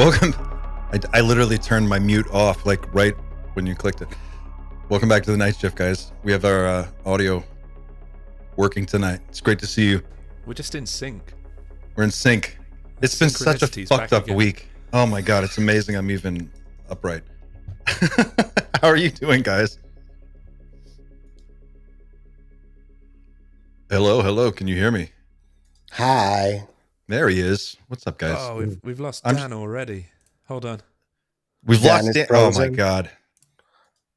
Welcome. I literally turned my mute off like right when you clicked it. Welcome back to the night shift, guys. We have our audio working tonight. It's great to see you. We're just in sync. We're in sync. It's been such a fucked up week. Oh my God, it's amazing I'm even upright. How are you doing, guys? Hello, hello. Can you hear me? Hi. There he is. What's up, guys? Oh, we've lost Dan already. Hold on. We've lost Dan. Oh my God.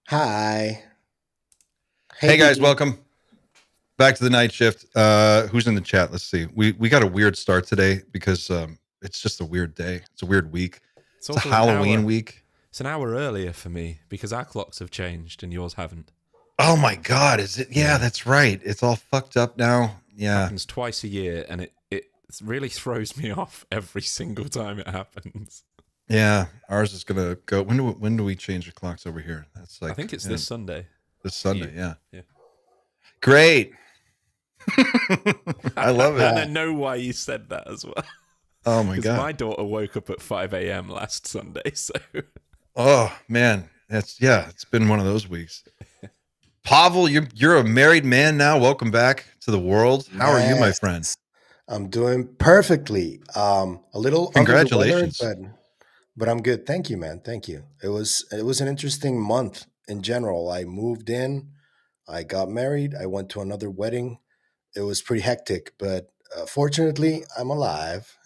Hi. Hey guys, welcome back to the night shift. Who's in the chat? Let's see. We got a weird start today because it's just a weird day. It's a weird week. It's a Halloween week. It's an hour earlier for me because our clocks have changed and yours haven't. Oh my God. Is it? Yeah, that's right. It's all fucked up now. Yeah. It happens twice a year and it really throws me off every single time it happens. Yeah. Ours is going to go. When do we change the clocks over here? That's like, I think it's this Sunday. This Sunday. Yeah. Great. I love it. And I know why you said that as well. Oh my God. My daughter woke up at 5 a.m. last Sunday. So. Oh man. It's been one of those weeks. Pavel, you're a married man now. Welcome back to the world. How are you, my friend? I'm doing perfectly. A little congratulations, under the weather, but I'm good. Thank you, man. Thank you. It was an interesting month in general. I moved in, I got married, I went to another wedding. It was pretty hectic, but fortunately, I'm alive.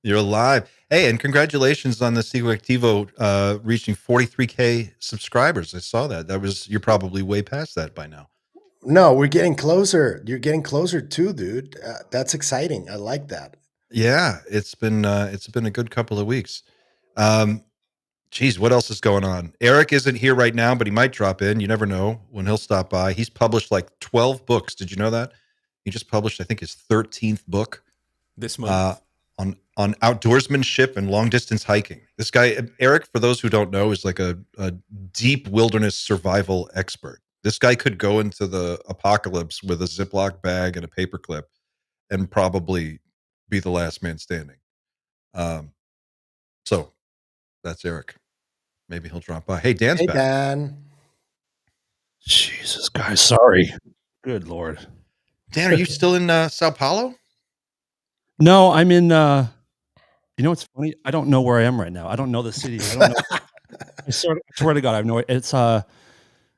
You're alive. Hey, and congratulations on the Sigo Activo reaching 43K subscribers. I saw that. You're probably way past that by now. No, we're getting closer. You're getting closer too, dude. That's exciting. I like that. Yeah, it's been a good couple of weeks. Geez, what else is going on? Eric isn't here right now, but he might drop in. You never know when he'll stop by. He's published like 12 books. Did you know that? He just published, I think, his 13th book this month on outdoorsmanship and long distance hiking. This guy, Eric, for those who don't know, is like a deep wilderness survival expert. This guy could go into the apocalypse with a Ziploc bag and a paperclip and probably be the last man standing. So that's Eric. Maybe he'll drop by. Hey, Dan's back. Dan. Jesus, guys, sorry. Good Lord. Dan, are you still in Sao Paulo? No, I'm in, you know what's funny? I don't know where I am right now. I don't know the city. I don't know. I swear to God, I have no idea. It's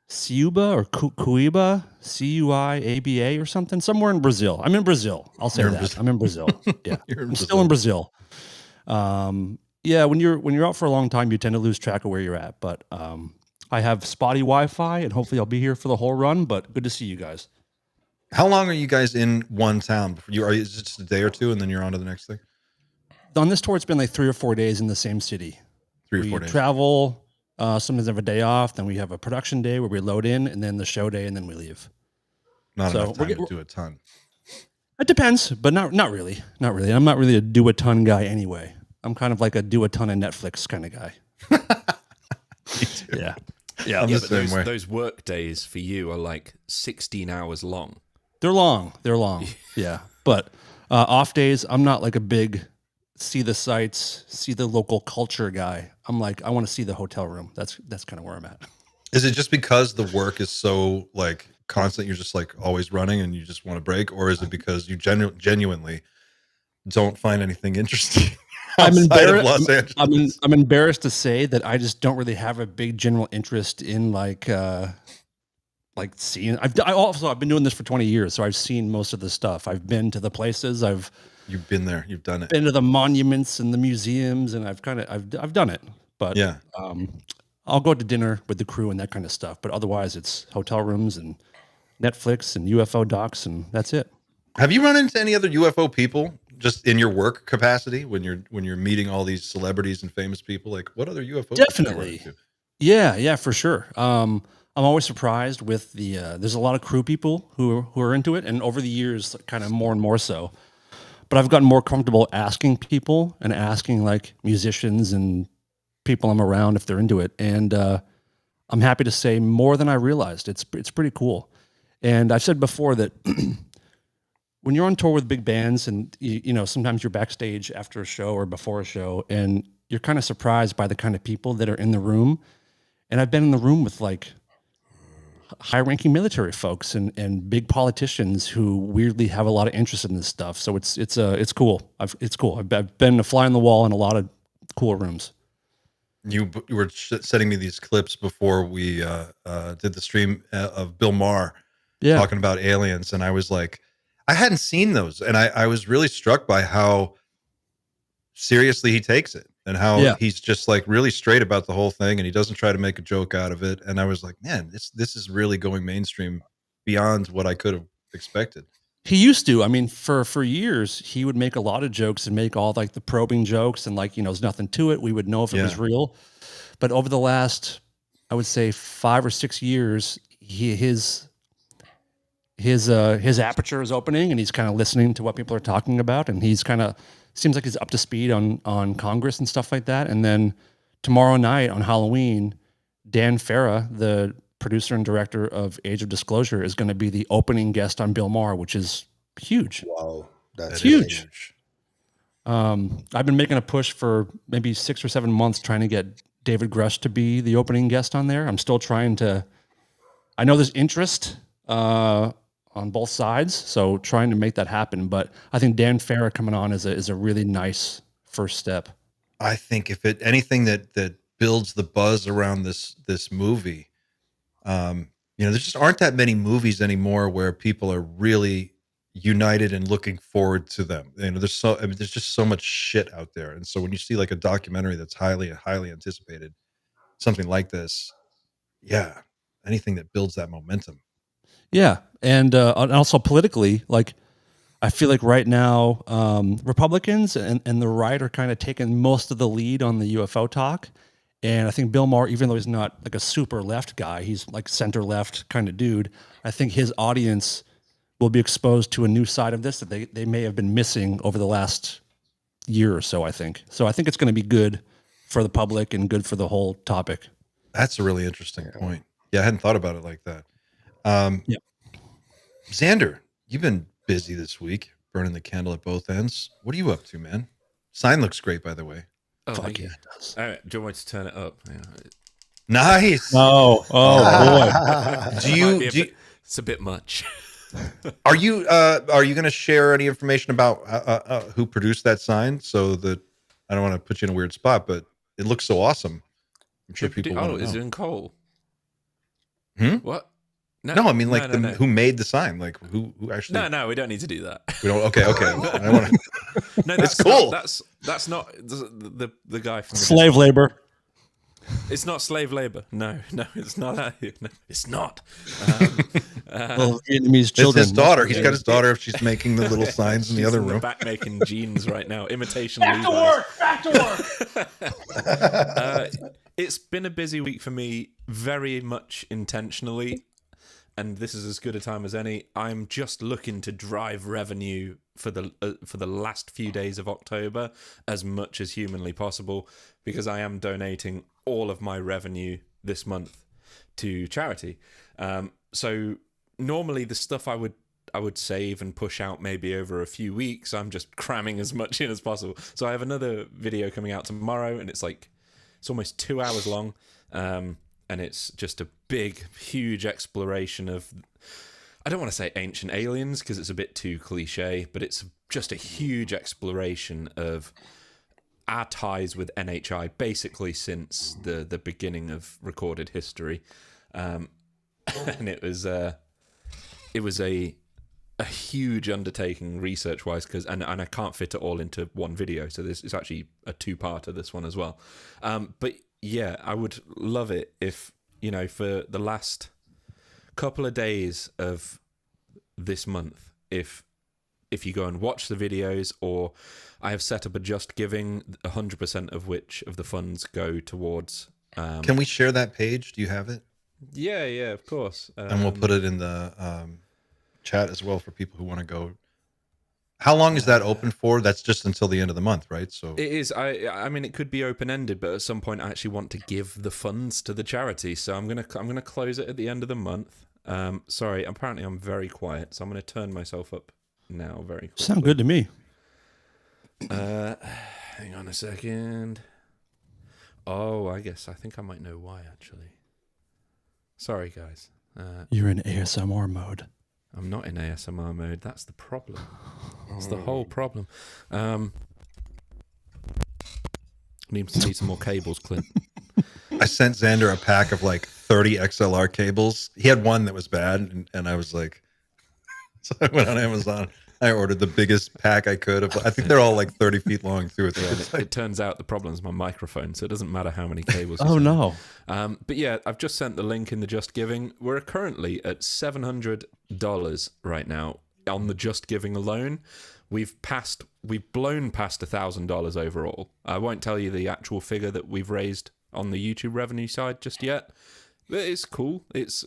Ciuba or Cuiaba, Cuiaba or something, somewhere in Brazil. I'm in Brazil. I'll say that. I'm in Brazil. Yeah, I'm still in Brazil. Yeah, when you're out for a long time, you tend to lose track of where you're at. But I have spotty Wi-Fi, and hopefully I'll be here for the whole run. But good to see you guys. How long are you guys in one town? Is it just a day or two, and then you're on to the next thing? On this tour, it's been like 3 or 4 days in the same city. 3 or 4 days. Travel. Sometimes have a day off, then we have a production day where we load in, and then the show day, and then we leave. Not enough time to do a ton. It depends, but not really. Not really. I'm not really a do a ton guy anyway. I'm kind of like a do a ton of Netflix kind of guy. Yeah. Yeah. But those work days for you are like 16 hours long. They're long. Yeah. But off days, I'm not like a big see the sights, see the local culture guy. I'm like, I want to see the hotel room. That's kind of where I'm at. Is it just because the work is so like constant, you're just like always running and you just want to break? Or is it because you genuinely don't find anything interesting outside of Los Angeles? I'm embarrassed to say that I just don't really have a big general interest in like seeing. I've been doing this for 20 years, so I've seen most of the stuff. I've been to the places. You've been there. You've done it. Been to the monuments and the museums, and I've done it. But yeah, I'll go to dinner with the crew and that kind of stuff. But otherwise, it's hotel rooms and Netflix and UFO docs, and that's it. Have you run into any other UFO people just in your work capacity when you're meeting all these celebrities and famous people? Like, what other UFO? Definitely. Yeah, for sure. I'm always surprised with the. There's a lot of crew people who are into it, and over the years, kind of more and more so. But I've gotten more comfortable asking people and asking like musicians and people I'm around if they're into it. And I'm happy to say more than I realized. It's pretty cool. And I've said before that when you're on tour with big bands and you know sometimes you're backstage after a show or before a show and you're kind of surprised by the kind of people that are in the room. And I've been in the room with like high-ranking military folks and big politicians who weirdly have a lot of interest in this stuff. So it's cool. It's cool. I've been a fly on the wall in a lot of cool rooms. You were sending me these clips before we did the stream of Bill Maher talking about aliens, and I was like, I hadn't seen those, and I was really struck by how seriously he takes it, and how he's just like really straight about the whole thing, and he doesn't try to make a joke out of it. And I was like, man, this is really going mainstream beyond what I could have expected. He used to. I mean, for years, he would make a lot of jokes and make all like the probing jokes and like, there's nothing to it. We would know if it was real. But over the last, I would say 5 or 6 years, his aperture is opening, and he's kind of listening to what people are talking about, and he's kind of seems like he's up to speed on Congress and stuff like that. And then tomorrow night on Halloween, Dan Farah, the producer and director of Age of Disclosure, is going to be the opening guest on Bill Maher, which is huge. Wow, that's huge. I've been making a push for maybe 6 or 7 months trying to get David Grush to be the opening guest on there. I'm still trying to. I know there's interest on both sides, so trying to make that happen. But I think Dan Farah coming on is a really nice first step. I think if anything that builds the buzz around this movie. There just aren't that many movies anymore where people are really united and looking forward to them. There's just so much shit out there. And so when you see like a documentary that's highly anticipated, something like this, anything that builds that momentum. Yeah. And also politically, like, I feel like right now, Republicans and the right are kind of taking most of the lead on the UFO talk. And I think Bill Maher, even though he's not like a super left guy, he's like center left kind of dude. I think his audience will be exposed to a new side of this that they may have been missing over the last year or so, I think. So I think it's going to be good for the public and good for the whole topic. That's a really interesting point. Yeah, I hadn't thought about it like that. Xander, you've been busy this week, burning the candle at both ends. What are you up to, man? Sign looks great, by the way. Oh, fuck yeah, it does. All right, do you want me to turn it up? Nice. Oh boy. It's a bit much. Are you going to share any information about who produced that sign? So that I don't want to put you in a weird spot, but it looks so awesome. I'm sure people want to know. Is it in Cole? What? No, I mean like who made the sign? Like who actually? No, we don't need to do that. We don't. Okay. I want to. No, that's cool. That's not the guy from slave labor. It's not slave labor. No, it's not that. No, it's not. Well, Vietnamese children. It's his daughter. He's got his daughter. She's making the little signs in the other room. Back making jeans right now. Imitation. Back to work. It's been a busy week for me, very much intentionally. And this is as good a time as any. I'm just looking to drive revenue for the last few days of October as much as humanly possible, because I am donating all of my revenue this month to charity. So normally the stuff I would save and push out maybe over a few weeks, I'm just cramming as much in as possible. So I have another video coming out tomorrow, and it's almost 2 hours long. And it's just a big, huge exploration of, I don't want to say ancient aliens because it's a bit too cliche, but it's just a huge exploration of our ties with NHI basically since the beginning of recorded history. And it was a huge undertaking research-wise, and I can't fit it all into one video, so this is actually a two-parter, this one as well. But yeah, I would love it if, for the last couple of days of this month, if you go and watch the videos, or I have set up a Just Giving, 100% of which of the funds go towards... Can we share that page? Do you have it? Yeah, of course. And we'll put it in the chat as well for people who want to go. How long is that open for? That's just until the end of the month, right? So it is. I mean, it could be open-ended, but at some point, I actually want to give the funds to the charity. So I'm gonna close it at the end of the month. Sorry, apparently I'm very quiet, so I'm gonna turn myself up now. Very quickly. Sound good to me. Hang on a second. Oh, I think I might know why, actually. Sorry, guys. You're in ASMR mode. I'm not in ASMR mode. That's the problem. That's the whole problem. Need some more cables, Clint. I sent Xander a pack of like 30 XLR cables. He had one that was bad, and I was like, so I went on Amazon. I ordered the biggest pack I could. I think they're all like 30 feet long too. It turns out the problem is my microphone, so it doesn't matter how many cables. Oh, no. But yeah, I've just sent the link in the Just Giving. We're currently at $700 right now on the Just Giving alone. We've blown past $1,000 overall. I won't tell you the actual figure that we've raised on the YouTube revenue side just yet, but it's cool. It's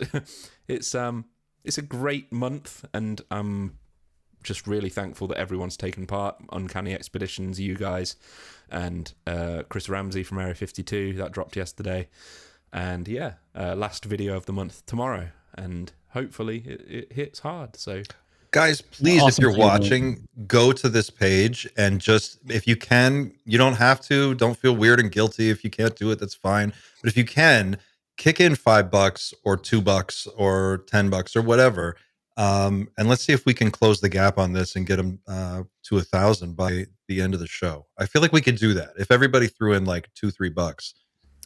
a great month, and I'm just really thankful that everyone's taken part. Uncanny Expeditions, you guys, and Chris Ramsey from Area 52, that dropped yesterday. And yeah, last video of the month tomorrow, and hopefully it hits hard. So guys, please, Awesome if you're to hear that. watching, go to this page and just, if you can, you don't have to, don't feel weird and guilty. If you can't do it, that's fine. But if you can, kick in $5 or $2 or $10 or whatever. And let's see if we can close the gap on this and get them to 1,000 by the end of the show. I feel like we could do that if everybody threw in like $2-3.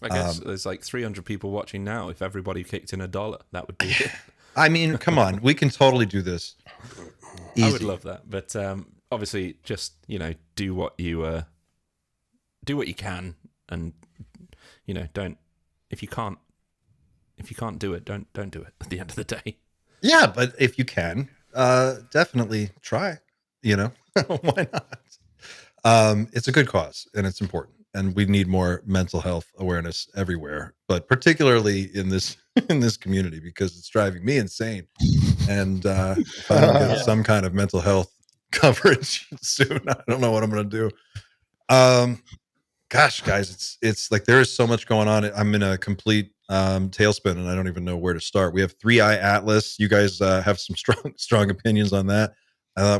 I guess there's like 300 people watching now. If everybody kicked in $1, that would be it. I mean, come on, we can totally do this. Easy. I would love that, but obviously, just do what you can, and don't if you can't do it, don't do it. At the end of the day, yeah, but if you can, definitely try. Why not? It's a good cause and it's important, and we need more mental health awareness everywhere, but particularly in this community, because it's driving me insane. And if I don't get some kind of mental health coverage soon, I don't know what I'm going to do. Gosh, guys, it's like there is so much going on. I'm in a complete tailspin, and I don't even know where to start. We have 3i Atlas. You guys have some strong opinions on that.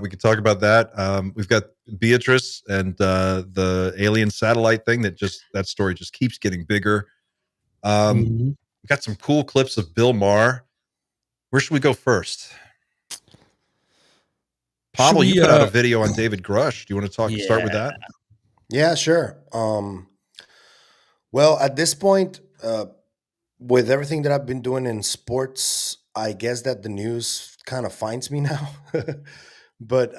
We could talk about that. We've got Beatrice and the alien satellite thing that story just keeps getting bigger. We've got some cool clips of Bill Maher. Where should we go first? Pavel, you put out a video on David Grush. Do you want to start with that? Yeah, sure. Well, at this point, with everything that I've been doing in sports, I guess that the news kind of finds me now. But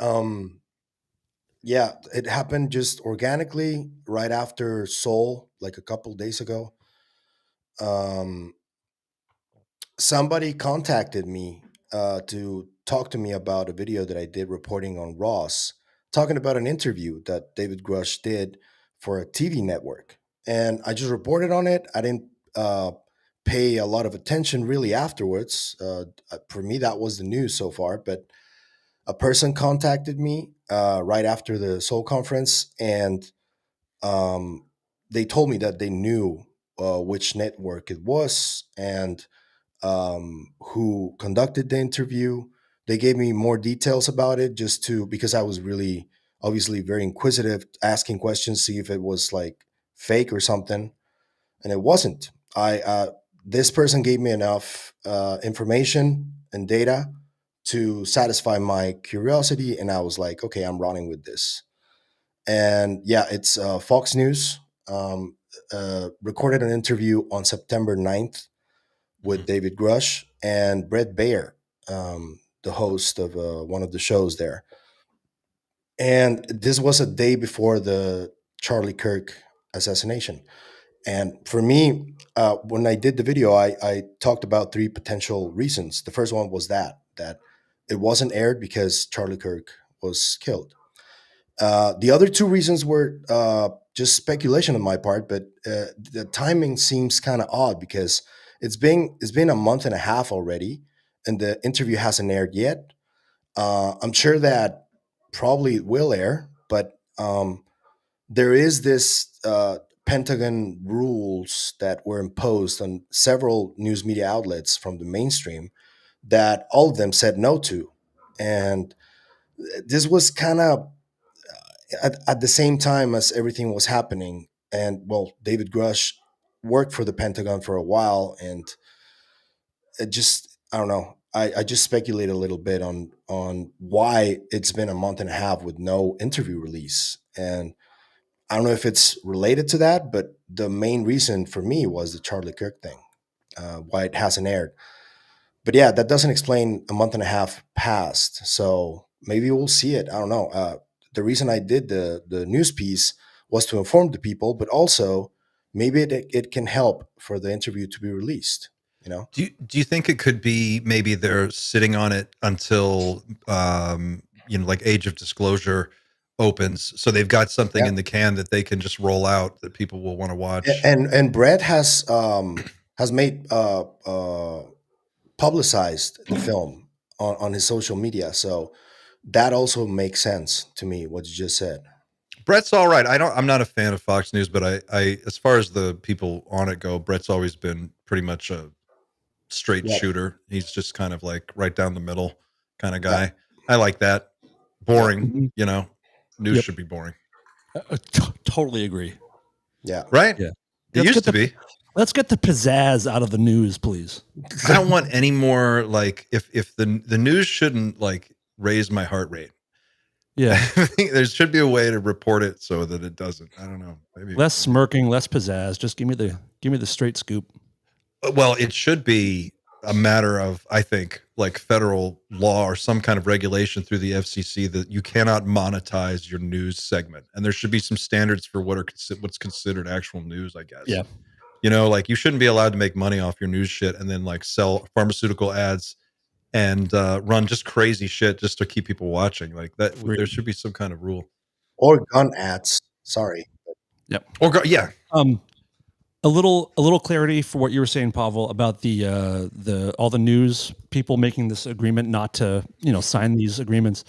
yeah, it happened just organically right after Seoul, like a couple days ago. Somebody contacted me to talk to me about a video that I did reporting on Ross, talking about an interview that David Grush did for a TV network. And I just reported on it. I didn't pay a lot of attention really afterwards. For me, that was the news so far. But a person contacted me right after the Seoul conference, and they told me that they knew which network it was and who conducted the interview. They gave me more details about it because I was really obviously very inquisitive, asking questions, see if it was like fake or something, and it wasn't. This person gave me enough information and data to satisfy my curiosity, and I was like, okay, I'm running with this. And yeah, it's Fox News recorded an interview on September 9th with David Grush and Brett Baer, the host of one of the shows there. And this was a day before the Charlie Kirk assassination. And for me, when I did the video, I talked about 3 potential reasons. The first one was that it wasn't aired because Charlie Kirk was killed. The other 2 reasons were just speculation on my part, but the timing seems kind of odd because it's been a month and a half already, and the interview hasn't aired yet. I'm sure that probably it will air, but there is this Pentagon rules that were imposed on several news media outlets from the mainstream that all of them said no to, and this was kind of at the same time as everything was happening. And well, David Grush worked for the Pentagon for a while, and it just, I don't know. I just speculate a little bit on why it's been a month and a half with no interview release. And I don't know if it's related to that, but the main reason for me was the Charlie Kirk thing, why it hasn't aired. But yeah, that doesn't explain a month and a half past. So maybe we'll see it. I don't know. The reason I did the news piece was to inform the people, but also maybe it can help for the interview to be released. You know? Do you think it could be maybe they're sitting on it until like age of disclosure opens, so they've got something in the can that they can just roll out that people will want to watch? And Brett has made publicized the film on his social media, so that also makes sense to me what you just said. Brett's all right. I'm not a fan of Fox News, but I as far as the people on it go, Brett's always been pretty much a straight shooter. He's just kind of like right down the middle kind of guy. I like that. Boring, news should be boring. Totally agree. Yeah. Right? Yeah. It used to be. Let's get the pizzazz out of the news, please. I don't want any more like if the news shouldn't like raise my heart rate. Yeah. I think there should be a way to report it so that it doesn't. I don't know. Maybe less smirking, less pizzazz. Just give me the straight scoop. Well, it should be a matter of, I think, like federal law or some kind of regulation through the FCC that you cannot monetize your news segment, and there should be some standards for what's considered actual news, I guess. Yeah. Like you shouldn't be allowed to make money off your news shit and then like sell pharmaceutical ads and run just crazy shit just to keep people watching. Like that, there should be some kind of rule. Or gun ads. Sorry. Yep. Yeah. A little clarity for what you were saying, Pavel, about the all the news people making this agreement not to sign these agreements.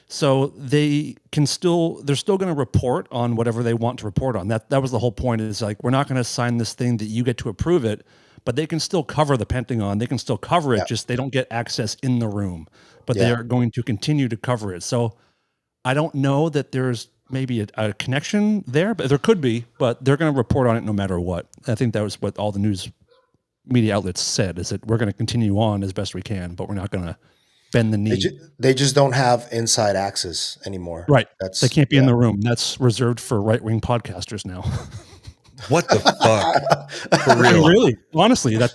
So they're still going to report on whatever they want to report on. That was the whole point. Is like, we're not going to sign this thing that you get to approve it, but they can still cover the Pentagon. They can still cover it. Just they don't get access in the room, but they are going to continue to cover it. So I don't know that there's maybe a connection there, but there could be, but they're going to report on it no matter what. I think that was what all the news media outlets said, is that we're going to continue on as best we can, but we're not going to bend the knee. They just don't have inside access anymore. Right. They can't be in the room. That's reserved for right-wing podcasters now. What the fuck? For real? Really? Honestly, that's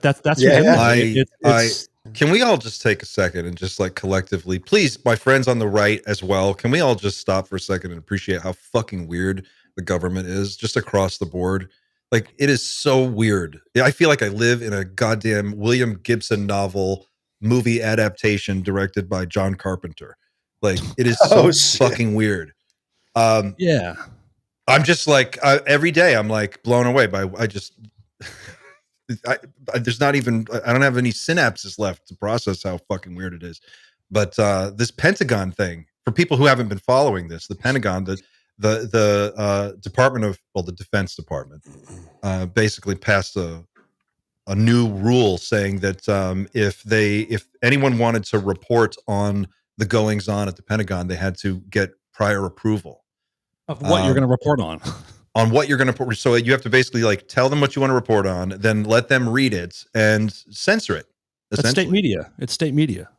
Can we all just take a second and just like collectively, please, my friends on the right as well, can we all just stop for a second and appreciate how fucking weird the government is just across the board? Like, it is so weird. I feel like I live in a goddamn William Gibson novel movie adaptation directed by John Carpenter. Like, it is so fucking weird. Yeah. I'm just like, every day I'm like blown away by, there's not even, I don't have any synapses left to process how fucking weird it is. But this Pentagon thing, for people who haven't been following this, the Pentagon, the Department of, the Defense Department, basically passed a new rule saying that if anyone wanted to report on the goings on at the Pentagon, they had to get prior approval. Of what you're going to report on. On what you're going to report. So you have to basically like tell them what you want to report on, then let them read it and censor it. That's state media. It's state media.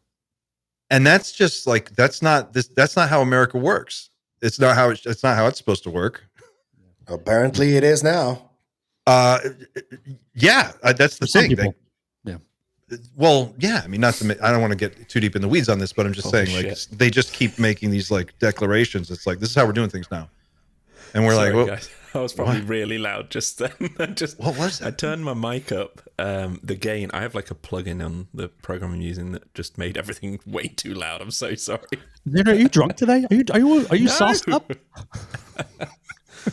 And that's just like, that's not how America works. It's not how it's supposed to work. Apparently it is now. Yeah, that's the thing. Yeah. Well, yeah, I mean, I don't want to get too deep in the weeds on this, but I'm just saying, like, they just keep making these like declarations. It's like, this is how we're doing things now. And we're Sorry, like, guys. I was probably really loud just then. What was that? I turned my mic up. The gain. I have like a plugin on the program I'm using that just made everything way too loud. I'm so sorry. Are you drunk today? Are you sauced up?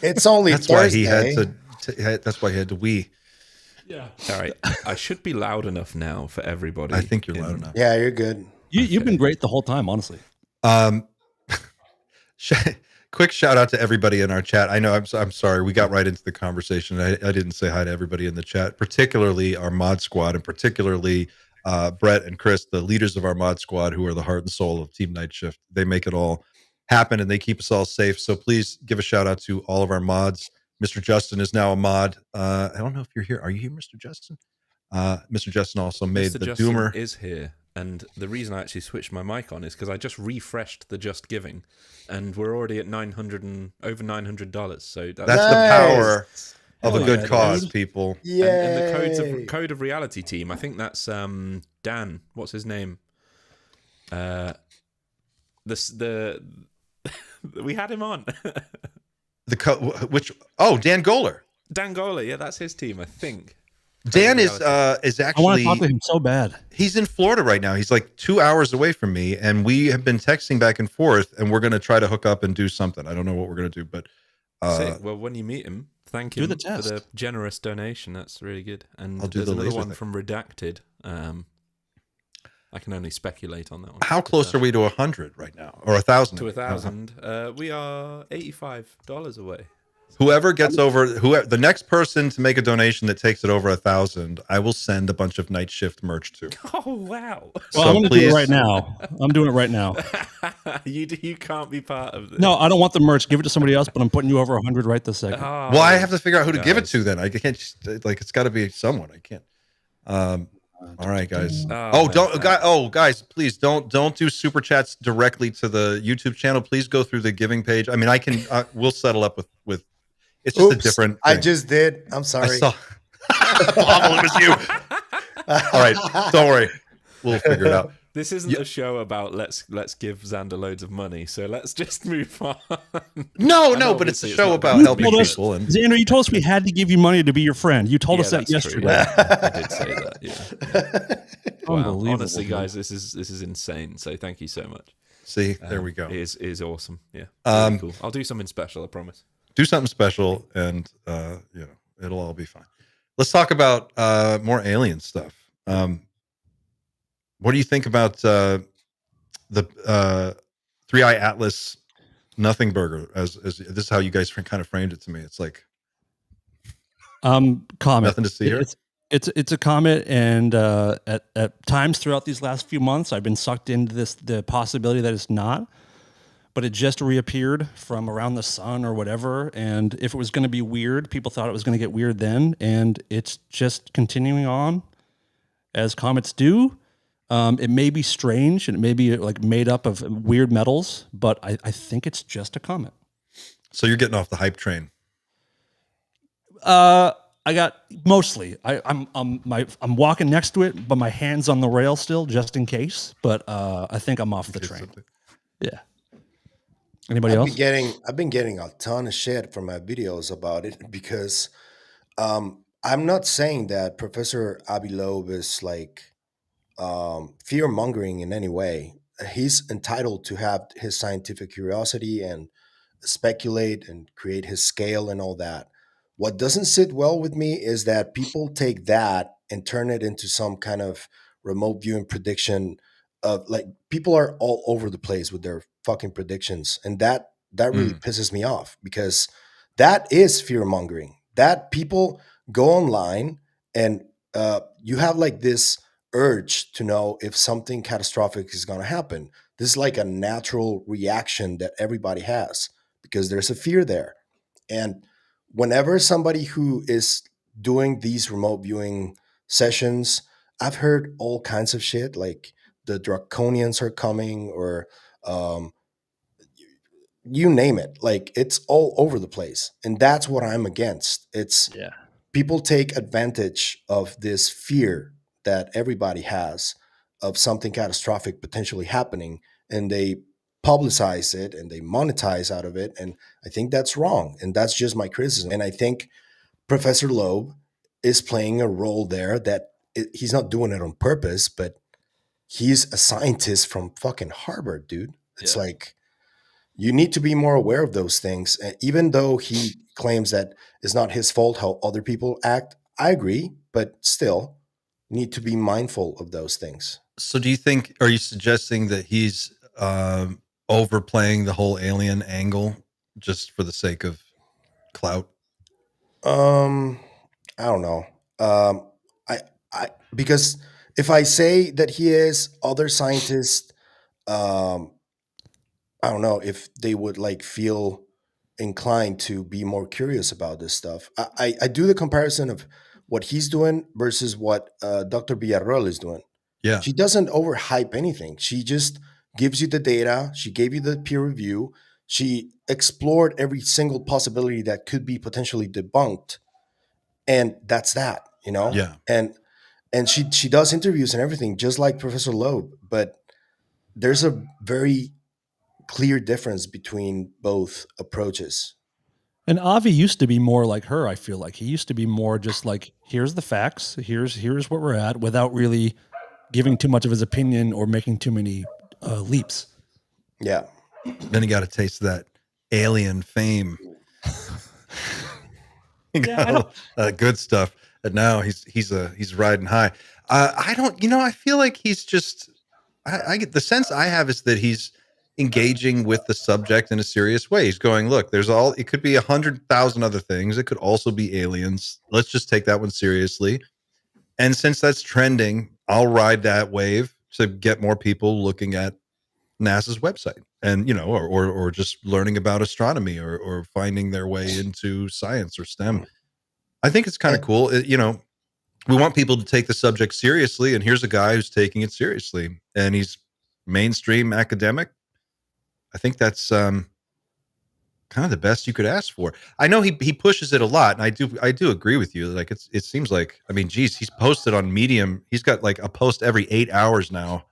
It's only that's Thursday. why he had to. That's why he had to wee. Yeah. All right. I should be loud enough now for everybody. I think you're loud enough. Yeah, you're good. You've been great the whole time, honestly. Quick shout out to everybody in our chat. I know I'm sorry. We got right into the conversation. I didn't say hi to everybody in the chat, particularly our mod squad, and particularly Brett and Chris, the leaders of our mod squad, who are the heart and soul of Team Night Shift. They make it all happen and they keep us all safe. So please give a shout out to all of our mods. Mr. Justin is now a mod. I don't know if you're here. Are you here, Mr. Justin? Mr. Justin also made Mr. the Justin Doomer. is here, and the reason I actually switched my mic on is because I just refreshed the Just Giving, and we're already at over $900. So That's Nice. the power of a Hell good yeah, cause, dude. people. Yeah. And the Code of Reality team, I think that's Dan. What's his name? We had him on. Dan Goler. Dan Gola, yeah, that's his team, I think. Dan is I want to actually talk to him so bad. he's in Florida right now. He's like 2 hours away from me, and we have been texting back and forth, and we're going to try to hook up and do something. I don't know what we're going to do, but Sick. Well, when you meet him, thank do him the for the test. generous donation. That's really good. And I'll do there's the another laser one thing. from Redacted. I can only speculate on that one. how close are we to 100 right now, or 1,000? To 1,000? We are $85 away. Whoever gets over, the next person to make a donation that takes it over 1,000, I will send a bunch of Night Shift merch to. Oh wow! Well, So I'm going to do it please- right now. I'm doing it right now. you can't be part of this. No, I don't want the merch. Give it to somebody else, but I'm putting you over 100 right this second. Oh, Well, I have to figure out who to give it guys. to. Then I can't just, like, it's got to be someone. I can't. All right, guys. Oh, Guys, please don't do super chats directly to the YouTube channel. Please go through the giving page. I mean, I can. We'll settle up with. It's just a different. I thing. just did. I'm I sorry. saw. Pavel, it was you. All right, don't worry. We'll figure it out. This isn't a show about let's give Xander loads of money. So let's just move on. No, I know but it's a obviously it's show not about gonna helping told us- people. And Xander, you told us we had to give you money to be your friend. You told us that that's true. yesterday. I did say that. Yeah. Wow. Unbelievable, Honestly, dude. guys, this is insane. So thank you so much. see, there we go. It is awesome. Yeah. Um, Really cool. I'll do something special. I promise. Do something special, and it'll all be fine. Let's talk about more alien stuff. What do you think about the 3i Atlas Nothing Burger? As this is how you guys kind of framed it to me. It's like Comet. nothing to see here. It's a comet, and at times throughout these last few months, I've been sucked into the possibility that it's not. But it just reappeared from around the sun or whatever. And if it was going to be weird, people thought it was going to get weird then. And it's just continuing on as comets do. It may be strange and it may be like made up of weird metals, but I think it's just a comet. So you're getting off the hype train. I got mostly. I'm walking next to it, but my hand's on the rail still, just in case. But I think I'm off the train. Yeah. Anybody else? I've been getting a ton of shit from my videos about it because I'm not saying that Professor Abilob is like fear mongering in any way. He's entitled to have his scientific curiosity and speculate and create his scale and all that. What doesn't sit well with me is that people take that and turn it into some kind of remote viewing prediction of like people are all over the place with their fucking predictions. And that really pisses me off because that is fear mongering. That people go online and you have like this urge to know if something catastrophic is going to happen. This is like a natural reaction that everybody has because there's a fear there. And whenever somebody who is doing these remote viewing sessions, I've heard all kinds of shit like the draconians are coming or you name it. Like it's all over the place. And that's what I'm against. It's people take advantage of this fear that everybody has of something catastrophic potentially happening and they publicize it and they monetize out of it. And I think that's wrong. And that's just my criticism. And I think Professor Loeb is playing a role there that he's not doing it on purpose, but he's a scientist from fucking Harvard, dude. It's like, you need to be more aware of those things. Even though he claims that it's not his fault how other people act, I agree, but still need to be mindful of those things. So are you suggesting that he's overplaying the whole alien angle just for the sake of clout? I don't know. Because if I say that he is, other scientists, I don't know if they would like feel inclined to be more curious about this stuff. I do the comparison of what he's doing versus what Dr. Villarreal is doing. Yeah. She doesn't overhype anything. She just gives you the data. She gave you the peer review. She explored every single possibility that could be potentially debunked, and that's that. Yeah. And she does interviews and everything, just like Professor Loeb. But there's a very clear difference between both approaches. And Avi used to be more like her. I feel like he used to be more just like, here's the facts, here's where we're at, without really giving too much of his opinion or making too many leaps. Yeah. Then he got a taste of that alien fame. He got good stuff. And now he's riding high. I don't, I feel like he's just, I get the sense I have is that he's engaging with the subject in a serious way. He's going, look, it could be 100,000 other things. It could also be aliens. Let's just take that one seriously. And since that's trending, I'll ride that wave to get more people looking at NASA's website and, or just learning about astronomy or finding their way into science or STEM. I think it's kind of cool. We want people to take the subject seriously, and here's a guy who's taking it seriously, and he's mainstream academic. I think that's kind of the best you could ask for. I know he pushes it a lot, and I do agree with you. Like it seems like, I mean, geez, he's posted on Medium. He's got like a post every 8 hours now.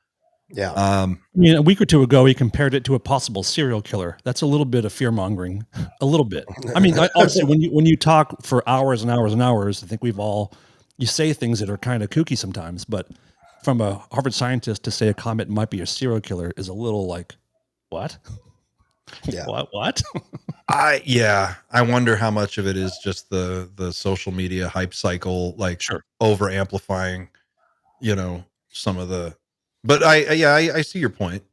Yeah. I mean, a week or two ago, he compared it to a possible serial killer. That's a little bit of fear mongering, a little bit. I mean, obviously, when you talk for hours and hours and hours, I think you say things that are kind of kooky sometimes. But from a Harvard scientist to say a comet might be a serial killer is a little like, what? Yeah. What? I wonder how much of it is just the social media hype cycle, like over amplifying, some of the. But I see your point.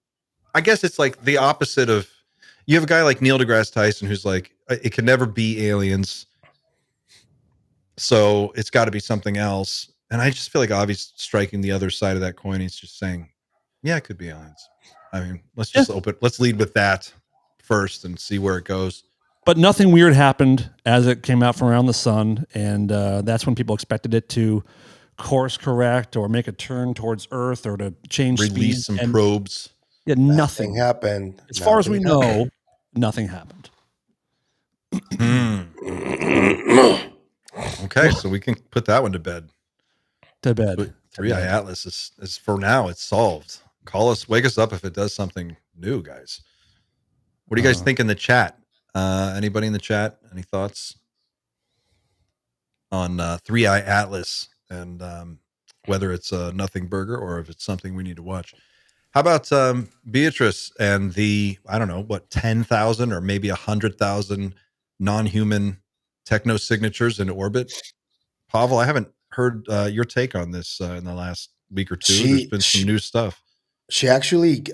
I guess it's like the opposite of, you have a guy like Neil deGrasse Tyson who's like, it can never be aliens, so it's got to be something else. And I just feel like Avi's striking the other side of that coin. He's just saying, yeah, it could be aliens. I mean, let's lead with that first and see where it goes. But nothing weird happened as it came out from around the sun, and that's when people expected it to course correct or make a turn towards Earth or to change release speed. some probes. Yeah, nothing happened. As far as we know, nothing happened. Okay, so we can put that one to bed. But 3i Atlas is for now, it's solved. Wake us up if it does something new, guys. What do you guys think in the chat? Anybody in the chat? Any thoughts on 3i Atlas and whether it's a nothing burger or if it's something we need to watch? How about Beatrice and the, I don't know, 10,000 or maybe 100,000 non-human techno signatures in orbit? Pavel, I haven't heard your take on this in the last week or two. There's been some new stuff. She actually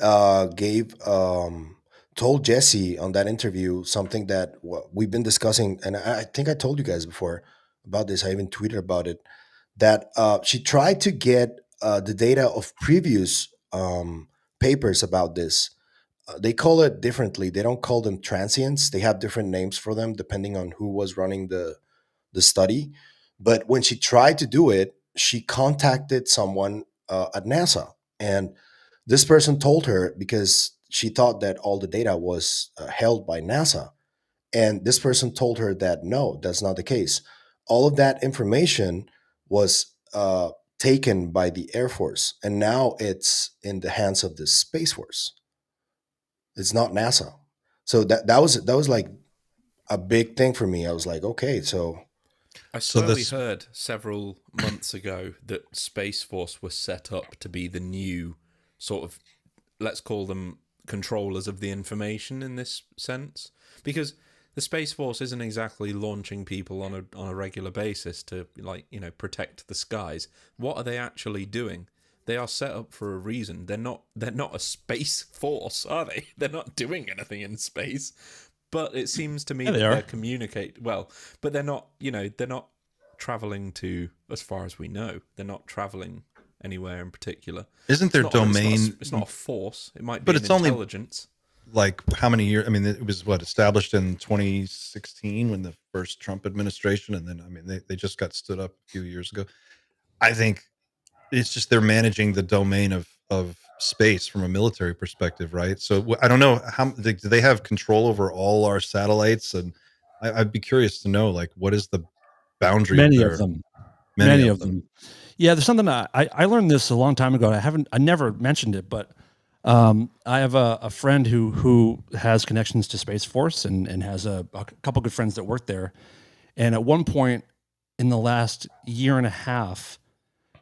told Jesse on that interview something that we've been discussing, and I think I told you guys before about this. I even tweeted about it, that she tried to get the data of previous papers about this. They call it differently. They don't call them transients. They have different names for them depending on who was running the study. But when she tried to do it, she contacted someone at NASA, and this person told her, because she thought that all the data was held by NASA. And this person told her that no, that's not the case. All of that information was taken by the Air Force, and now it's in the hands of the Space Force. It's not NASA. So that was like a big thing for me. I was like, okay, so I slowly heard several months ago that Space Force was set up to be the new sort of, let's call them controllers of the information in this sense, because the Space Force isn't exactly launching people on a regular basis to, protect the skies. What are they actually doing? They are set up for a reason. They're not a space force, are they? They're not doing anything in space. But it seems to me that they're communicate well, but they're not, they're not traveling to, as far as we know, they're not traveling anywhere in particular. Isn't their domain? It's not a force. It might be but an it's intelligence. like how many years? I mean, it was established in 2016 when the first Trump administration, and then I mean they just got stood up a few years ago. I think it's just they're managing the domain of space from a military perspective, right? So I don't know how do they have control over all our satellites, and I'd be curious to know like what is the boundary Many of of their them. Many of them. Yeah, there's something I learned this a long time ago. I never mentioned it, but I have a friend who has connections to Space Force and has a couple good friends that work there. And at one point in the last year and a half,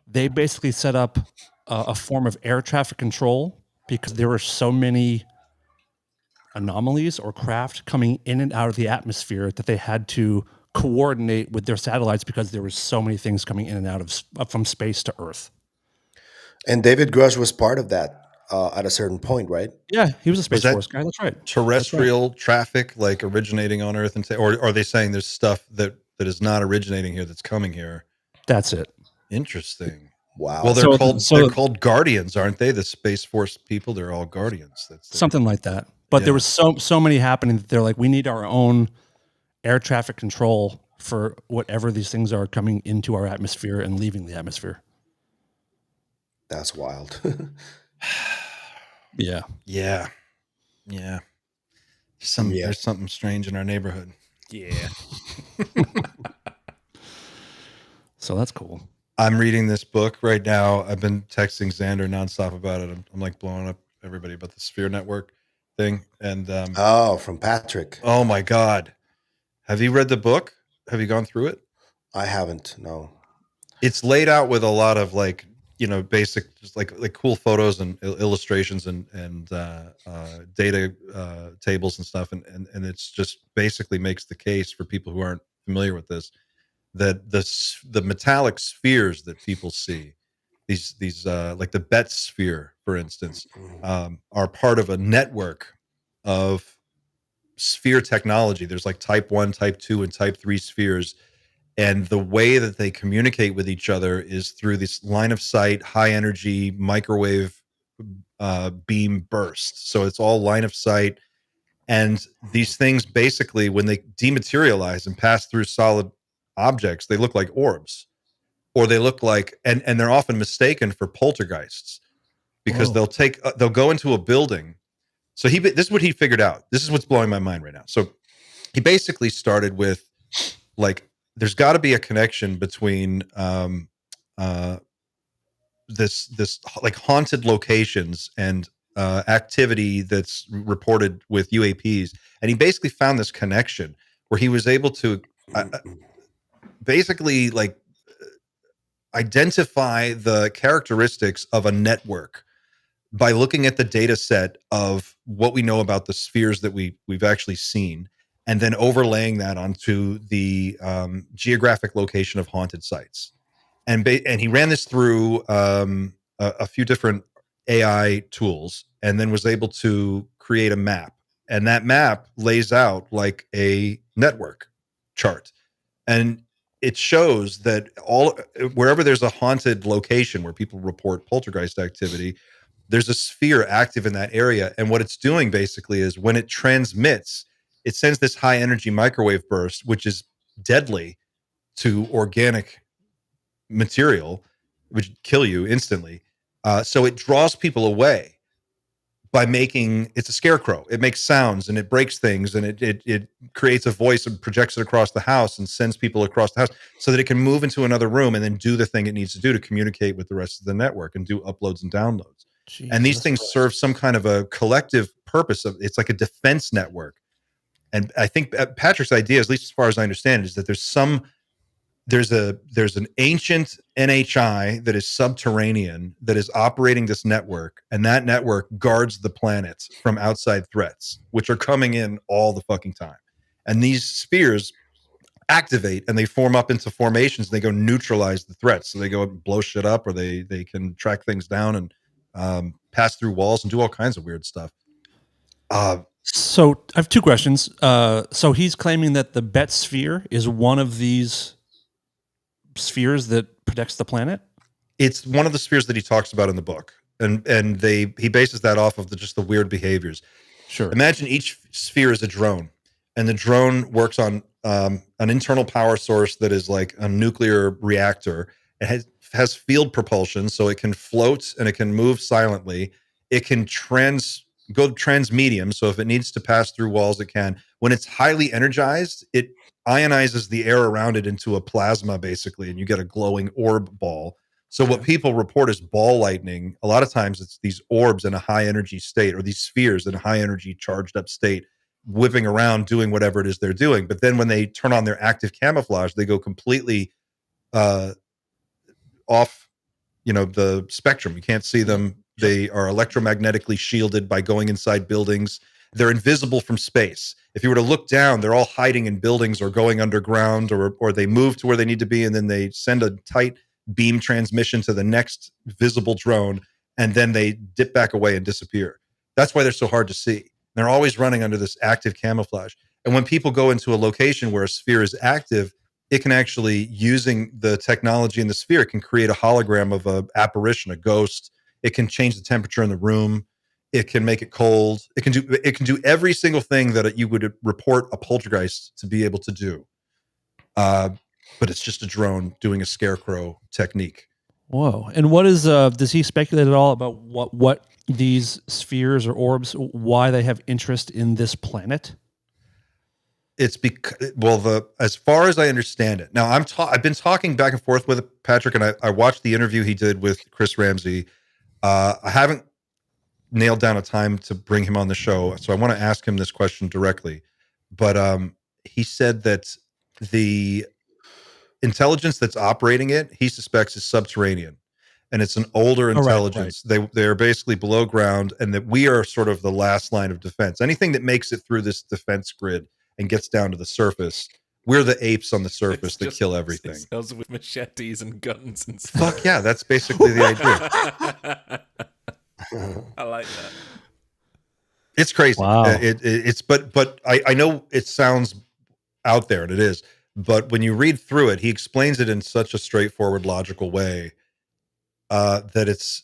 they basically set up a form of air traffic control because there were so many anomalies or craft coming in and out of the atmosphere that they had to coordinate with their satellites because there was so many things coming in and out of from space to Earth. And David Grush was part of that at a certain point, right? Yeah, he was a Space that Force guy. That's right. terrestrial traffic like originating on Earth, and or are they saying there's stuff that is not originating here that's coming here? That's it. Interesting. Wow. Well, they're called Guardians, aren't they? The Space Force people, they're all Guardians. That's something like that. But there was so many happening that they're like, we need our own air traffic control for whatever these things are coming into our atmosphere and leaving the atmosphere. That's wild. Yeah. There's something strange in our neighborhood. Yeah. So that's cool. I'm reading this book right now. I've been texting Xander nonstop about it. I'm like blowing up everybody about the Sphere Network thing. And from Patrick. Oh my God. Have you read the book? Have you gone through it? I haven't. No. It's laid out with a lot of like, basic, just like cool photos and illustrations and data tables and stuff. And it's just basically makes the case for people who aren't familiar with this, that the metallic spheres that people see, these like the Bet sphere, for instance, are part of a network of sphere technology. There's like type 1, type 2, and type 3 spheres. And the way that they communicate with each other is through this line of sight, high energy microwave beam burst. So it's all line of sight. And these things basically, when they dematerialize and pass through solid objects, they look like orbs, or they look like, and they're often mistaken for poltergeists because they'll go into a building. So this is what he figured out. This is what's blowing my mind right now. So he basically started with like, there's got to be a connection between this like haunted locations and activity that's reported with UAPs, and he basically found this connection where he was able to basically like identify the characteristics of a network by looking at the data set of what we know about the spheres that we've actually seen, and then overlaying that onto the geographic location of haunted sites. And he ran this through a few different AI tools, and then was able to create a map. And that map lays out like a network chart. And it shows that wherever there's a haunted location where people report poltergeist activity, there's a sphere active in that area. And what it's doing basically is when it transmits, it sends this high energy microwave burst, which is deadly to organic material, which kill you instantly. So it draws people away by it's a scarecrow. It makes sounds and it breaks things, and it creates a voice and projects it across the house and sends people across the house so that it can move into another room and then do the thing it needs to do to communicate with the rest of the network and do uploads and downloads. Jesus, and these things serve some kind of a collective purpose. It's like a defense network. And I think Patrick's idea, at least as far as I understand it, is that there's an ancient NHI that is subterranean that is operating this network, and that network guards the planet from outside threats, which are coming in all the fucking time. And these spheres activate and they form up into formations, and they go neutralize the threats. So they go blow shit up, or they can track things down and pass through walls and do all kinds of weird stuff. So I have two questions. So he's claiming that the Bet sphere is one of these spheres that protects the planet? It's one of the spheres that he talks about in the book, and he bases that off of just the weird behaviors. Sure. Imagine each sphere is a drone, and the drone works on an internal power source that is like a nuclear reactor. It has field propulsion, so it can float and it can move silently. It can go transmedium, so if it needs to pass through walls, it can. When it's highly energized, it ionizes the air around it into a plasma, basically, and you get a glowing orb ball. So what people report as ball lightning, a lot of times it's these orbs in a high energy state, or these spheres in a high energy charged up state, whipping around doing whatever it is they're doing. But then when they turn on their active camouflage, they go completely off, the spectrum. You can't see them. They are electromagnetically shielded by going inside buildings. They're invisible from space. If you were to look down, they're all hiding in buildings or going underground, or they move to where they need to be, and then they send a tight beam transmission to the next visible drone, and then they dip back away and disappear. That's why they're so hard to see. They're always running under this active camouflage. And when people go into a location where a sphere is active, it can actually, using the technology in the sphere, it can create a hologram of a apparition, a ghost. It can change the temperature in the room. It can make it cold. It can do every single thing that you would report a poltergeist to be able to do. But it's just a drone doing a scarecrow technique. Whoa. And what is, does he speculate at all about what these spheres or orbs, why they have interest in this planet? It's because, as far as I understand it, now I've been talking back and forth with Patrick, and I watched the interview he did with Chris Ramsey. I haven't nailed down a time to bring him on the show, so I want to ask him this question directly. But he said that the intelligence that's operating it, he suspects, is subterranean, and it's an older intelligence. Right. They're basically below ground, and that we are sort of the last line of defense. Anything that makes it through this defense grid and gets down to the surface, we're the apes on the surface that kill everything. Cells with machetes and guns and stuff. Fuck yeah, that's basically the idea. I like that. It's crazy. Wow. But I know it sounds out there, and it is. But when you read through it, he explains it in such a straightforward, logical way that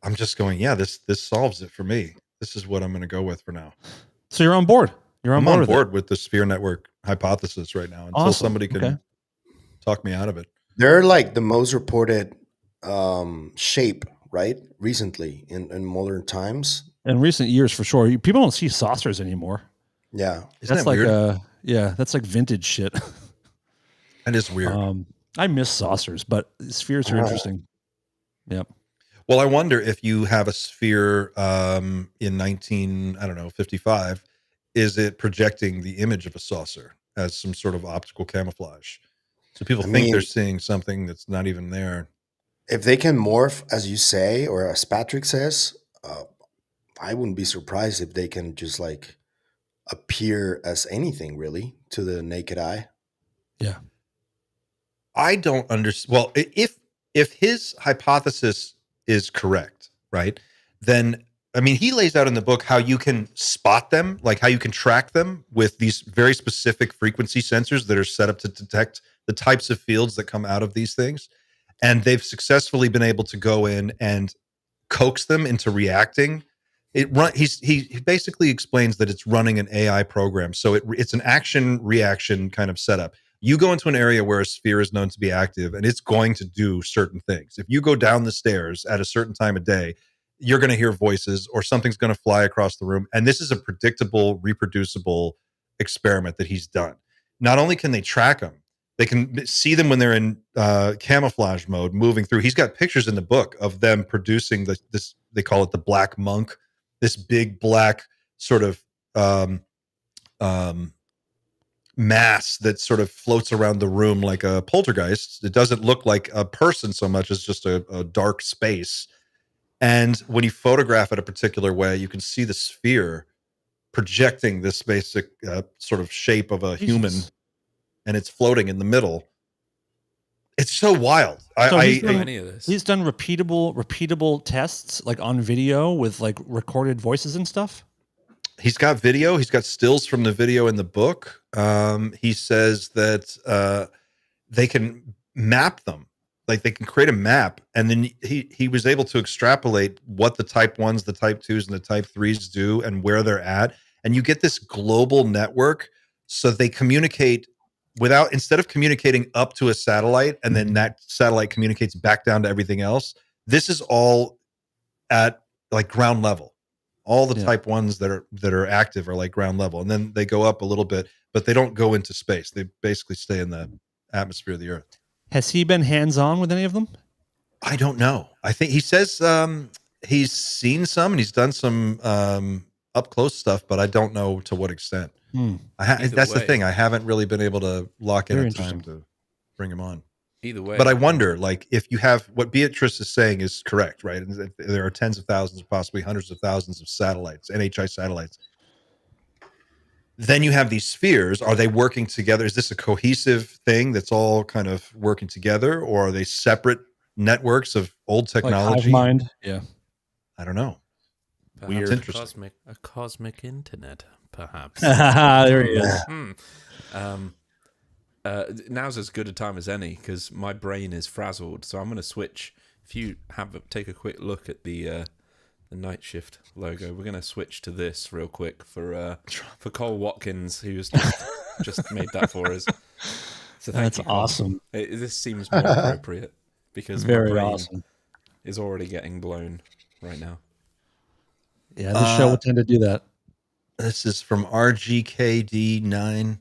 I'm just going, yeah, this solves it for me. This is what I'm going to go with for now. So you're on board. I'm on board with the sphere network hypothesis right now until somebody can talk me out of it. They're like the most reported shape, right? Recently in modern times. In recent years, for sure. People don't see saucers anymore. Yeah. That's like weird? That's like vintage shit. That is weird. I miss saucers, but spheres are interesting. Yep. Well, I wonder if you have a sphere in 55, is it projecting the image of a saucer as some sort of optical camouflage? So people think they're seeing something that's not even there. If they can morph, as you say, or as Patrick says, I wouldn't be surprised if they can just like appear as anything really to the naked eye. Yeah. I don't understand. Well, if his hypothesis is correct, right, then, I mean, he lays out in the book how you can spot them, like how you can track them with these very specific frequency sensors that are set up to detect the types of fields that come out of these things. And they've successfully been able to go in and coax them into reacting. He basically explains that it's running an AI program. So it's an action reaction kind of setup. You go into an area where a sphere is known to be active, and it's going to do certain things. If you go down the stairs at a certain time of day, you're going to hear voices or something's going to fly across the room. And this is a predictable, reproducible experiment that he's done. Not only can they track them, they can see them when they're in camouflage mode moving through. He's got pictures in the book of them producing this, they call it the black monk, this big black sort of mass that sort of floats around the room like a poltergeist. It doesn't look like a person so much as just a dark space. And when you photograph it a particular way, you can see the sphere projecting this basic sort of shape of a human, and it's floating in the middle. It's so wild. He's done repeatable tests, like on video with like recorded voices and stuff. He's got video. He's got stills from the video in the book. He says that they can map them like they can create a map, and then he was able to extrapolate what the type 1s, the type 2s, and the type 3s do and where they're at. And you get this global network, so they communicate instead of communicating up to a satellite and then that satellite communicates back down to everything else. This is all at like ground level. All the type 1s that are active are like ground level, and then they go up a little bit, but they don't go into space. They basically stay in the atmosphere of the Earth. Has he been hands-on with any of them? I don't know. I think he says he's seen some and he's done some up close stuff, but I don't know to what extent. That's the thing. I haven't really been able to lock in a time to bring him on. Either way. But I wonder, like, if you have what Beatrice is saying is correct, right? And there are tens of thousands, possibly hundreds of thousands of satellites, NHI satellites. Then you have these spheres. Are they working together? Is this a cohesive thing that's all kind of working together, or are they separate networks of old technology? Like Hive Mind? Yeah. I don't know. Perhaps Weird. Interesting. A cosmic internet, perhaps. There he is. Now's as good a time as any because my brain is frazzled. So I'm going to switch. If you take a quick look at the Night Shift logo, we're going to switch to this real quick for Cole Watkins, who's just made that for us. So that's awesome. This seems more appropriate because very my brain awesome is already getting blown right now. Yeah, the show will tend to do that. This is from RGKD9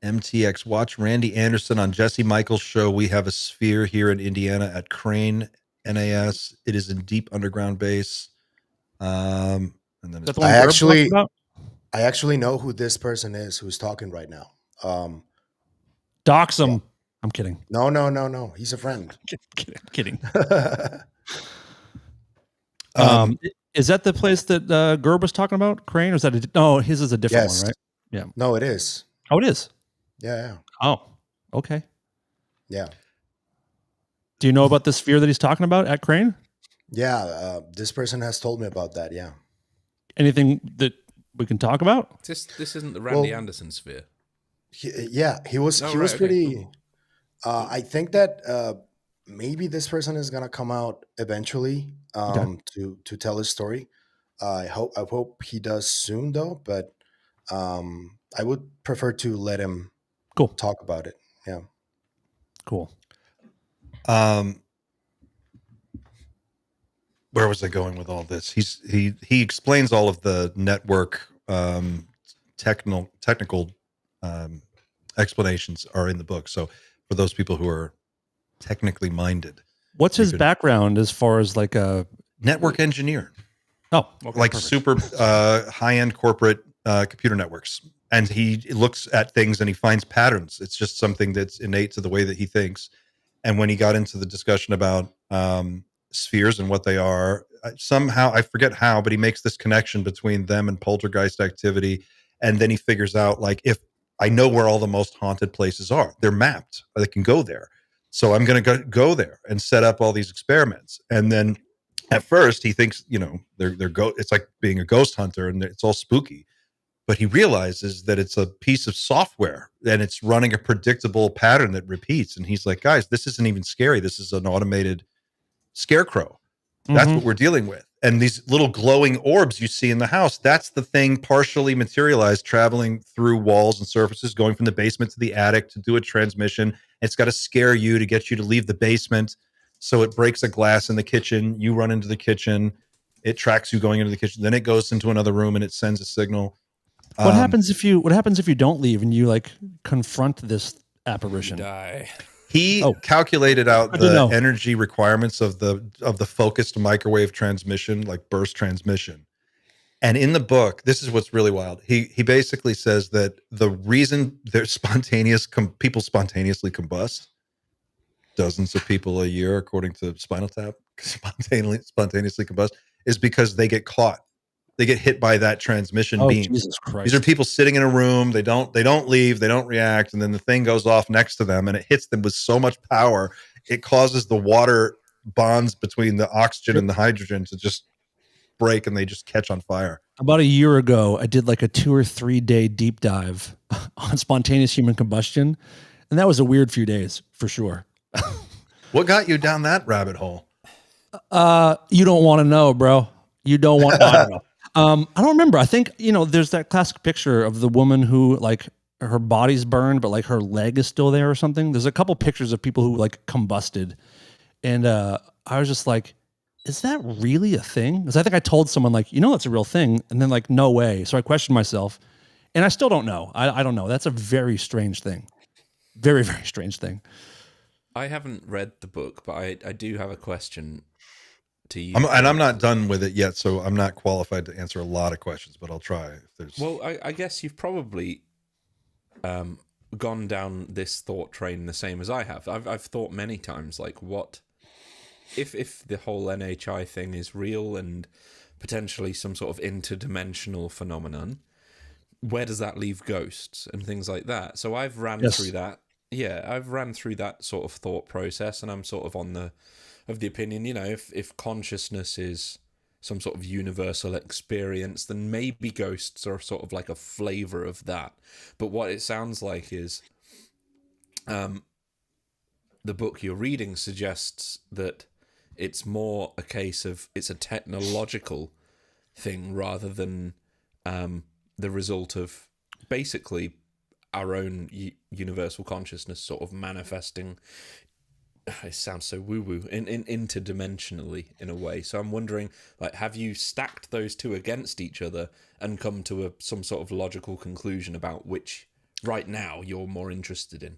MTX. Watch Randy Anderson on Jesse Michaels' show. We have a sphere here in Indiana at Crane NAS. It is in deep underground base. And then I actually know who this person is who's talking right now. Dox him. Yeah. I'm kidding. No. He's a friend. Kidding. Is that the place that Gerb was talking about? Crane, or is that his is a different one, right? Yeah. No, it is. Oh, it is. Yeah. Oh, okay. Yeah. Do you know about the sphere that he's talking about at Crane? Yeah, this person has told me about that. Yeah. Anything that we can talk about? This isn't the Randy Anderson sphere. He was pretty. Cool. I think that maybe this person is gonna come out eventually to tell his story. I hope he does soon though, but I would prefer to let him talk about it. Yeah. Cool. Where was I going with all this? He explains all of the network technical explanations are in the book. So for those people who are technically minded, what's his background as far as like a network engineer? Oh, okay, like perfect. Super high-end corporate computer networks. And he looks at things and he finds patterns. It's just something that's innate to the way that he thinks. And when he got into the discussion about spheres and what they are, somehow, I forget how, but he makes this connection between them and poltergeist activity. And then he figures out, like, if I know where all the most haunted places are, they're mapped, they can go there. So I'm going to go there and set up all these experiments. And then at first he thinks, it's like being a ghost hunter and it's all spooky. But he realizes that it's a piece of software and it's running a predictable pattern that repeats. And he's like, guys, this isn't even scary. This is an automated scarecrow. That's what we're dealing with. And these little glowing orbs you see in the house, that's the thing partially materialized, traveling through walls and surfaces, going from the basement to the attic to do a transmission. It's got to scare you to get you to leave the basement. So it breaks a glass in the kitchen. You run into the kitchen. It tracks you going into the kitchen. Then it goes into another room and it sends a signal. What happens if you don't leave and you like confront this apparition? You die. He calculated out the energy requirements of the focused microwave transmission, like burst transmission. And in the book, this is what's really wild. He basically says that the reason there's people spontaneously combust, dozens of people a year, according to Spinal Tap, spontaneously combust, is because they get caught. They get hit by that transmission beam. Jesus Christ. These are people sitting in a room. They don't leave. They don't react. And then the thing goes off next to them and it hits them with so much power. It causes the water bonds between the oxygen and the hydrogen to just break and they just catch on fire. About a year ago, I did like a 2 or 3 day deep dive on spontaneous human combustion. And that was a weird few days for sure. What got you down that rabbit hole? You don't want to know, bro. You don't want. I don't know. I don't remember. I think there's that classic picture of the woman who like her body's burned, but like her leg is still there or something. There's a couple pictures of people who like combusted, and I was just like, is that really a thing? Because I think I told someone like, that's a real thing, and then like, no way. So I questioned myself, and I still don't know. I don't know. That's a very strange thing. Very, very strange thing. I haven't read the book, but I do have a question to you. I'm not done with it yet, so I'm not qualified to answer a lot of questions, but I'll try. If there's... Well, I guess you've probably gone down this thought train the same as I have. I've thought many times, like, what if the whole NHI thing is real and potentially some sort of interdimensional phenomenon? Where does that leave ghosts and things like that? So I've ran through that. Yeah, I've ran through that sort of thought process, and I'm sort of of the opinion, if consciousness is some sort of universal experience, then maybe ghosts are sort of like a flavor of that. But what it sounds like is the book you're reading suggests that it's more a case of it's a technological thing rather than the result of basically our own universal consciousness sort of manifesting. It sounds so woo-woo, interdimensionally in a way. So I'm wondering, like, have you stacked those two against each other and come to some sort of logical conclusion about which right now you're more interested in?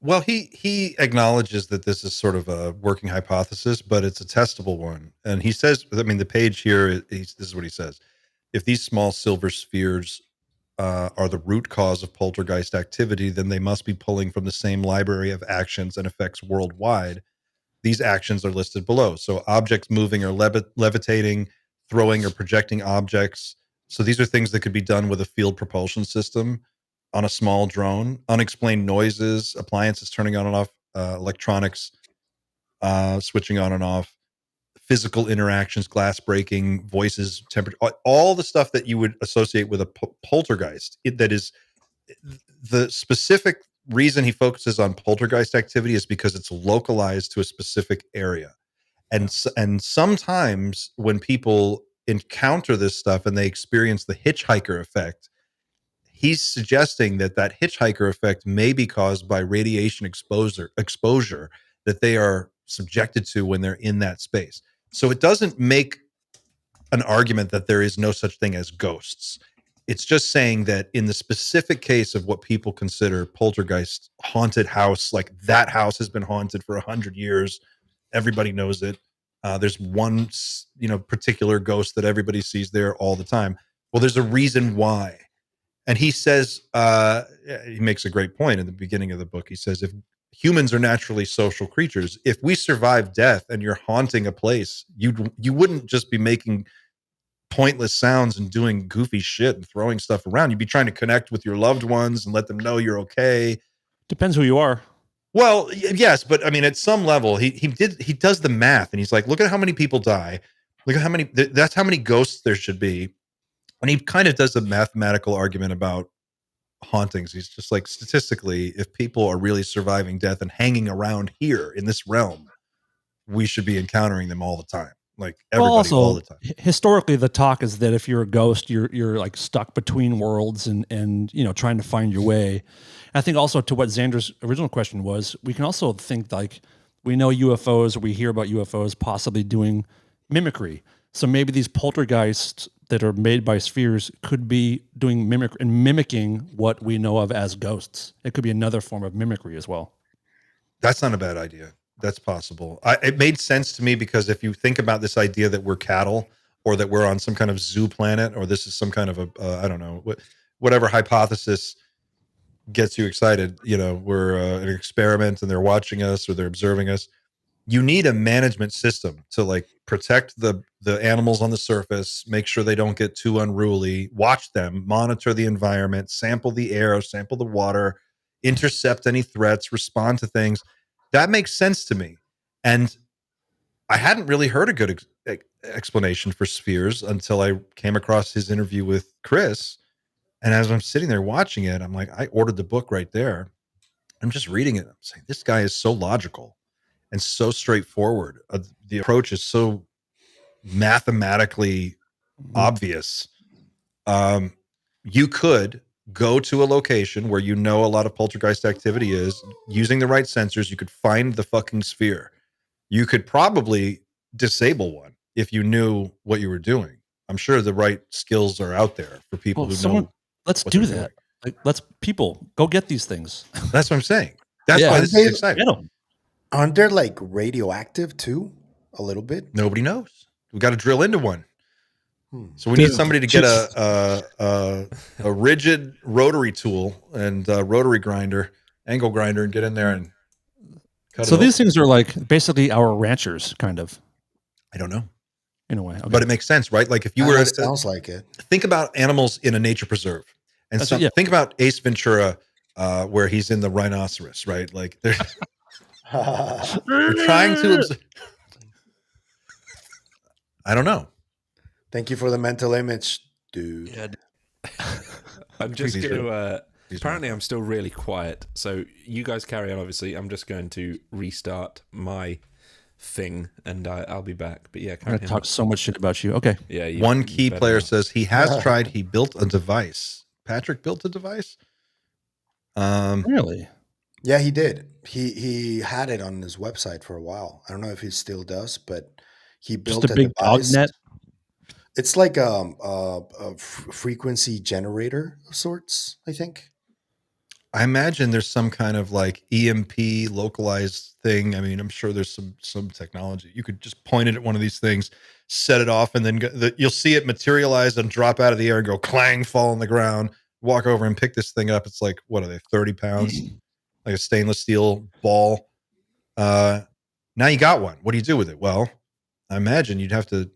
Well, he acknowledges that this is sort of a working hypothesis, but it's a testable one. And he says, I mean, the page here, this is what he says. If these small silver spheres are the root cause of poltergeist activity, then they must be pulling from the same library of actions and effects worldwide. These actions are listed below. So objects moving or levitating, throwing or projecting objects. So these are things that could be done with a field propulsion system on a small drone. Unexplained noises, appliances turning on and off, electronics switching on and off, physical interactions, glass breaking, voices, temperature, all the stuff that you would associate with a poltergeist. That is the specific reason he focuses on poltergeist activity is because it's localized to a specific area. And sometimes when people encounter this stuff and they experience the hitchhiker effect, he's suggesting that hitchhiker effect may be caused by radiation exposure that they are subjected to when they're in that space. So it doesn't make an argument that there is no such thing as ghosts. It's just saying that in the specific case of what people consider poltergeist, haunted house, like that house has been haunted for 100 years. Everybody knows it. There's one, particular ghost that everybody sees there all the time. Well, there's a reason why. And he says, he makes a great point in the beginning of the book. He says, if humans are naturally social creatures, if we survive death and you're haunting a place, you wouldn't just be making pointless sounds and doing goofy shit and throwing stuff around. You'd be trying to connect with your loved ones and let them know you're okay. Depends who you are. Well, yes, but I mean, at some level, he does the math, and he's like, look at how many people die. Look at how many. That's how many ghosts there should be. And he kind of does a mathematical argument about hauntings. He's just like, statistically, if people are really surviving death and hanging around here in this realm, we should be encountering them all the time. Like everybody all the time. Historically, the talk is that if you're a ghost, you're like stuck between worlds and trying to find your way. And I think also to what Xander's original question was, we can also think like we know UFOs, or we hear about UFOs possibly doing mimicry. So maybe these poltergeists that are made by spheres could be doing mimicking what we know of as ghosts. It could be another form of mimicry as well. That's not a bad idea. That's possible. It made sense to me because if you think about this idea that we're cattle, or that we're on some kind of zoo planet, or this is some kind of I don't know, whatever hypothesis gets you excited, we're an experiment and they're watching us or they're observing us. You need a management system to like protect the animals on the surface, make sure they don't get too unruly, watch them, monitor the environment, sample the air, sample the water, intercept any threats, respond to things. That makes sense to me. And I hadn't really heard a good explanation for spheres until I came across his interview with Chris. And as I'm sitting there watching it, I'm like, I ordered the book right there. I'm just reading it. I'm saying, this guy is so logical. and so straightforward. The approach is so mathematically obvious. You could go to a location where you know a lot of poltergeist activity is, using the right sensors. You could find the fucking sphere. You could probably disable one if you knew what you were doing. I'm sure the right skills are out there for people who know. Let's what do they're that. doing. Like, let's people go get these things. That's what I'm saying. That's Yeah. why this is exciting. Get 'em. Aren't they like radioactive too? A little bit. Nobody knows. We got to drill into one. So we Dude, need somebody to get a rigid rotary tool and rotary grinder, angle grinder, and get in there and cut So it these open. things are like basically our ranchers, kind of, I don't know, in a way. Okay. but it makes sense, right? Like if you were, Sounds like it. think about animals in a nature preserve, and That's it, yeah. think about Ace Ventura, where he's in the rhinoceros, right? Like they're trying to. I don't know. Thank you for the mental image, dude. Yeah. I'm just Please going do. to. Apparently, I'm still really quiet. So you guys carry on. Obviously, I'm just going to restart my thing, and I'll be back. But yeah, I'm carry gonna on. talk so much shit about you. Okay. Yeah. One you key better player not. says he has tried. He built a device. Patrick built a device. Really? Yeah, he did. He had it on his website for a while. I don't know if he still does, but he built Just a big dog device. net. It's like a frequency generator of sorts, I think. I imagine there's some kind of like EMP localized thing. I mean, I'm sure there's some technology. You could just point it at one of these things, set it off, and then you'll see it materialize and drop out of the air and go clang, fall on the ground. Walk over and pick this thing up. It's like, what are they, 30 pounds? Like a stainless steel ball. Now you got one. What do you do with it? Well, I imagine you'd have to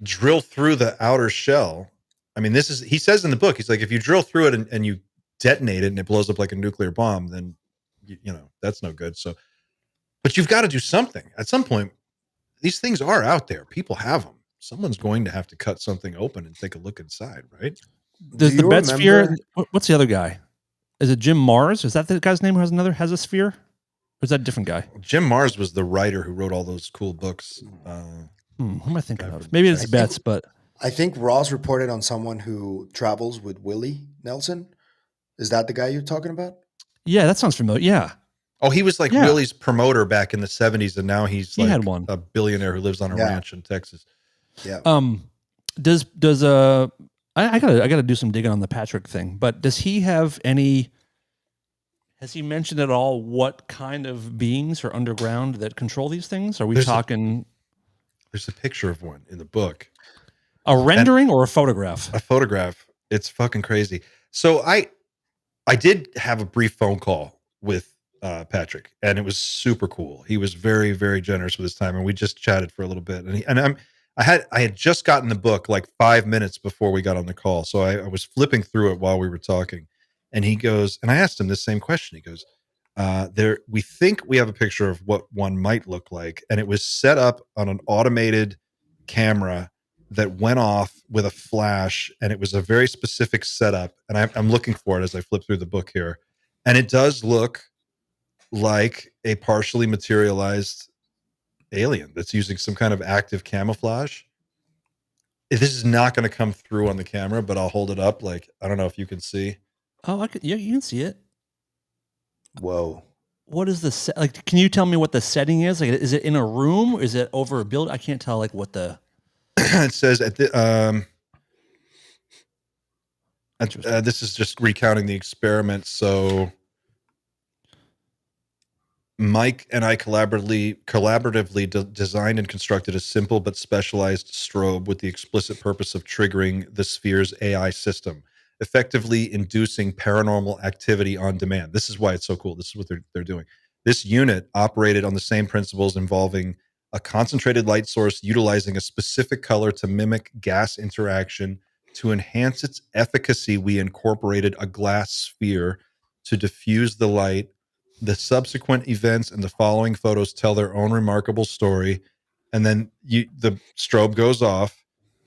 drill through the outer shell. I mean, he says in the book, he's like, if you drill through it and you detonate it and it blows up like a nuclear bomb, then you know that's no good. So, but you've got to do something at some point. These things are out there. People have them. Someone's going to have to cut something open and take a look inside, right? Does Do the you bed sphere? remember- What's the other guy? Is it Jim Mars? Is that the guy's name who has a sphere? Or is that a different guy? Jim Mars was the writer who wrote all those cool books. Who am I thinking of? Maybe it's Betts, but I think Ross reported on someone who travels with Willie Nelson. Is that the guy you're talking about? yeah, that sounds familiar. Yeah. Oh, he was like Yeah. Willie's promoter back in the 70s, and now he's He like had one. a billionaire who lives on a Yeah. ranch in Texas. Yeah. Does I gotta do some digging on the Patrick thing, but does he have any? Has he mentioned at all what kind of beings are underground that control these things? Are we talking There's a picture of one in the book, a rendering or a photograph? a photograph. It's fucking crazy. So I did have a brief phone call with Patrick, and it was super cool. He was very, very generous with his time, and we just chatted for a little bit. And I had just gotten the book like 5 minutes before we got on the call, so I was flipping through it while we were talking. And he goes, and I asked him this same question. He goes, we think we have a picture of what one might look like, and it was set up on an automated camera that went off with a flash, and it was a very specific setup. And I'm looking for it as I flip through the book here, and it does look like a partially materialized alien that's using some kind of active camouflage. This is not going to come through on the camera, but I'll hold it up. Like, I don't know if you can see. Oh, yeah, you can see it. Whoa. What is the like? Can you tell me what the setting is? Like, is it in a room? Or is it over a building? I can't tell. Like, what the? It says at the this is just recounting the experiment. So Mike and I collaboratively designed and constructed a simple but specialized strobe with the explicit purpose of triggering the sphere's AI system, effectively inducing paranormal activity on demand. This is why it's so cool. This is what they're doing. This unit operated on the same principles, involving a concentrated light source utilizing a specific color to mimic gas interaction. To enhance its efficacy, we incorporated a glass sphere to diffuse the light. The subsequent events and the following photos tell their own remarkable story. And then the strobe goes off.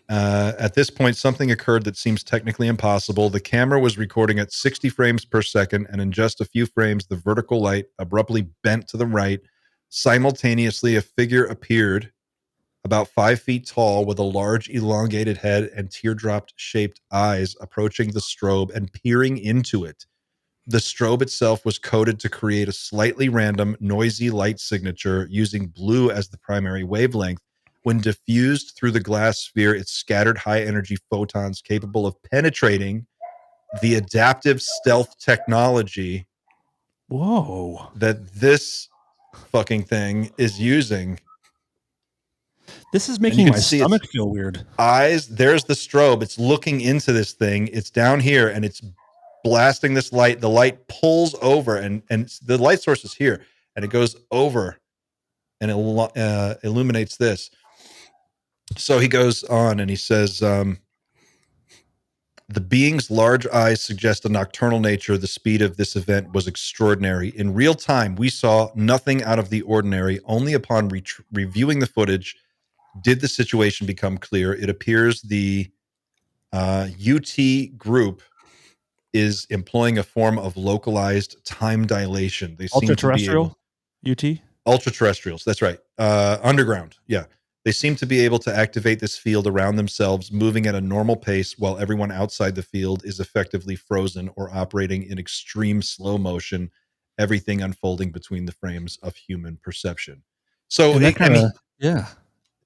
At this point, something occurred that seems technically impossible. The camera was recording at 60 frames per second, and in just a few frames, the vertical light abruptly bent to the right, Simultaneously, a figure appeared about 5 feet tall with a large elongated head and teardrop-shaped eyes approaching the strobe and peering into it. The strobe itself was coded to create a slightly random, noisy light signature using blue as the primary wavelength. When diffused through the glass sphere, it scattered high-energy photons capable of penetrating the adaptive stealth technology Whoa. that this fucking thing is using. This is And you making can my see stomach feel weird. eyes. There's the strobe. It's looking into this thing. It's down here and it's blasting this light. The light pulls over and the light source is here and it goes over and it illuminates this. So he goes on and he says, the being's large eyes suggest a nocturnal nature. The speed of this event was extraordinary. In real time, we saw nothing out of the ordinary. Only upon reviewing the footage did the situation become clear. It appears the UT group is employing a form of localized time dilation. They seem to be able... UT? Ultra-terrestrials, that's right. Underground, yeah. They seem to be able to activate this field around themselves, moving at a normal pace while everyone outside the field is effectively frozen or operating in extreme slow motion, everything unfolding between the frames of human perception. So, And that I mean, kinda, yeah.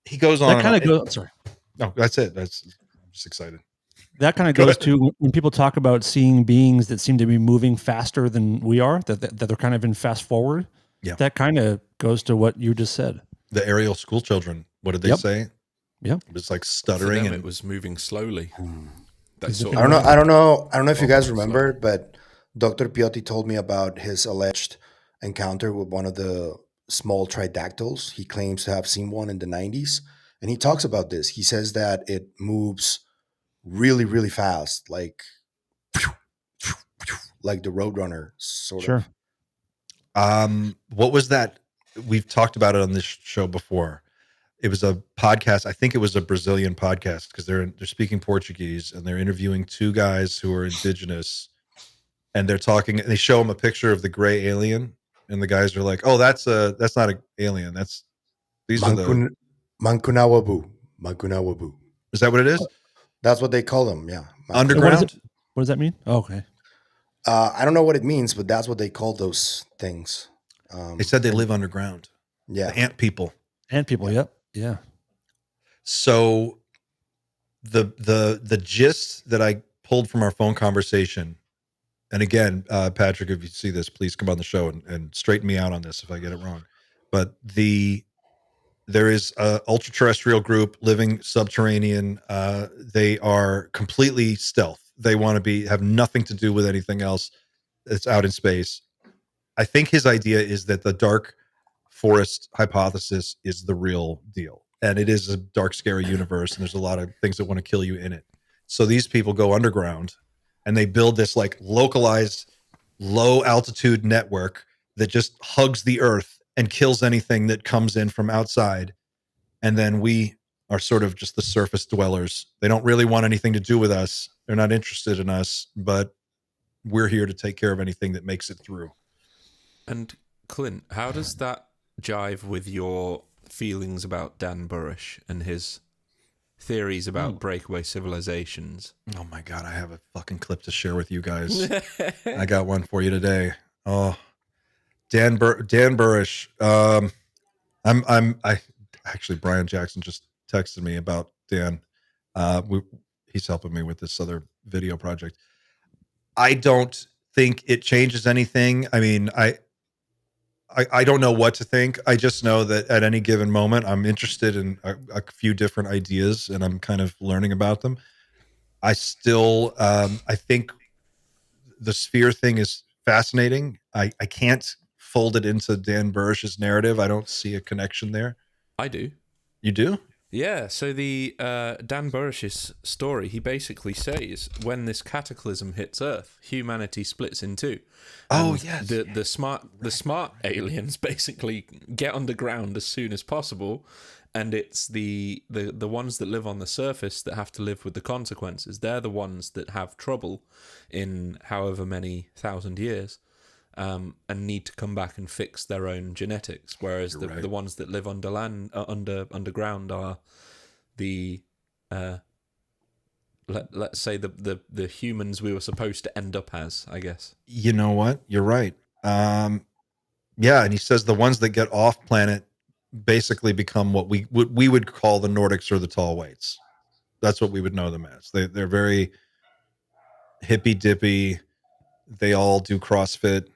he goes on. That kind of goes. Sorry. No, that's it. I'm just excited. That kind of Go goes ahead. to when people talk about seeing beings that seem to be moving faster than we are, that they're kind of in fast forward. Yeah. That kind of goes to what you just said. The aerial school children, what did they Yep. say? Yep. It was like For stuttering them, and it was moving slowly. That Is it sort I of don't know if you guys Oh, remember, but Dr. Piotti told me about his alleged encounter with one of the small tridactyls. He claims to have seen one in the 90s. And he talks about this. He says that it moves really, really fast, like the Roadrunner sort Sure. of. what was that? We've talked about it on this show before. It was a podcast. I think it was a Brazilian podcast because they're speaking Portuguese and they're interviewing two guys who are indigenous, and they're talking. And they show them a picture of the gray alien, and the guys are like, "Oh, that's not an alien. These are the." Mancunawabu. Mancunawabu. Is that what it is? That's what they call them. Yeah. Underground. What does that mean? Oh, okay. I don't know what it means, but that's what they call those things. They said they live underground. Yeah. The ant people. And people. Yep. Yeah. So the gist that I pulled from our phone conversation, and again, Patrick, if you see this, please come on the show and straighten me out on this if I get it wrong. But there is a ultra terrestrial group living subterranean. They are completely stealth. They want to have nothing to do with anything else that's out in space. I think his idea is that the dark forest hypothesis is the real deal. And it is a dark, scary universe. And there's a lot of things that want to kill you in it. So these people go underground and they build this like localized low altitude network that just hugs the earth and kills anything that comes in from outside. And then we are sort of just the surface dwellers. They don't really want anything to do with us. They're not interested in us, but we're here to take care of anything that makes it through. And Clint, how does that jive with your feelings about Dan Burrish and his theories about breakaway civilizations? Oh my God, I have a fucking clip to share with you guys. I got one for you today. Oh, Dan Burrish. I actually, Brian Jackson just texted me about Dan. He's helping me with this other video project. I don't think it changes anything. I mean, I don't know what to think. I just know that at any given moment, I'm interested in a few different ideas and I'm kind of learning about them. I still, I think the sphere thing is fascinating. I can't fold it into Dan Burrish's narrative. I don't see a connection there. I do. You do? Yeah, so the Dan Burrish's story, he basically says when this cataclysm hits Earth, humanity splits in two. Oh, And yes. The smart aliens basically get underground as soon as possible, and it's the ones that live on the surface that have to live with the consequences. They're the ones that have trouble in however many thousand years. and need to come back and fix their own genetics, whereas the ones that live underground are the let's say the humans we were supposed to end up as, I guess. You know what? You're right. Yeah, and he says the ones that get off planet basically become what we would call the Nordics or the tall whites. That's what we would know them as. They're very hippy dippy. They all do CrossFit.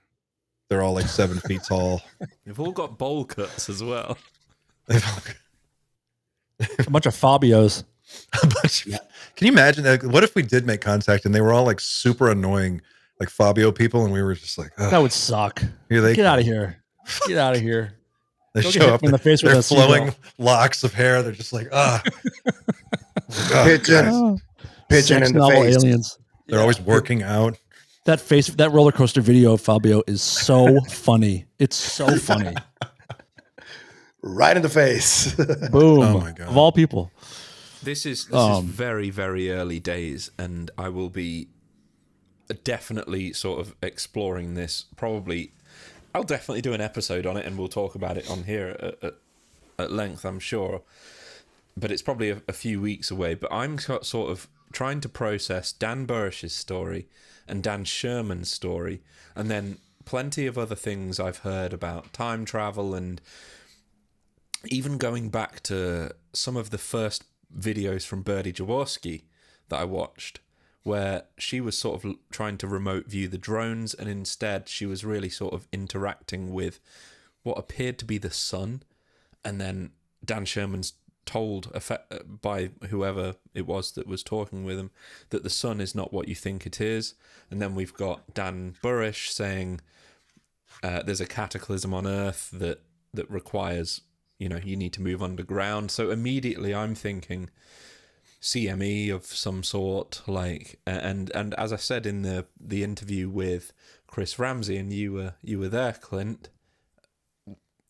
They're all like 7 feet tall. They've all got bowl cuts as well. A bunch of Fabios. Can you imagine that? What if we did make contact and they were all like super annoying, like Fabio people, and we were just like, that would suck. Here they Get come. out of here. Get out of here. They Go show get up hit in the face with they're a flowing seagull. locks of hair. They're just like, Pigeon Sex in the novel face. aliens. They're always working out. That roller coaster video of Fabio is so funny. It's so funny. Right in the face. Boom. Oh my God. Of all people. This is very, very early days, and I will be definitely sort of exploring this. Probably, I'll definitely do an episode on it, and we'll talk about it on here at length, I'm sure. But it's probably a few weeks away. But I'm sort of trying to process Dan Burrish's story and Dan Sherman's story, and then plenty of other things I've heard about time travel, and even going back to some of the first videos from Birdie Jaworski that I watched, where she was sort of trying to remote view the drones, and instead she was really sort of interacting with what appeared to be the sun, and then Dan Sherman's told by whoever it was that was talking with him that the sun is not what you think it is. And then we've got Dan Burrish saying there's a cataclysm on Earth that requires, you need to move underground. So immediately I'm thinking CME of some sort, like, and as I said in the interview with Chris Ramsey, and you were there, Clint,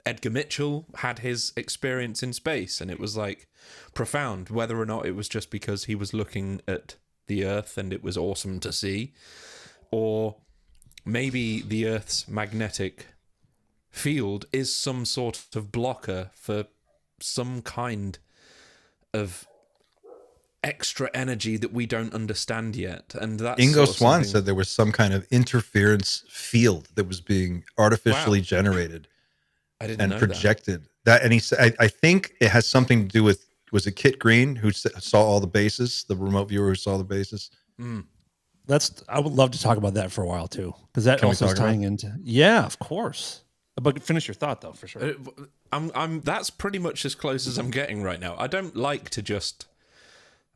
Edgar Mitchell had his experience in space, and it was like profound, whether or not it was just because he was looking at the Earth and it was awesome to see, or maybe the Earth's magnetic field is some sort of blocker for some kind of extra energy that we don't understand yet. And that's Ingo sort of Swan something- said there was some kind of interference field that was being artificially generated I didn't and know projected. That, and he said, I think it has something to do with, was it Kit Green who saw all the bases, the remote viewer who saw the bases? I would love to talk about that for a while too, because that Can we also is talk about tying into. Yeah, of course. But finish your thought though, for sure. I'm that's pretty much as close as I'm getting right now. I don't like to just,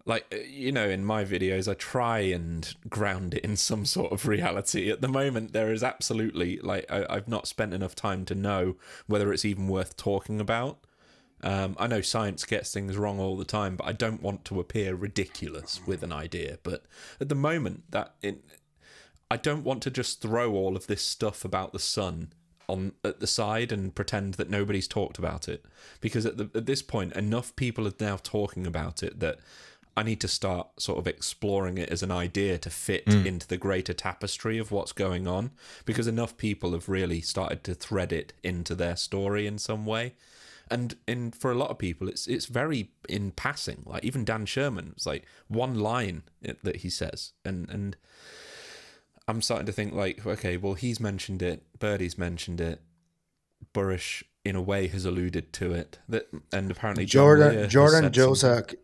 like, in my videos I try and ground it in some sort of reality. At the moment there is absolutely, like, I've not spent enough time to know whether it's even worth talking about. I know science gets things wrong all the time, but I don't want to appear ridiculous with an idea. But at the moment I don't want to just throw all of this stuff about the sun at the side and pretend that nobody's talked about it, because at this point enough people are now talking about it that I need to start sort of exploring it as an idea to fit into the greater tapestry of what's going on, because enough people have really started to thread it into their story in some way. And for a lot of people, it's very in passing. Like even Dan Sherman, it's like one line that he says, and I'm starting to think like, okay, well, he's mentioned it, Birdie's mentioned it, Burrish in a way has alluded to it, and apparently Jordan Jozak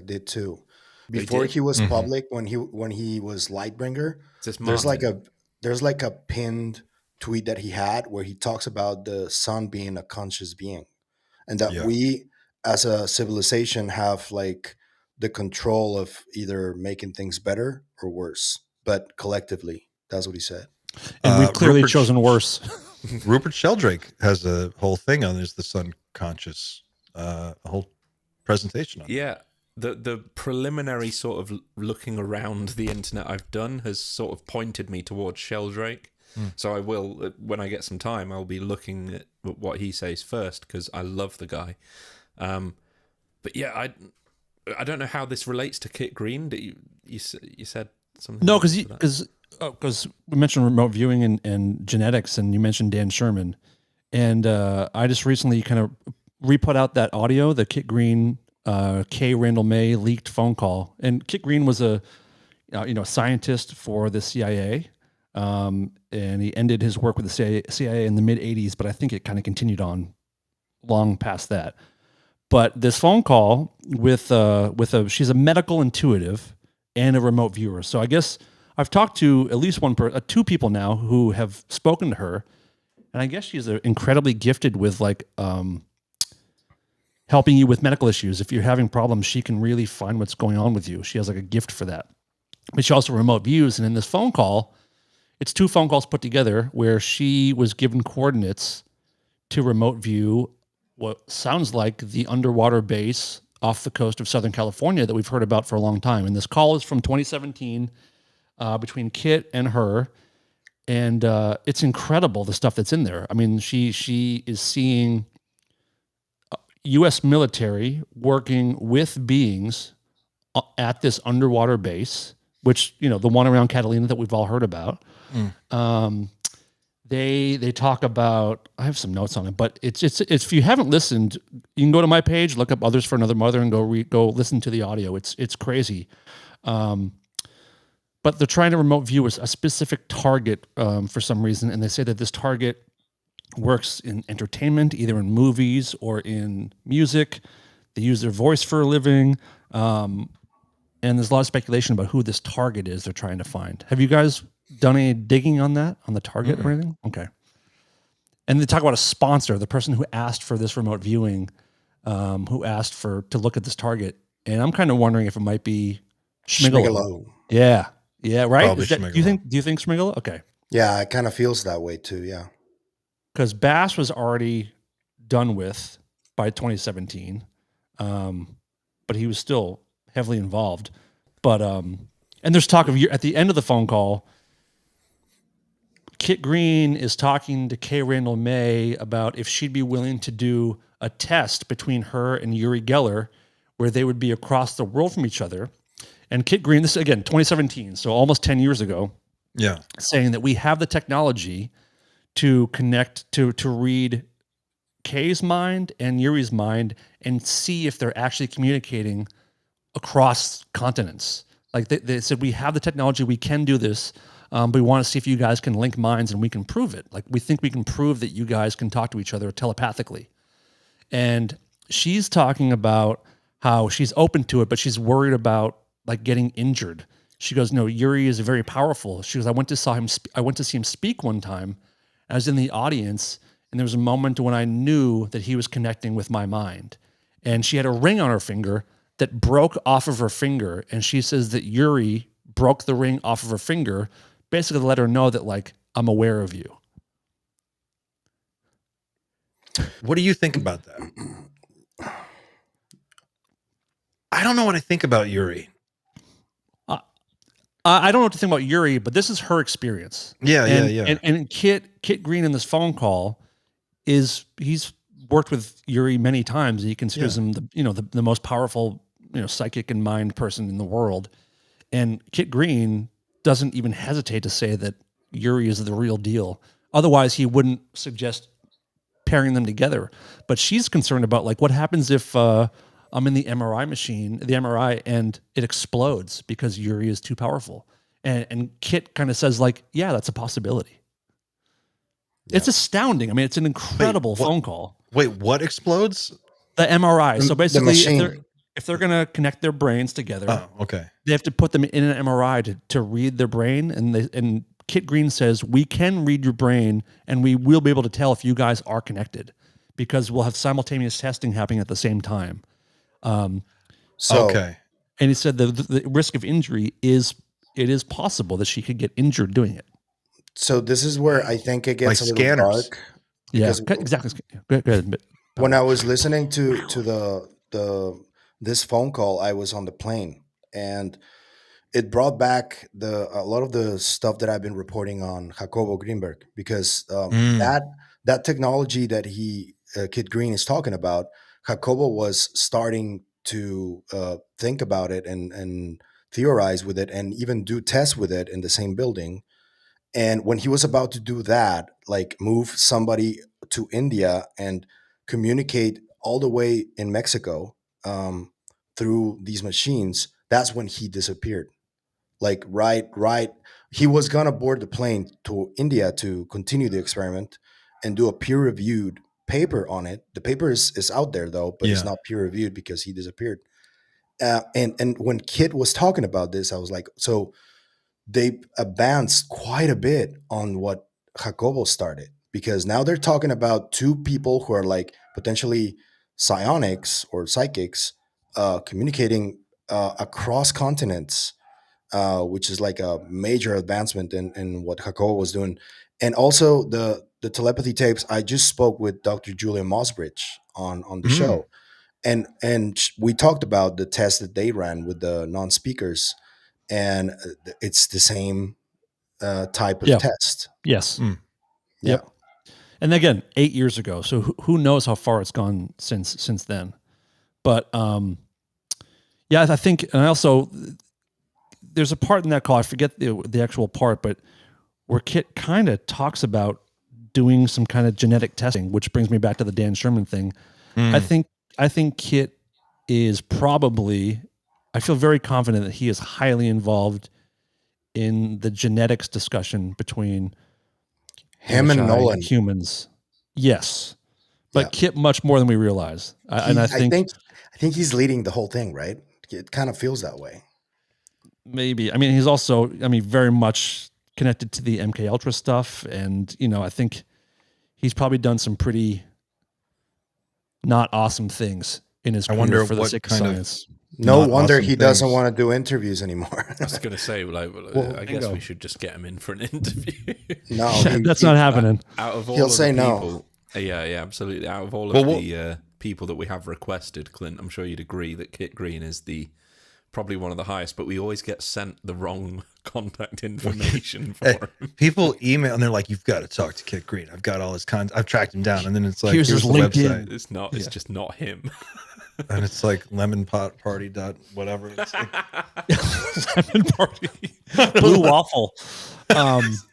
did too. Before he was public, when he was Lightbringer, there's like a pinned tweet that he had where he talks about the sun being a conscious being, and that we as a civilization have like the control of either making things better or worse, but collectively. That's what he said. And we've clearly Rupert chosen worse. Rupert Sheldrake has a whole thing on is the sun conscious, a whole presentation on it. Yeah, the preliminary sort of looking around the internet I've done has sort of pointed me towards Sheldrake. So I will, when I get some time, I'll be looking at what he says first, because I love the guy. But yeah, I don't know how this relates to Kit Green. You said something? No, because because we mentioned remote viewing and genetics, and you mentioned Dan Sherman, and I just recently kind of re-put out that audio, the Kit Green, K. Randall May leaked phone call, and Kit Green was a scientist for the CIA, and he ended his work with the CIA in the mid '80s, but I think it kind of continued on long past that. But this phone call with she's a medical intuitive and a remote viewer. So I guess I've talked to at least two people now who have spoken to her, and I guess she's incredibly gifted with helping you with medical issues. If you're having problems, she can really find what's going on with you. She has like a gift for that. But she also remote views, and in this phone call, it's two phone calls put together where she was given coordinates to remote view what sounds like the underwater base off the coast of Southern California that we've heard about for a long time. And this call is from 2017 between Kit and her. And it's incredible, the stuff that's in there. I mean, she is seeing U.S. military working with beings at this underwater base, which, the one around Catalina that we've all heard about. They talk about, I have some notes on it, but it's if you haven't listened, you can go to my page, look up Others for Another Mother, and go listen to the audio. It's crazy. But they're trying to remote view a specific target for some reason, and they say that this target works in entertainment, either in movies or in music. They use their voice for a living, and there's a lot of speculation about who this target is they're trying to find. Have you guys done any digging on that, on the target or anything? Okay. And they talk about a sponsor, the person who asked for this remote viewing, who asked to look at this target. And I'm kind of wondering if it might be Schmigolo. Yeah, right. Do you think Schmigolo? Okay. Yeah, it kind of feels that way too. Yeah, because Bass was already done with by 2017, but he was still heavily involved. But and there's talk of at the end of the phone call, Kit Green is talking to K. Randall May about if she'd be willing to do a test between her and Uri Geller, where they would be across the world from each other. And Kit Green, this again, 2017, so almost 10 years ago, saying that we have the technology to connect, to read Kay's mind and Yuri's mind and see if they're actually communicating across continents. Like they said, we have the technology, we can do this. But we want to see if you guys can link minds and we can prove it. Like we think we can prove that you guys can talk to each other telepathically. And she's talking about how she's open to it, but she's worried about like getting injured. She goes, no, Yuri is very powerful. She goes, I went to see him speak one time. I was in the audience, and there was a moment when I knew that he was connecting with my mind. And she had a ring on her finger that broke off of her finger. And she says that Yuri broke the ring off of her finger, basically to let her know that, like, I'm aware of you. What do you think about that? I don't know what I think about Yuri. I don't know what to think about Yuri, but this is her experience. Yeah. And Kit Green in this phone call he's worked with Yuri many times. He considers him the most powerful, psychic and mind person in the world. And Kit Green doesn't even hesitate to say that Yuri is the real deal. Otherwise, he wouldn't suggest pairing them together. But she's concerned about, like, what happens if I'm in the MRI, and it explodes because Yuri is too powerful. And Kit kind of says, like, yeah, that's a possibility. Yeah. It's astounding. I mean, it's an incredible phone call. Wait, what explodes? The MRI. So basically, if they're going to connect their brains together, they have to put them in an MRI to read their brain. And Kit Green says, we can read your brain, and we will be able to tell if you guys are connected because we'll have simultaneous testing happening at the same time. And he said the risk of injury is possible that she could get injured doing it. So this is where I think it gets a little dark. Yeah, exactly. Go ahead. When I was listening to this phone call, I was on the plane, and it brought back a lot of the stuff that I've been reporting on Jacobo Greenberg, because that technology that Kit Green is talking about, Jacobo was starting to think about it and theorize with it and even do tests with it in the same building. And when he was about to do that, like move somebody to India and communicate all the way in Mexico through these machines, that's when he disappeared. Like right, he was gonna board the plane to India to continue the experiment and do a peer-reviewed paper on it. The paper is out there though, but it's Yeah. not peer-reviewed because he disappeared. And when Kit was talking about this, I was like, so they advanced quite a bit on what Jacobo started, because now they're talking about two people who are like potentially psionics or psychics communicating across continents, which is like a major advancement in what Jacobo was doing. And also the telepathy tapes. I just spoke with Dr. Julia Mosbridge on the Mm. show, and we talked about the test that they ran with the non-speakers, and it's the same type of Yeah. test. Yes. Mm. Yeah. Yep. And again, 8 years ago. So who knows how far it's gone since then? But yeah, I think, and I also, there's a part in that call, I forget the actual part, but where Kit kind of talks about doing some kind of genetic testing, which brings me back to the Dan Sherman thing. Mm. I think Kit is probably, I feel very confident that he is highly involved in the genetics discussion between Him and NHI Nolan. humans. Yes. But Yeah. Kit much more than we realize. And I think he's leading the whole thing, right? It kind of feels that way. maybe, I mean, he's also, I mean, very much connected to the MK Ultra stuff. And, you know, I think he's probably done some pretty not awesome things in his career wonder for the what sake of kind of- science. No Not wonder awesome he doesn't things. want to do interviews anymore. I was going to say, like, Well, I guess bingo. we should just get him in for an interview. No, That's not happening. Out of all He'll of say the no. people, yeah, absolutely. Out of all Well, of what- the people that we have requested, Clint, I'm sure you'd agree that Kit Green is probably one of the highest, but we always get sent the wrong contact information for Hey, him. people email and they're like, "You've got to talk to Kit Green. I've got all his I've tracked him down." And then it's like, Here's his the LinkedIn. website, It's not. It's just not him. and it's like lemonparty dot whatever. It's like, Lemon party. Blue waffle.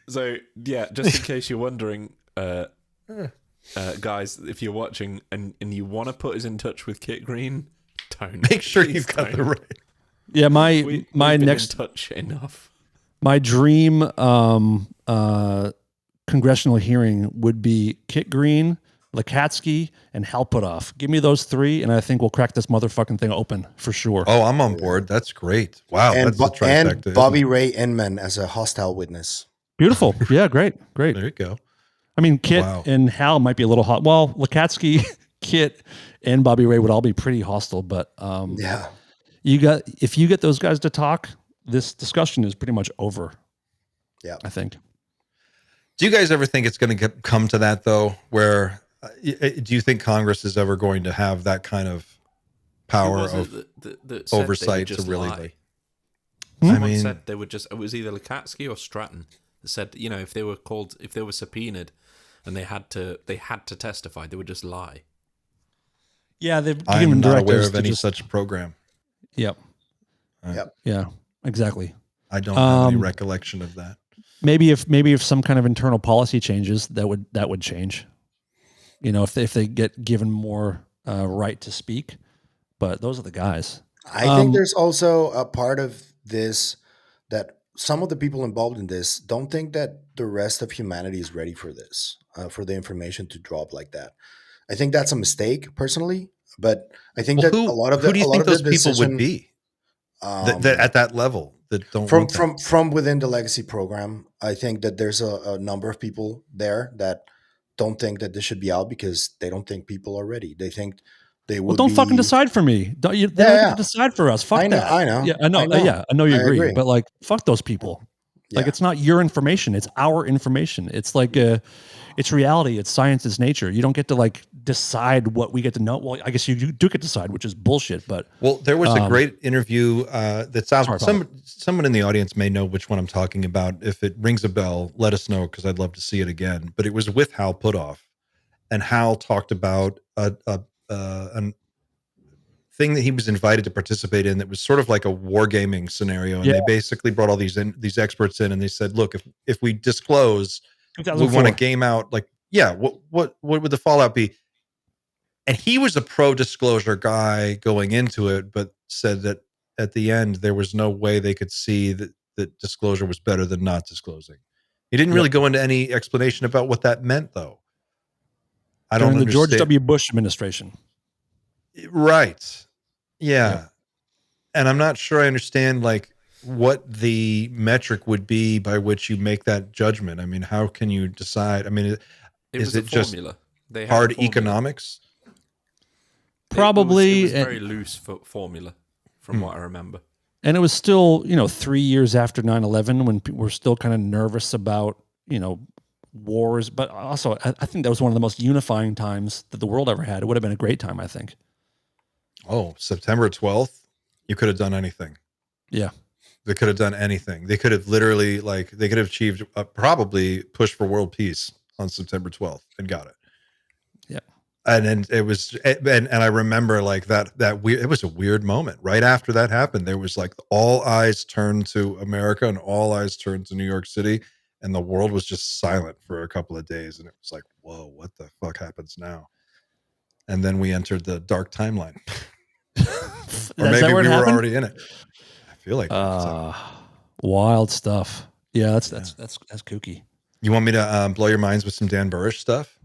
So yeah, just in case you're wondering, guys, if you're watching and you want to put us in touch with Kit Green, don't make sure Please you've got don't. the right. Yeah, my We've my been next in touch enough. my dream congressional hearing would be Kit Green, Lakatsky, and Hal Puthoff. Give me those three, and I think we'll crack this motherfucking thing open for sure. Oh, I'm on board. That's great. Wow, and that's the trifecta. isn't Bobby it? Ray Inman as a hostile witness. Beautiful. Yeah, great. There you go. I mean, Kit Wow. and Hal might be a little hot. Well, Lakatsky, Kit, and Bobby Ray would all be pretty hostile, but Yeah. if you get those guys to talk, this discussion is pretty much over. Yeah. I think. Do you guys ever think it's going to come to that though? Where do you think Congress is ever going to have that kind of power Who was of it that said they would oversight to just really? lie? Like, Hmm? I Someone mean, said they would just. It was either Lakatsky or Stratton that said, you know, if they were subpoenaed and they had to testify, they would just lie. Yeah, they've given I'm not aware directives of to any just- such program. Yep. Yep. Yeah. Exactly. I don't have any Um, recollection of that. Maybe if some kind of internal policy changes, that would change. You know, if they get given more right to speak, but those are the guys. I think there's also a part of this that some of the people involved in this don't think that the rest of humanity is ready for this, for the information to drop like that. I think that's a mistake, personally. But I think Well, that a lot of the who do you a lot think of the those people decision, would be that at that level that don't from want that? from within the legacy program? I think that there's a number of people there that don't think that this should be out because they don't think people are ready. They think they would. Well, don't fucking be- decide for me. They don't Yeah, get yeah. to decide for us. Fuck I know, that. I know, Yeah, I know. I know. Yeah, I know you I agree, agree. but like, fuck those people. Like, Yeah. it's not your information; it's our information. It's like it's reality. It's science. It's nature. You don't get to like decide what we get to know. Well, I guess you do get to decide, which is bullshit. But Well, there was a great interview that's out. Sorry, Someone in the audience may know which one I'm talking about. If it rings a bell, let us know because I'd love to see it again. But it was with Hal Puthoff, and Hal talked about an thing that he was invited to participate in that was sort of like a wargaming scenario, and Yeah. they basically brought all these experts in, and they said, "Look, if we disclose, we 2004. want to game out. Like, yeah, what would the fallout be?" And he was a pro-disclosure guy going into it, but said that at the end there was no way they could see that disclosure was better than not disclosing. He didn't really go into any explanation about what that meant, though. I don't During the George understand. W. Bush administration. Right. Yeah. Yep. And I'm not sure I understand like what the metric would be by which you make that judgment. I mean, how can you decide? I mean, It is was it a just formula. They had hard a formula. economics? Probably. It was very loose formula, from what I remember. And it was still, 3 years after 9/11 when people were still kind of nervous about, wars. But also, I think that was one of the most unifying times that the world ever had. It would have been a great time, I think. Oh, September 12th, you could have done anything. Yeah. They could have done anything. They could have literally, they could have achieved, probably pushed for world peace on September 12th and got it. Yeah. And then it was, and I remember like that weird, it was a weird moment. Right after that happened, there was like all eyes turned to America and all eyes turned to New York City, and the world was just silent for a couple of days. And it was like, whoa, what the fuck happens now? And then we entered the dark timeline. Or maybe we were already in it. I feel like wild stuff. Yeah, that's kooky. You want me to blow your minds with some Dan Burrish stuff?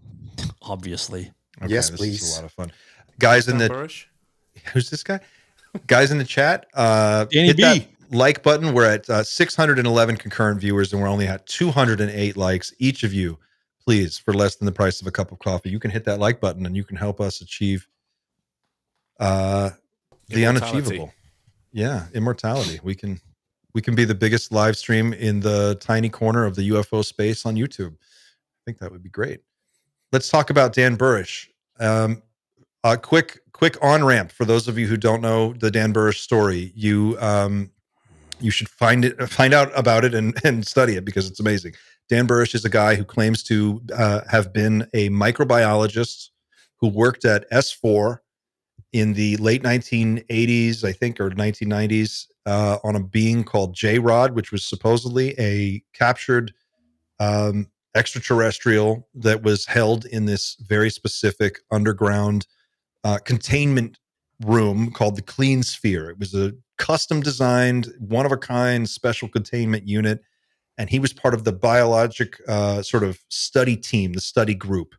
Obviously. Okay, yes, this please. is a lot of fun. Guys in the Burrish? who's this guy? Guys in the chat, Danny hit B. that like button. We're at 611 concurrent viewers, and we're only at 208 likes. Each of you, please, for less than the price of a cup of coffee, you can hit that like button, and you can help us achieve the unachievable. Yeah, immortality. We can be the biggest live stream in the tiny corner of the UFO space on YouTube. I think that would be great. Let's talk about Dan Burrish. A quick on ramp for those of you who don't know the Dan Burrish story. You should find out about it and study it because it's amazing. Dan Burrish is a guy who claims to have been a microbiologist who worked at S4 in the late 1980s, I think, or 1990s, on a being called J-Rod, which was supposedly a captured extraterrestrial that was held in this very specific underground containment room called the Clean Sphere. It was a custom designed, one of a kind special containment unit. And he was part of the biologic sort of study team, the study group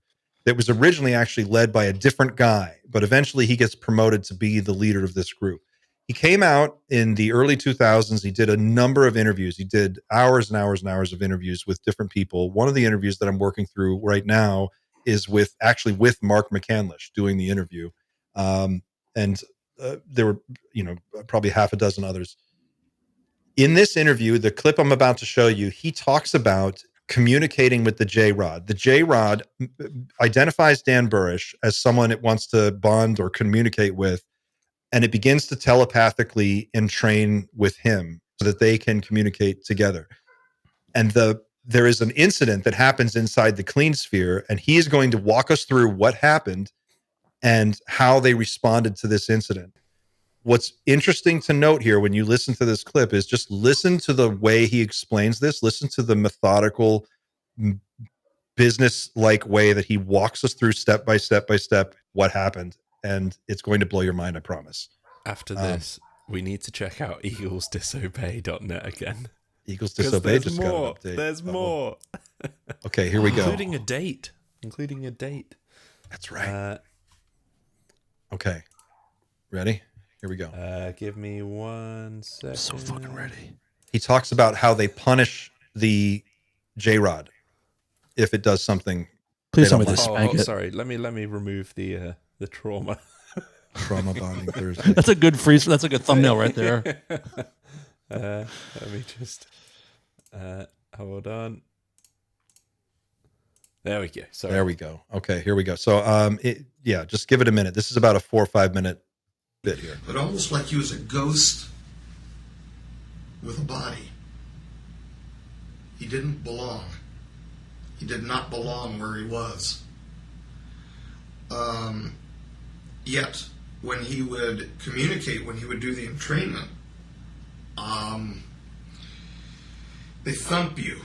that was originally actually led by a different guy, but eventually he gets promoted to be the leader of this group. He came out in the early 2000s. He did a number of interviews. He did hours and hours and hours of interviews with different people. One of the interviews that I'm working through right now is with Mark McCandlish doing the interview. And there were, probably half a dozen others. In this interview, the clip I'm about to show you, he talks about communicating with the J-Rod. The J-Rod identifies Dan Burrish as someone it wants to bond or communicate with, and it begins to telepathically entrain with him so that they can communicate together. And there is an incident that happens inside the Clean Sphere, and he is going to walk us through what happened and how they responded to this incident. What's interesting to note here when you listen to this clip is just listen to the way he explains this. Listen to the methodical, business-like way that he walks us through step by step by step what happened. And it's going to blow your mind, I promise. After this, we need to check out eaglesdisobey.net again. Eagles Disobey just got an update. There's more. Okay, here we go. Including a date. That's right. Okay. Ready? Here we go. Give me 1 second. So fucking ready. He talks about how they punish the J-Rod if it does something. Please tell me don't they like. spank it. Sorry. Let me remove the trauma. Trauma bonding Thursday. That's a good freeze. That's a good thumbnail right there. Let me just hold on. There we go. Sorry. There we go. Okay, here we go. So, just give it a minute. This is about a 4 or 5 minute bit here. But almost like he was a ghost with a body. He didn't belong. He did not belong where he was. Yet, when he would communicate, when he would do the entrainment, they thump you.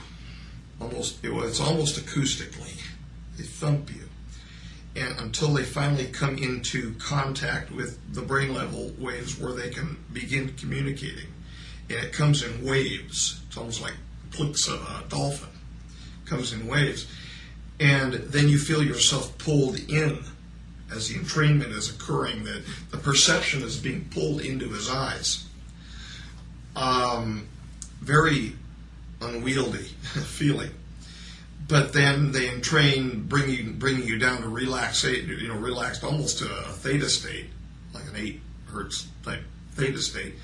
It's almost acoustically. They thump you. And until they finally come into contact with the brain level waves where they can begin communicating. And it comes in waves. It's almost like clicks of a dolphin. It comes in waves. And then you feel yourself pulled in as the entrainment is occurring, that the perception is being pulled into his eyes. Very unwieldy feeling. But then they entrain, bringing you down to relaxed almost to a theta state, like an 8 hertz type theta state,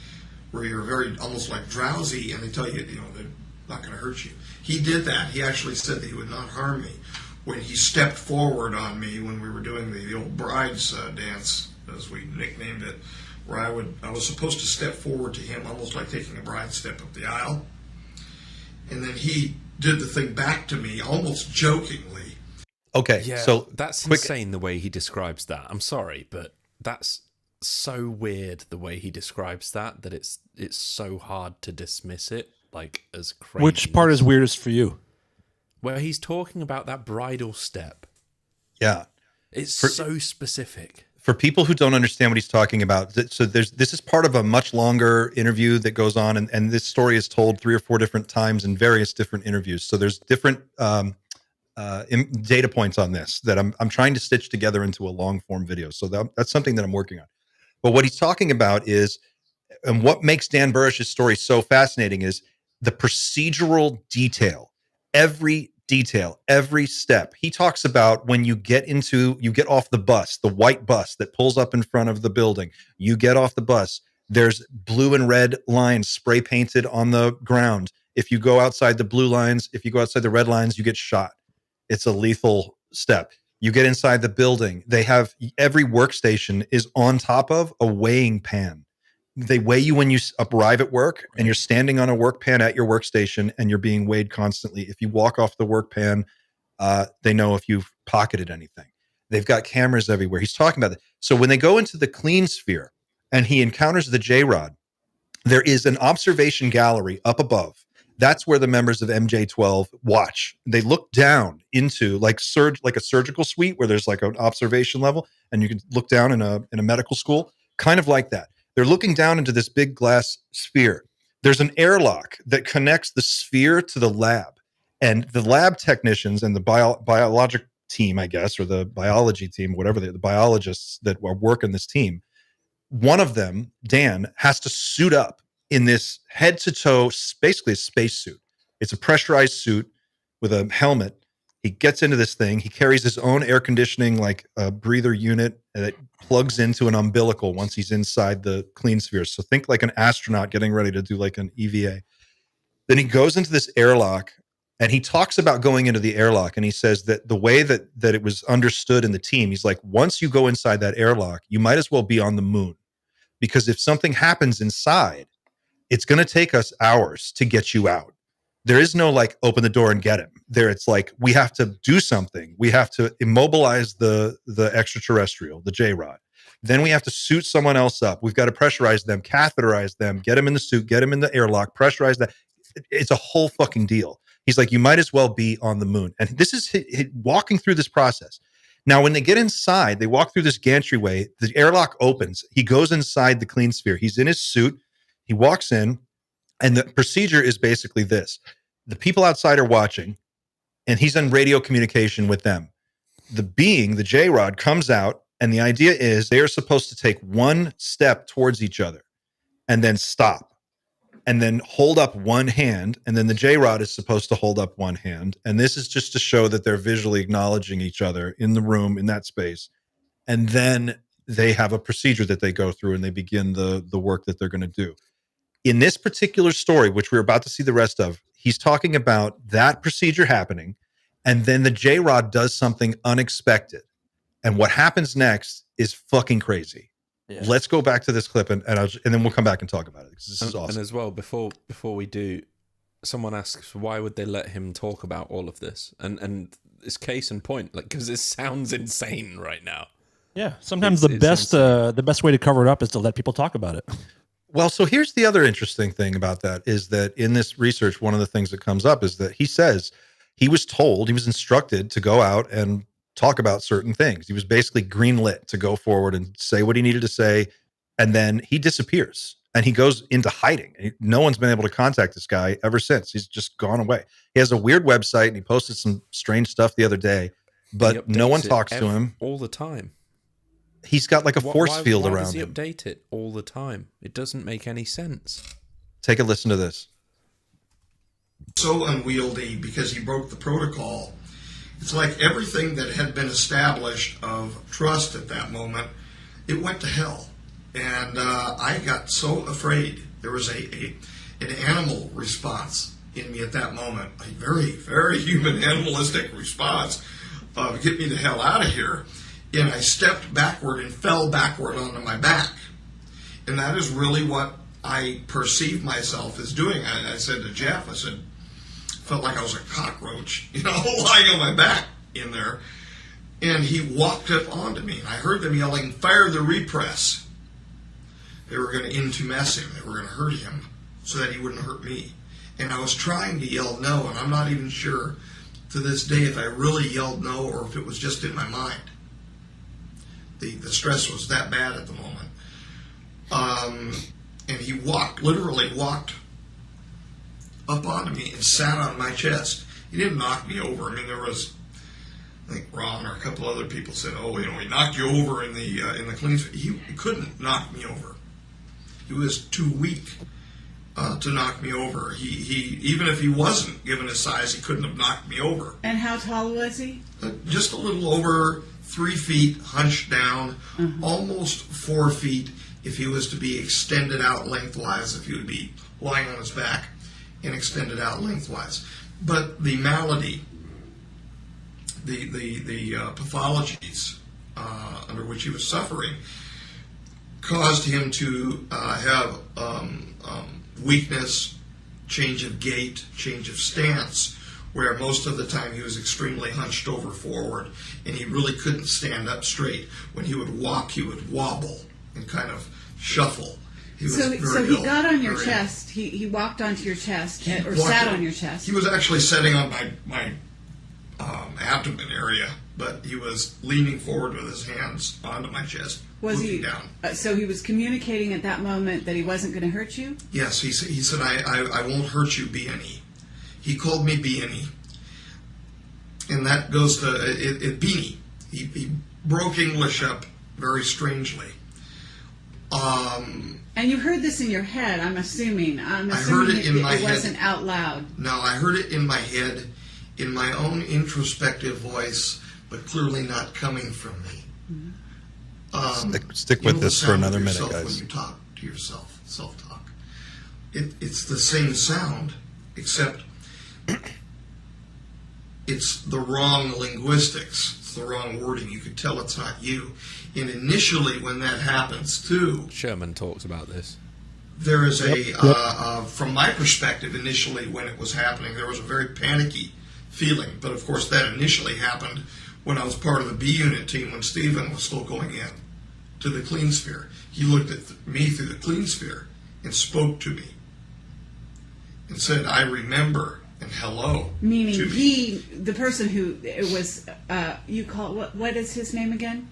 where you're very almost like drowsy, and they tell you, they're not going to hurt you. He did that. He actually said that he would not harm me. When he stepped forward on me when we were doing the old bride's dance, as we nicknamed it, where I was supposed to step forward to him, almost like taking a bride step up the aisle, and then he did the thing back to me, almost jokingly. Okay, Yeah, so that's insane the way he describes that. I'm sorry, but that's so weird the way he describes that it's so hard to dismiss it like as crazy. Which part is weirdest for you? Where he's talking about that bridal step. Yeah. It's so specific. For people who don't understand what he's talking about, so this is part of a much longer interview that goes on, and this story is told 3 or 4 different times in various different interviews. So there's different data points on this that I'm trying to stitch together into a long form video. So that's something that I'm working on. But what he's talking about is, and what makes Dan Burrish's story so fascinating is the procedural detail, every detail, every step. He talks about when you get off the bus, the white bus that pulls up in front of the building, you get off the bus, there's blue and red lines spray painted on the ground. If you go outside the blue lines, if you go outside the red lines, you get shot. It's a lethal step. You get inside the building. They have every workstation is on top of a weighing pan. They weigh you when you arrive at work, and you're standing on a work pan at your workstation, and you're being weighed constantly. If you walk off the work pan, they know if you've pocketed anything. They've got cameras everywhere. He's talking about that. So when they go into the clean sphere and he encounters the J-Rod, there is an observation gallery up above. That's where the members of MJ12 watch. They look down into like a surgical suite where there's like an observation level, and you can look down in a medical school, kind of like that. They're looking down into this big glass sphere. There's an airlock that connects the sphere to the lab, and the lab technicians and the biologic team, I guess, or the biology team, whatever the biologists that work in this team, one of them, Dan, has to suit up in this head to toe, basically a space suit. It's a pressurized suit with a helmet. He gets into this thing. He carries his own air conditioning, like a breather unit that plugs into an umbilical once he's inside the clean sphere. So think like an astronaut getting ready to do like an EVA. Then he goes into this airlock, and he talks about going into the airlock. And he says that the way that it was understood in the team, he's like, once you go inside that airlock, you might as well be on the moon, because if something happens inside, it's going to take us hours to get you out. There is no like open the door and get him. There it's like we have to do something. We have to immobilize the extraterrestrial, the J-Rod. Then we have to suit someone else up. We've got to pressurize them, catheterize them, get them in the suit, get them in the airlock, pressurize that. It's a whole fucking deal. He's like, you might as well be on the moon. And this is walking through this process. Now, when they get inside, they walk through this gantry-way. The airlock opens. He goes inside the clean sphere. He's in his suit. He walks in. And the procedure is basically this. The people outside are watching, and he's in radio communication with them. The J-Rod, comes out, and the idea is they are supposed to take one step towards each other and then stop and then hold up one hand, and then the J-Rod is supposed to hold up one hand. And this is just to show that they're visually acknowledging each other in the room, in that space. And then they have a procedure that they go through, and they begin the work that they're going to do. In this particular story, which we're about to see the rest of, he's talking about that procedure happening, and then the J-Rod does something unexpected. And what happens next is fucking crazy. Yeah. Let's go back to this clip, and then we'll come back and talk about it, because this is awesome. And as well, before we do, someone asks, why would they let him talk about all of this? And it's case in point, like, because it sounds insane right now. Yeah, sometimes It's the best way to cover it up is to let people talk about it. Well, so here's the other interesting thing about that is that in this research, one of the things that comes up is that he says he was instructed to go out and talk about certain things. He was basically greenlit to go forward and say what he needed to say. And then he disappears and he goes into hiding. No one's been able to contact this guy ever since. He's just gone away. He has a weird website and he posted some strange stuff the other day, but no one talks to him all the time. He's got like a force field why around does he him. update it all the time? It doesn't make any sense. Take a listen to this. So unwieldy because he broke the protocol. It's like everything that had been established of trust at that moment, it went to hell. And I got so afraid. There was an animal response in me at that moment, a very, very human animalistic response of get me the hell out of here. And I stepped backward and fell backward onto my back. And that is really what I perceived myself as doing. I said to Jeff, I said, felt like I was a cockroach, lying on my back in there. And he walked up onto me. And I heard them yelling, fire the repress. They were going to intumesce him. They were going to hurt him so that he wouldn't hurt me. And I was trying to yell no, and I'm not even sure to this day if I really yelled no or if it was just in my mind. The stress was that bad at the moment. And he literally walked up onto me and sat on my chest. He didn't knock me over. I mean, there was, I think Ron or a couple other people said, he knocked you over in the cleans. He couldn't knock me over. He was too weak to knock me over. He even if he wasn't given his size, he couldn't have knocked me over. And how tall was he? Just a little over 3 feet, hunched down, almost 4 feet if he was to be extended out lengthwise, if he would be lying on his back and extended out lengthwise. But the malady, the pathologies under which he was suffering caused him to have weakness, change of gait, change of stance, where most of the time he was extremely hunched over forward, and he really couldn't stand up straight. When he would walk, he would wobble and kind of shuffle. So he got on your chest. He walked onto your chest, or sat on your chest. He was actually sitting on my abdomen area, but he was leaning forward with his hands onto my chest, looking down. So he was communicating at that moment that he wasn't going to hurt you? Yes, he said, I won't hurt you, Beanie. He called me Beanie. And that goes to Beanie. He broke English up very strangely. And you heard this in your head, I'm assuming. I heard it in my head. It wasn't out loud. No, I heard it in my head, in my own introspective voice, but clearly not coming from me. Stick with this for another minute, guys. When you talk to yourself, self-talk. It's the same sound, except it's the wrong linguistics. It's the wrong wording. You could tell it's not you. And initially, when that happens, too, Sherman talks about this. there is from my perspective, initially when it was happening, there was a very panicky feeling. But of course, that initially happened when I was part of the B unit team when Stephen was still going in to the clean sphere. He looked at me through the clean sphere and spoke to me and said, I remember, and hello. Meaning to me. the person who it was, you call, what is his name again?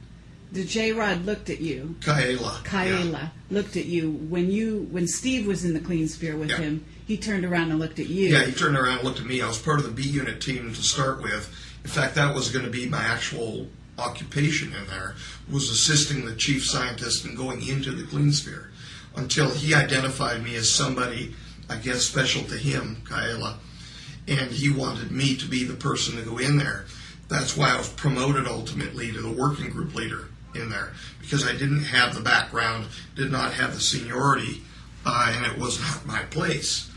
The J-Rod looked at you. Kaela. Looked at you. When Steve was in the clean sphere with him, he turned around and looked at you. Yeah, he turned around and looked at me. I was part of the B unit team to start with. In fact, that was going to be my actual occupation in there, was assisting the chief scientist in going into the clean sphere, until he identified me as somebody, I guess, special to him, Kaela, and he wanted me to be the person to go in there. That's why I was promoted ultimately to the working group leader in there, because I didn't have the background, did not have the seniority, and it was not my place.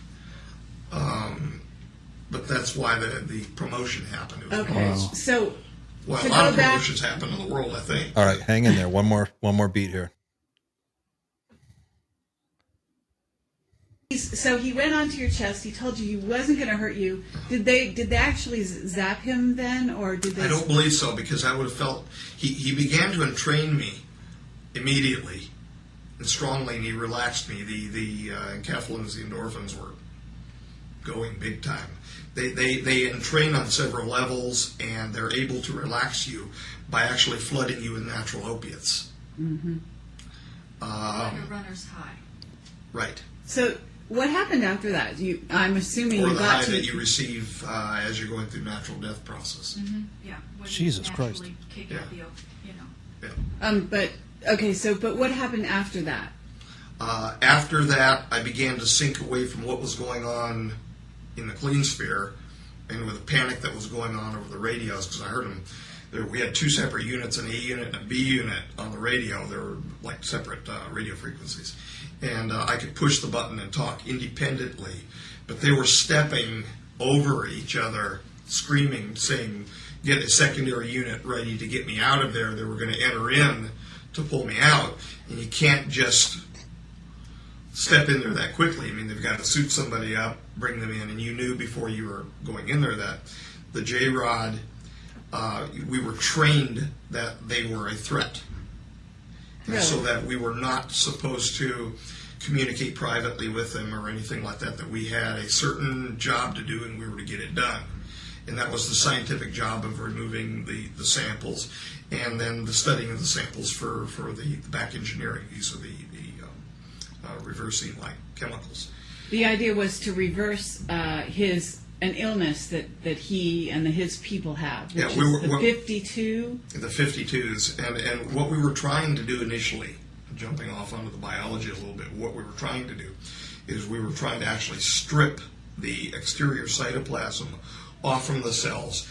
But that's why the promotion happened. It was Okay, so well, to a lot go of back, promotions happen in the world, I think. All right, hang in there. One more beat here. so he went onto your chest. He told you he wasn't going to hurt you. Did they actually zap him then, or did they? I don't believe so, because I would have felt he began to entrain me immediately and strongly, and he relaxed me. The enkephalins, the endorphins were going big time. They entrain on several levels, and they're able to relax you by actually flooding you with natural opiates. Mm-hmm. Like a runner's high. Right. So what happened after that? I'm assuming Or you the got high to that you receive as you're going through natural death process. Mm-hmm. Yeah. When Jesus you Christ. naturally kick Yeah. out the, you know. Yeah. But okay. So, but what happened after that? After that, I began to sink away from what was going on in the clean sphere, and with the panic that was going on over the radios, because I heard them. We had two separate units, an A unit and a B unit on the radio. They were like separate radio frequencies. And I could push the button and talk independently. But they were stepping over each other, screaming, saying, get a secondary unit ready to get me out of there. They were going to enter in to pull me out. And you can't just step in there that quickly. I mean, they've got to suit somebody up, bring them in. And you knew before you were going in there that the J-Rod... we were trained that they were a threat. And so that we were not supposed to communicate privately with them or anything like that, that we had a certain job to do and we were to get it done. And that was the scientific job of removing the samples and then the studying of the samples for the back engineering, use of the reversing like chemicals. The idea was to reverse an illness that he and his people have, which is the 52. The 52s, and what we were trying to do initially, jumping off onto the biology a little bit, what we were trying to do is we were trying to actually strip the exterior cytoplasm off from the cells.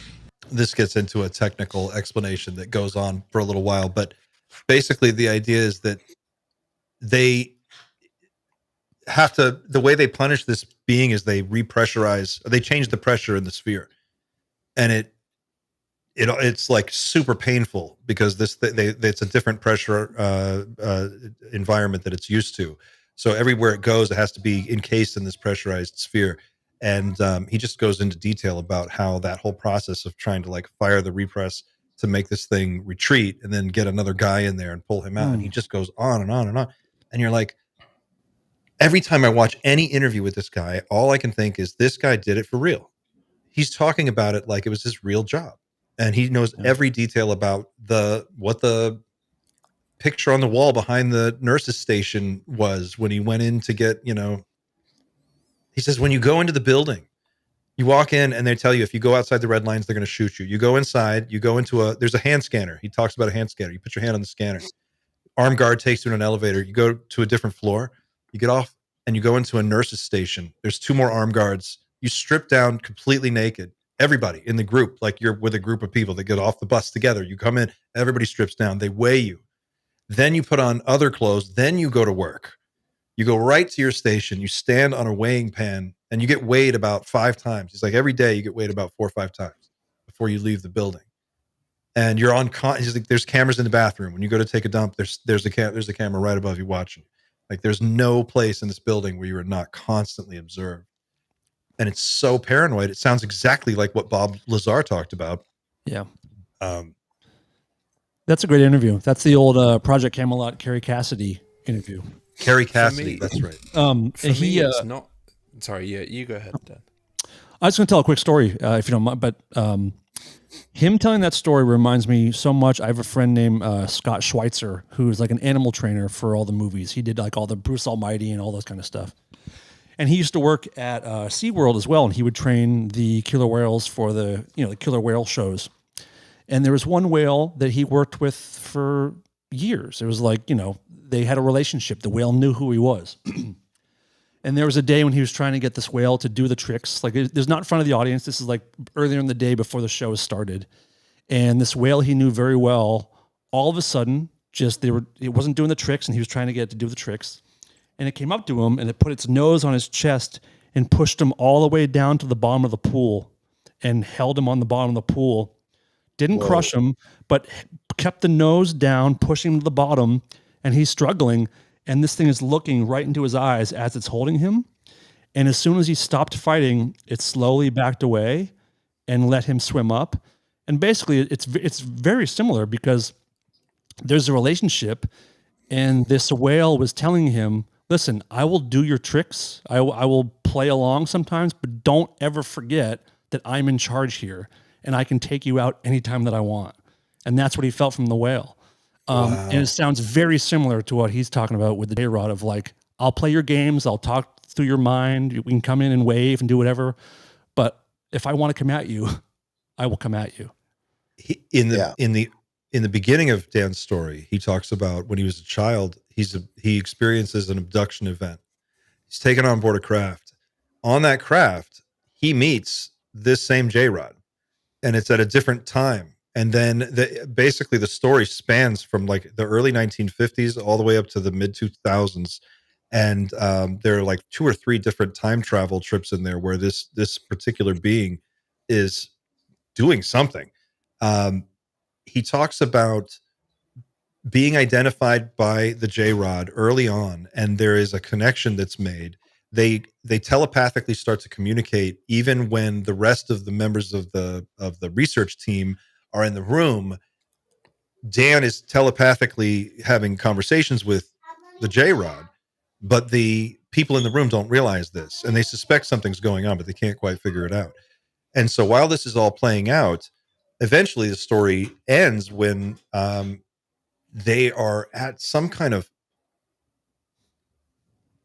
This gets into a technical explanation that goes on for a little while, but basically the idea is that they have to, the way they punish this being is they repressurize, they change the pressure in the sphere, and it's like super painful because it's a different pressure environment that it's used to. So everywhere it goes, it has to be encased in this pressurized sphere. And he just goes into detail about how that whole process of trying to like fire the repress to make this thing retreat and then get another guy in there and pull him out. And he just goes on and on and on. And you're like, every time I watch any interview with this guy, all I can think is this guy did it for real. He's talking about it like it was his real job. And he knows every detail about what the picture on the wall behind the nurse's station was when he went in to get, he says, when you go into the building, you walk in and they tell you if you go outside the red lines, they're going to shoot you. You go inside, you go into there's a hand scanner. He talks about a hand scanner. You put your hand on the scanner. Armed guard takes you to an elevator. You go to a different floor. You get off and you go into a nurse's station. There's two more armed guards. You strip down completely naked. Everybody in the group, like you're with a group of people that get off the bus together. You come in, everybody strips down. They weigh you. Then you put on other clothes. Then you go to work. You go right to your station. You stand on a weighing pan and you get weighed about 5 times. He's like, every day you get weighed about 4 or 5 times before you leave the building. And you're on. He's like, there's cameras in the bathroom. When you go to take a dump, there's a camera right above you watching. Like there's no place in this building where you are not constantly observed. And it's so paranoid. It sounds exactly like what Bob Lazar talked about. Yeah. That's a great interview. That's the old Project Camelot, Carrie Cassidy interview. Carrie Cassidy, that's right. For me, it's not. Sorry, yeah, you go ahead, Dan. I was going to tell a quick story, if you don't mind. But him telling that story reminds me so much. I have a friend named Scott Schweitzer, who is like an animal trainer for all the movies. He did like all the Bruce Almighty and all those kind of stuff. And he used to work at SeaWorld as well, and he would train the killer whales for the killer whale shows. And there was one whale that he worked with for years. It was like, they had a relationship. The whale knew who he was. And there was a day when he was trying to get this whale to do the tricks. Like, there's not in front of the audience. This is like earlier in the day before the show started. And this whale he knew very well, all of a sudden, it wasn't doing the tricks, and he was trying to get it to do the tricks. And it came up to him, and it put its nose on his chest and pushed him all the way down to the bottom of the pool and held him on the bottom of the pool. Didn't crush him, but kept the nose down, pushing him to the bottom, and he's struggling. And this thing is looking right into his eyes as it's holding him. And as soon as he stopped fighting, it slowly backed away and let him swim up. And basically, it's very similar because there's a relationship, and this whale was telling him, listen, I will do your tricks. I will play along sometimes, but don't ever forget that I'm in charge here, and I can take you out anytime that I want. And that's what he felt from the whale. And it sounds very similar to what he's talking about with the J-Rod of like, I'll play your games, I'll talk through your mind, we can come in and wave and do whatever. But if I want to come at you, I will come at you. In the beginning of Dan's story, he talks about when he was a child, he experiences an abduction event. He's taken on board a craft. On that craft, he meets this same J-Rod, and it's at a different time. And then basically the story spans from like the early 1950s all the way up to the mid 2000s. And there are like 2 or 3 different time travel trips in there where this particular being is doing something. He talks about being identified by the J-Rod early on, and there is a connection that's made. They telepathically start to communicate even when the rest of the members of the research team are in the room. Dan is telepathically having conversations with the J-Rod, but the people in the room don't realize this, and they suspect something's going on, but they can't quite figure it out. And so while this is all playing out, eventually the story ends when they are at some kind of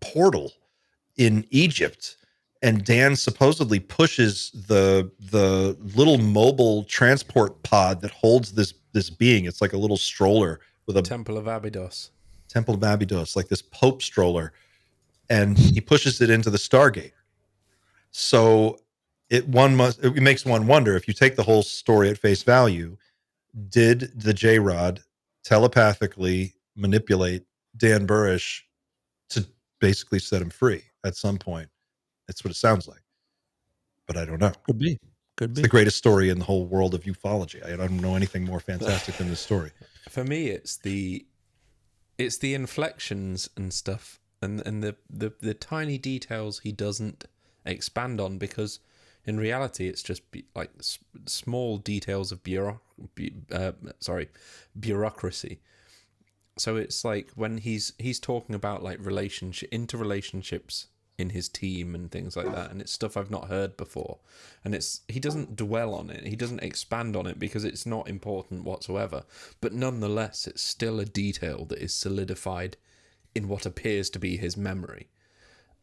portal in Egypt, and Dan supposedly pushes the little mobile transport pod that holds this being. It's like a little stroller with a Temple of Abydos, like this Pope stroller, and he pushes it into the Stargate. So it makes one wonder, if you take the whole story at face value, did the J-Rod telepathically manipulate Dan Burrish to basically set him free at some point? That's what it sounds like, but I don't know. Could be. It's the greatest story in the whole world of ufology. I don't know anything more fantastic than this story. For me, it's the inflections and stuff, and the tiny details he doesn't expand on, because in reality it's just like small details of bureaucracy. So it's like when he's talking about like interrelationships in his team and things like that, and it's stuff I've not heard before, and he doesn't dwell on it, he doesn't expand on it because it's not important whatsoever, but nonetheless it's still a detail that is solidified in what appears to be his memory.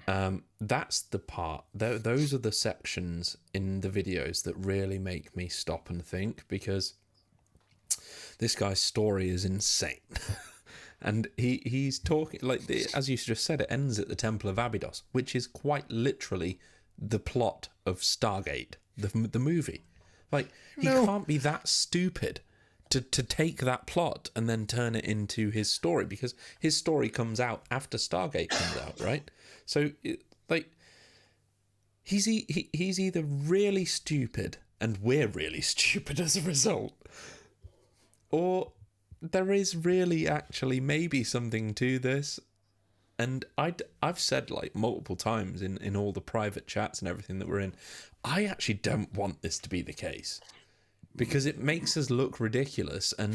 That's the part, those are the sections in the videos that really make me stop and think, because this guy's story is insane. And he's talking, like, as you just said, it ends at the Temple of Abydos, which is quite literally the plot of Stargate, the movie. Like, he can't be that stupid to take that plot and then turn it into his story, because his story comes out after Stargate comes out, right? So, he's either really stupid, and we're really stupid as a result, or there is really actually maybe something to this. And I've said like multiple times in all the private chats and everything that we're in, I actually don't want this to be the case, because it makes us look ridiculous, and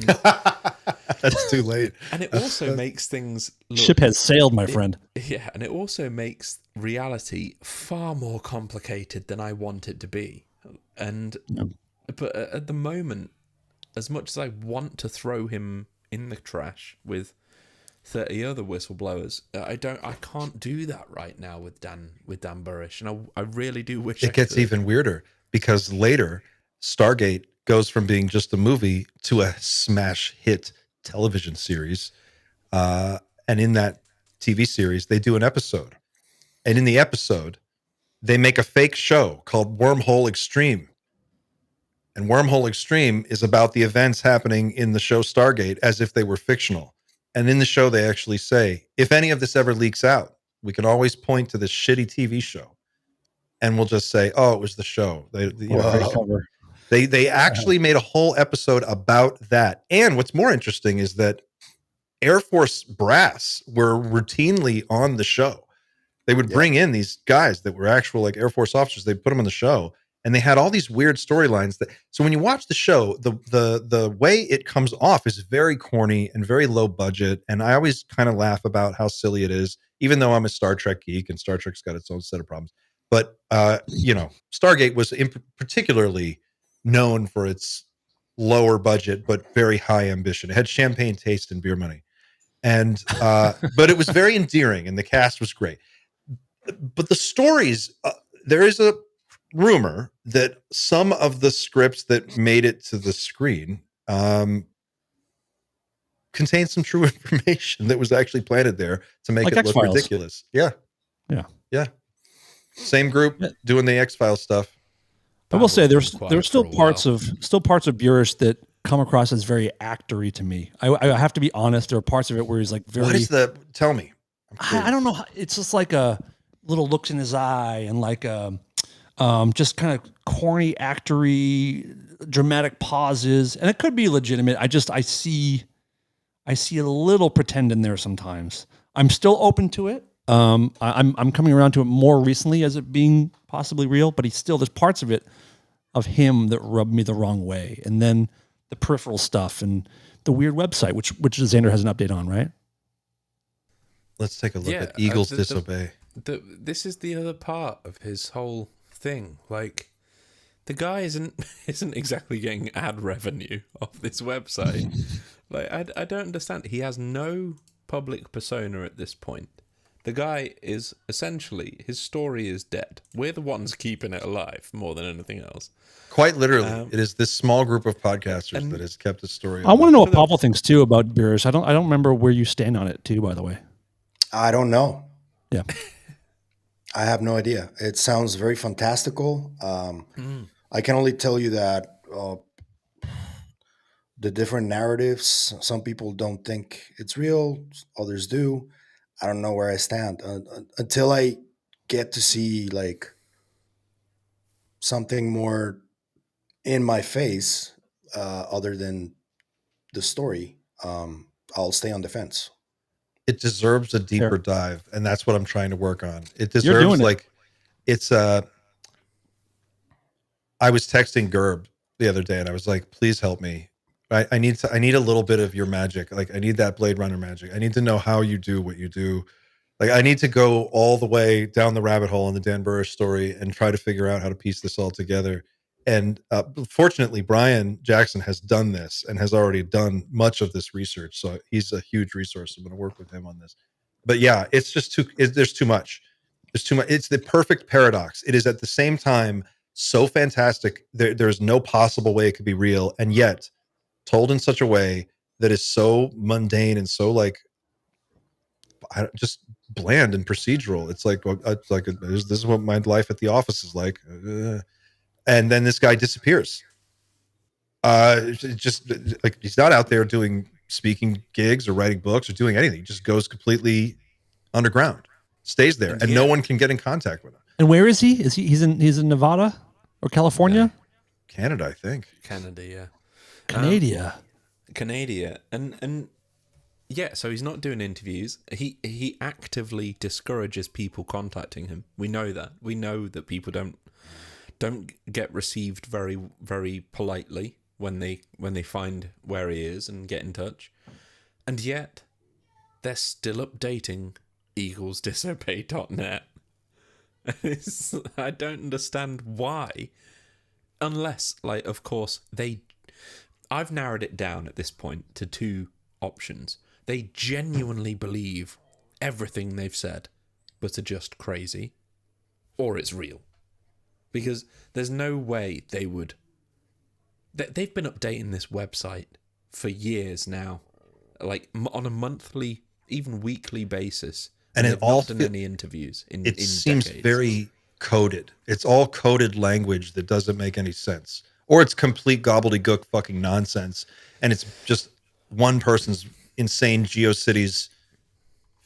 that's too late. And it also makes things look, ship has sailed, my friend. Yeah, and it also makes reality far more complicated than I want it to be. And but at the moment, as much as I want to throw him in the trash with 30 other whistleblowers, I can't do that right now with Dan Burrish, and I really do wish it gets even weirder, because later Stargate goes from being just a movie to a smash hit television series, and in that TV series they do an episode, and in the episode they make a fake show called Wormhole Extreme. And Wormhole Extreme is about the events happening in the show Stargate as if they were fictional. And in the show, they actually say, if any of this ever leaks out, we can always point to this shitty TV show, and we'll just say, oh, it was the show. They actually made a whole episode about that. And what's more interesting is that Air Force brass were routinely on the show. They would bring in these guys that were actual like Air Force officers. They put them on the show, and they had all these weird storylines that. So when you watch the show, the way it comes off is very corny and very low budget. And I always kind of laugh about how silly it is, even though I'm a Star Trek geek and Star Trek's got its own set of problems. But Stargate was particularly known for its lower budget but very high ambition. It had champagne taste and beer money, and but it was very endearing, and the cast was great. But the stories, there is a rumor that some of the scripts that made it to the screen contained some true information that was actually planted there to make Like it look X-Files. ridiculous. Yeah. Yeah. Same group doing the X-Files stuff. I will say there's Quiet still for a parts while. of Burris that come across as very actory to me. I have to be honest. There are parts of it where he's like very. What is the? Tell me. I don't know. It's just like a little looks in his eye and like just kind of corny actory, dramatic pauses, and it could be legitimate. I see a little pretend in there sometimes. I'm still open to it. I'm coming around to it more recently as it being possibly real, but there's parts of it of him that rub me the wrong way, and then the peripheral stuff and the weird website, which Xander has an update on, right? Let's take a look at Eagles Disobey. This is the other part of his whole thing. Like, the guy isn't exactly getting ad revenue off this website. Like, I don't understand. He has no public persona at this point. The guy is essentially, his story is dead. We're the ones keeping it alive more than anything else. Quite literally, it is this small group of podcasters that has kept the story. I want to know what Pavel thinks too about Burris. I don't remember where you stand on it too, by the way. I don't know. Yeah. I have no idea. It sounds very fantastical. I can only tell you that the different narratives, some people don't think it's real, others do. I don't know where I stand until I get to see like something more in my face other than the story. I'll stay on the fence. It deserves a deeper dive, and that's what I'm trying to work on. It You're deserves doing it. it's I was texting Gerb the other day and I was like, please help me. I need a little bit of your magic. Like, I need that Blade Runner magic. I need to know how you do what you do. Like, I need to go all the way down the rabbit hole in the Dan Burris story and try to figure out how to piece this all together. And fortunately, Brian Jackson has done this and has already done much of this research. So he's a huge resource. I'm going to work with him on this. But yeah, it's just there's too much. There's too much. It's the perfect paradox. It is at the same time so fantastic. There's no possible way it could be real. And yet told in such a way that is so mundane and so like just bland and procedural. It's like this is what my life at the office is like. And then this guy disappears. Just like he's not out there doing speaking gigs or writing books or doing anything. He just goes completely underground, stays there, and no one can get in contact with him. And where is he? He's in Nevada or California? Canada, I think. Canada, yeah. Canada. And yeah, so he's not doing interviews. He actively discourages people contacting him. We know that. We know that people don't get received very, very politely when they find where he is and get in touch. And yet they're still updating eaglesdisobey.net. I don't understand why. Unless, like, of course, I've narrowed it down at this point to two options. They genuinely believe everything they've said, but are just crazy, or it's real. Because there's no way they would... They've been updating this website for years now, like on a monthly, even weekly basis. And it they've all not done any interviews in seems decades. very coded. It's all coded language that doesn't make any sense, or it's complete gobbledygook fucking nonsense, and it's just one person's insane GeoCities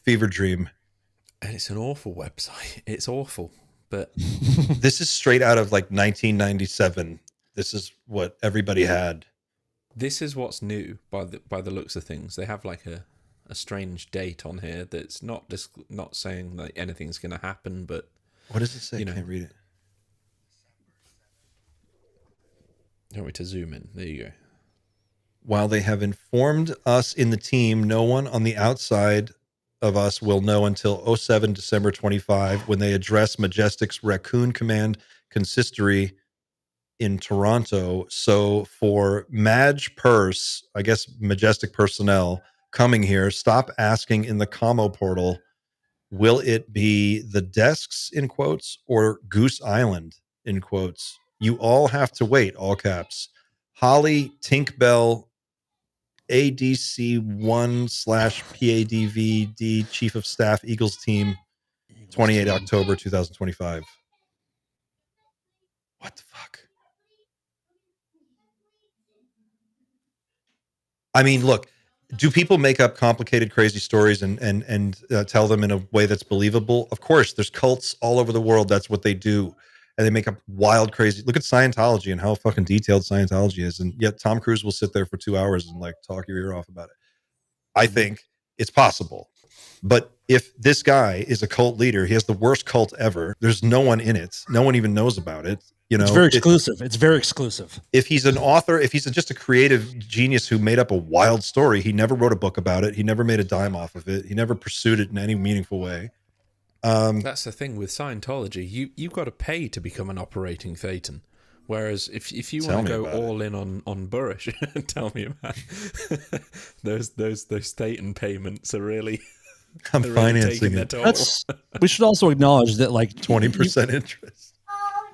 fever dream. And it's an awful website. It's awful, but this is straight out of like 1997. This is what everybody had. This is what's new by the looks of things. They have like a a strange date on here that's not saying that anything's going to happen, but what does it say? You know. I can't read it. You want me to zoom in? There you go. While they have informed us in the team, no one on the outside of us will know until 07 December 25 when they address Majestic's Raccoon Command consistory in Toronto. So for Madge Purse, I guess Majestic personnel coming here, stop asking in the commo portal, will it be the desks in quotes or Goose Island in quotes? You all have to wait, all caps. Holly Tinkbell, ADC1/PADVD Chief of Staff, Eagles team, 28 October 2025. What the fuck? I mean, look, do people make up complicated, crazy stories and tell them in a way that's believable? Of course, there's cults all over the world. That's what they do. And they make up wild, crazy. Look at Scientology and how fucking detailed Scientology is. And yet Tom Cruise will sit there for 2 hours and like talk your ear off about it. I think it's possible. But if this guy is a cult leader, he has the worst cult ever. There's no one in it. No one even knows about it. You know, it's very exclusive. It's very exclusive. If he's an author, if he's just a creative genius who made up a wild story, he never wrote a book about it. He never made a dime off of it. He never pursued it in any meaningful way. That's the thing with Scientology. You've got to pay to become an operating Thetan. Whereas if you want to go all in on Burrish, tell me about those Thetan payments are really. I'm financing it. We should also acknowledge that like 20% interest.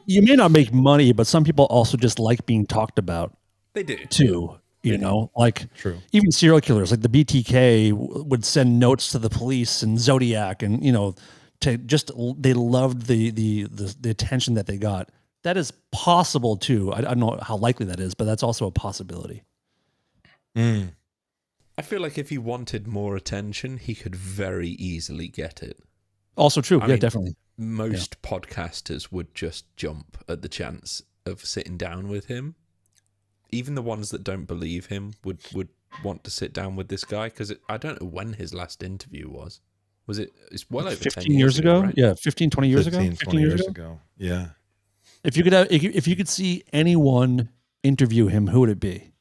You may not make money, but some people also just like being talked about. They do too. You know, like true. Even serial killers, like the BTK, would send notes to the police and Zodiac, and to just they loved the attention that they got. That is possible too. I don't know how likely that is, but that's also a possibility. I feel like if he wanted more attention, he could very easily get it. Also true. I mean, definitely. Most podcasters would just jump at the chance of sitting down with him. Even the ones that don't believe him would want to sit down with this guy, because I don't know when his last interview was. Was it? It's well over 15 years ago. Right? Yeah, 15, 20 years 15, ago. 20 years ago. Yeah. If you could see anyone interview him, who would it be?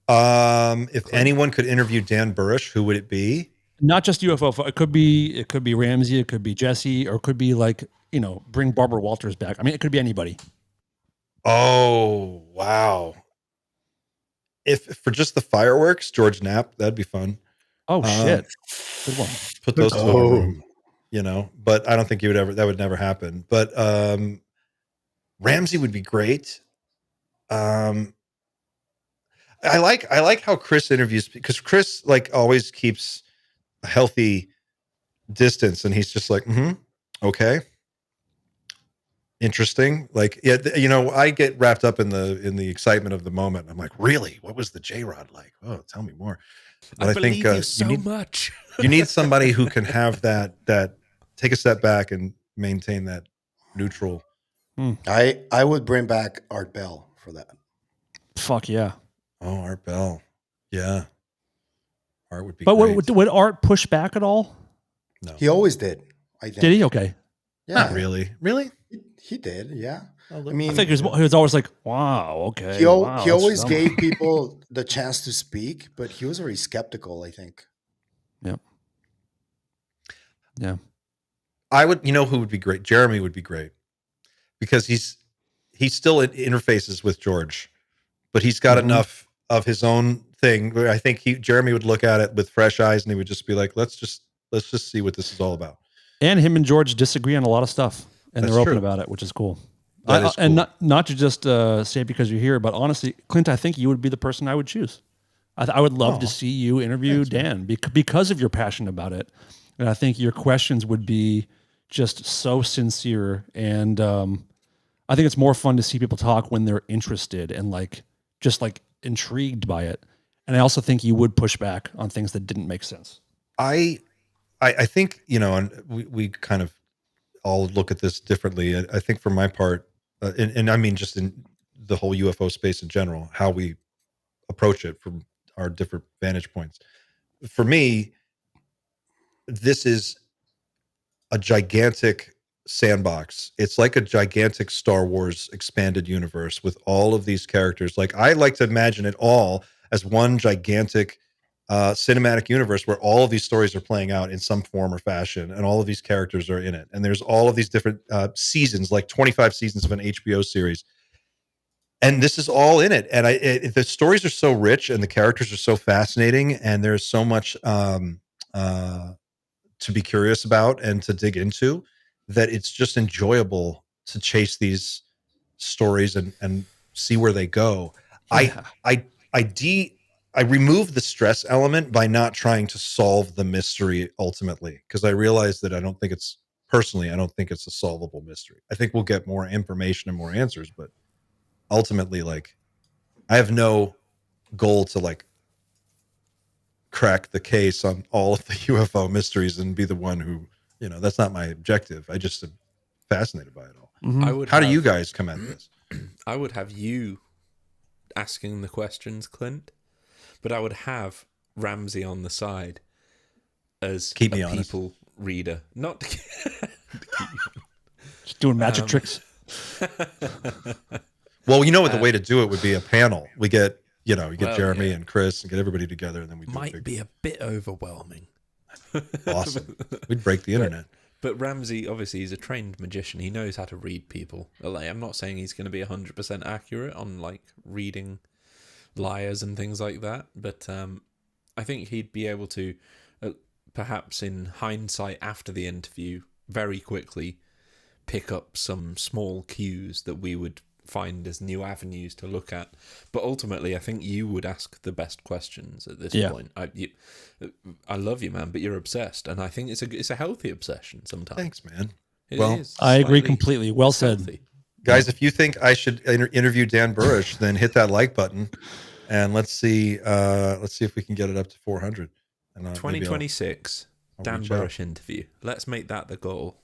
If anyone could interview Dan Burrish, who would it be? Not just UFO. It could be Ramsey. It could be Jesse, or it could be like bring Barbara Walters back. I mean, it could be anybody. Oh wow! If for just the fireworks, George Knapp, that'd be fun. Oh shit! Good one. Put those two in a room, But I don't think that would never happen. But Ramsey would be great. I like how Chris interviews, because Chris always keeps a healthy distance, and he's just like, okay, interesting. I get wrapped up in the excitement of the moment. I'm like, really? What was the J-Rod like? Oh, tell me more. But I believe you so much. You need somebody who can have that take a step back and maintain that neutral. I would bring back Art Bell for that. Fuck yeah. Oh, Art Bell. Yeah. Art would be But great. would Art push back at all? No. He always did, I think. Did he? Okay. Yeah. Not really. Really? He did, yeah. I mean, I think he was always like, wow, okay. He always gave people the chance to speak, but he was very skeptical, I think. Yep. Yeah. I would, who would be great? Jeremy would be great, because he's still interfaces with George, but he's got enough of his own thing where I think Jeremy would look at it with fresh eyes, and he would just be like, let's just see what this is all about. And him and George disagree on a lot of stuff, and they're open about it, which is cool. That is cool. And not to just say it because you're here, but honestly, Clint, I think you would be the person I would choose. I would love to see you interview Dan because of your passion about it. And I think your questions would be just so sincere. And I think it's more fun to see people talk when they're interested and just intrigued by it. And I also think you would push back on things that didn't make sense. I think, and we kind of all look at this differently. I think for my part, and I mean just in the whole UFO space in general, how we approach it from our different vantage points. for me, this is a gigantic sandbox. It's like a gigantic Star Wars expanded universe with all of these characters. Like, I like to imagine it all as one gigantic cinematic universe where all of these stories are playing out in some form or fashion, and all of these characters are in it. And there's all of these different seasons, like 25 seasons of an HBO series. And this is all in it. And the stories are so rich and the characters are so fascinating, and there's so much to be curious about and to dig into, that it's just enjoyable to chase these stories and see where they go. Yeah. I remove the stress element by not trying to solve the mystery ultimately, because I realize that I don't think it's a solvable mystery. I think we'll get more information and more answers, but ultimately, like, I have no goal to like crack the case on all of the UFO mysteries and be the one who, that's not my objective. I just am fascinated by it all. Mm-hmm. How do you guys come at this? I would have you asking the questions, Clint, but I would have Ramsey on the side as Keep me a honest. people reader, not to Just doing magic tricks. Well, the way to do it would be a panel. We get, Well, Jeremy yeah. and Chris and get everybody together, and then we do might be a bit overwhelming. awesome. We'd break the internet. But Ramsey, obviously, he's a trained magician. He knows how to read people. Like, I'm not saying he's going to be 100% accurate on like reading liars and things like that, but I think he'd be able to, perhaps in hindsight after the interview, very quickly pick up some small cues that we would find as new avenues to look at. But ultimately, I think you would ask the best questions at this point. I love you, man, but you're obsessed, and I think it's a healthy obsession sometimes. Thanks, man. It Well, is I agree slightly completely. Well said. healthy. Guys, if you think I should interview Dan Burrish, then hit that like button, and let's see if we can get it up to 400. And 2026 I'll Dan reach out. Burrish interview. Let's make that the goal.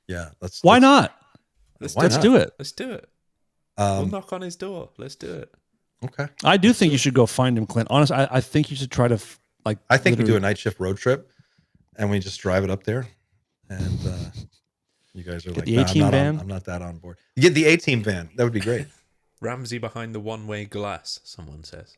Yeah, let's. Why not? Let's Why do Let's not? do it. Let's do it. We'll Um, knock on his door. Let's do it. okay. I do think you should go find him, Clint. Honestly, I think you should try to I think we do a literally- night shift road trip, and we just drive it up there, and you guys are Get like, the "Nah, A-team van?" I'm not that on board. You get the A-team van. That would be great. Ramsey behind the one-way glass, someone says.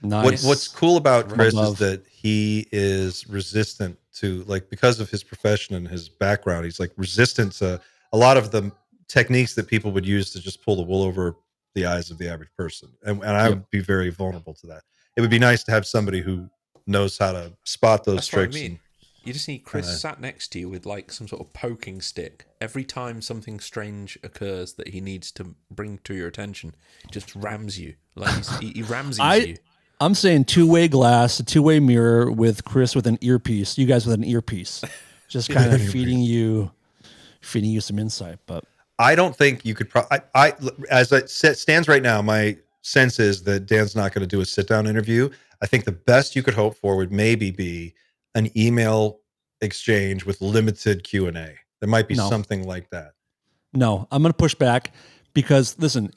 Nice. What's cool about Chris Love. is that he is resistant to, like, because of his profession and his background, he's like resistant to a lot of the techniques that people would use to just pull the wool over the eyes of the average person. And I would be very vulnerable to that. It would be nice to have somebody who knows how to spot those That's what I tricks. mean. You just need Chris sat next to you with like some sort of poking stick. Every time something strange occurs that he needs to bring to your attention, just rams you. Like he Ramseys you. I'm saying two-way glass, a two-way mirror with Chris with an earpiece. You guys with an earpiece, just kind of feeding you some insight. But I don't think you could. I as it stands right now, my sense is that Dan's not going to do a sit-down interview. I think the best you could hope for would maybe be an email exchange with limited Q&A. There might be something like that. no, I'm going to push back because listen,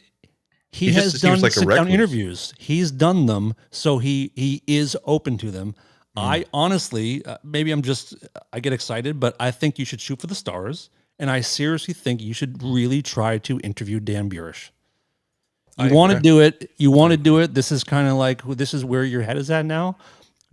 he has just done seems like a sit-down recluse. interviews. He's done them, so he is open to them. I honestly, maybe I get excited, but I think you should shoot for the stars, and I seriously think you should really try to interview Dan Burrish. You want to do it. You want to do it. This is kind of like, this is where your head is at now.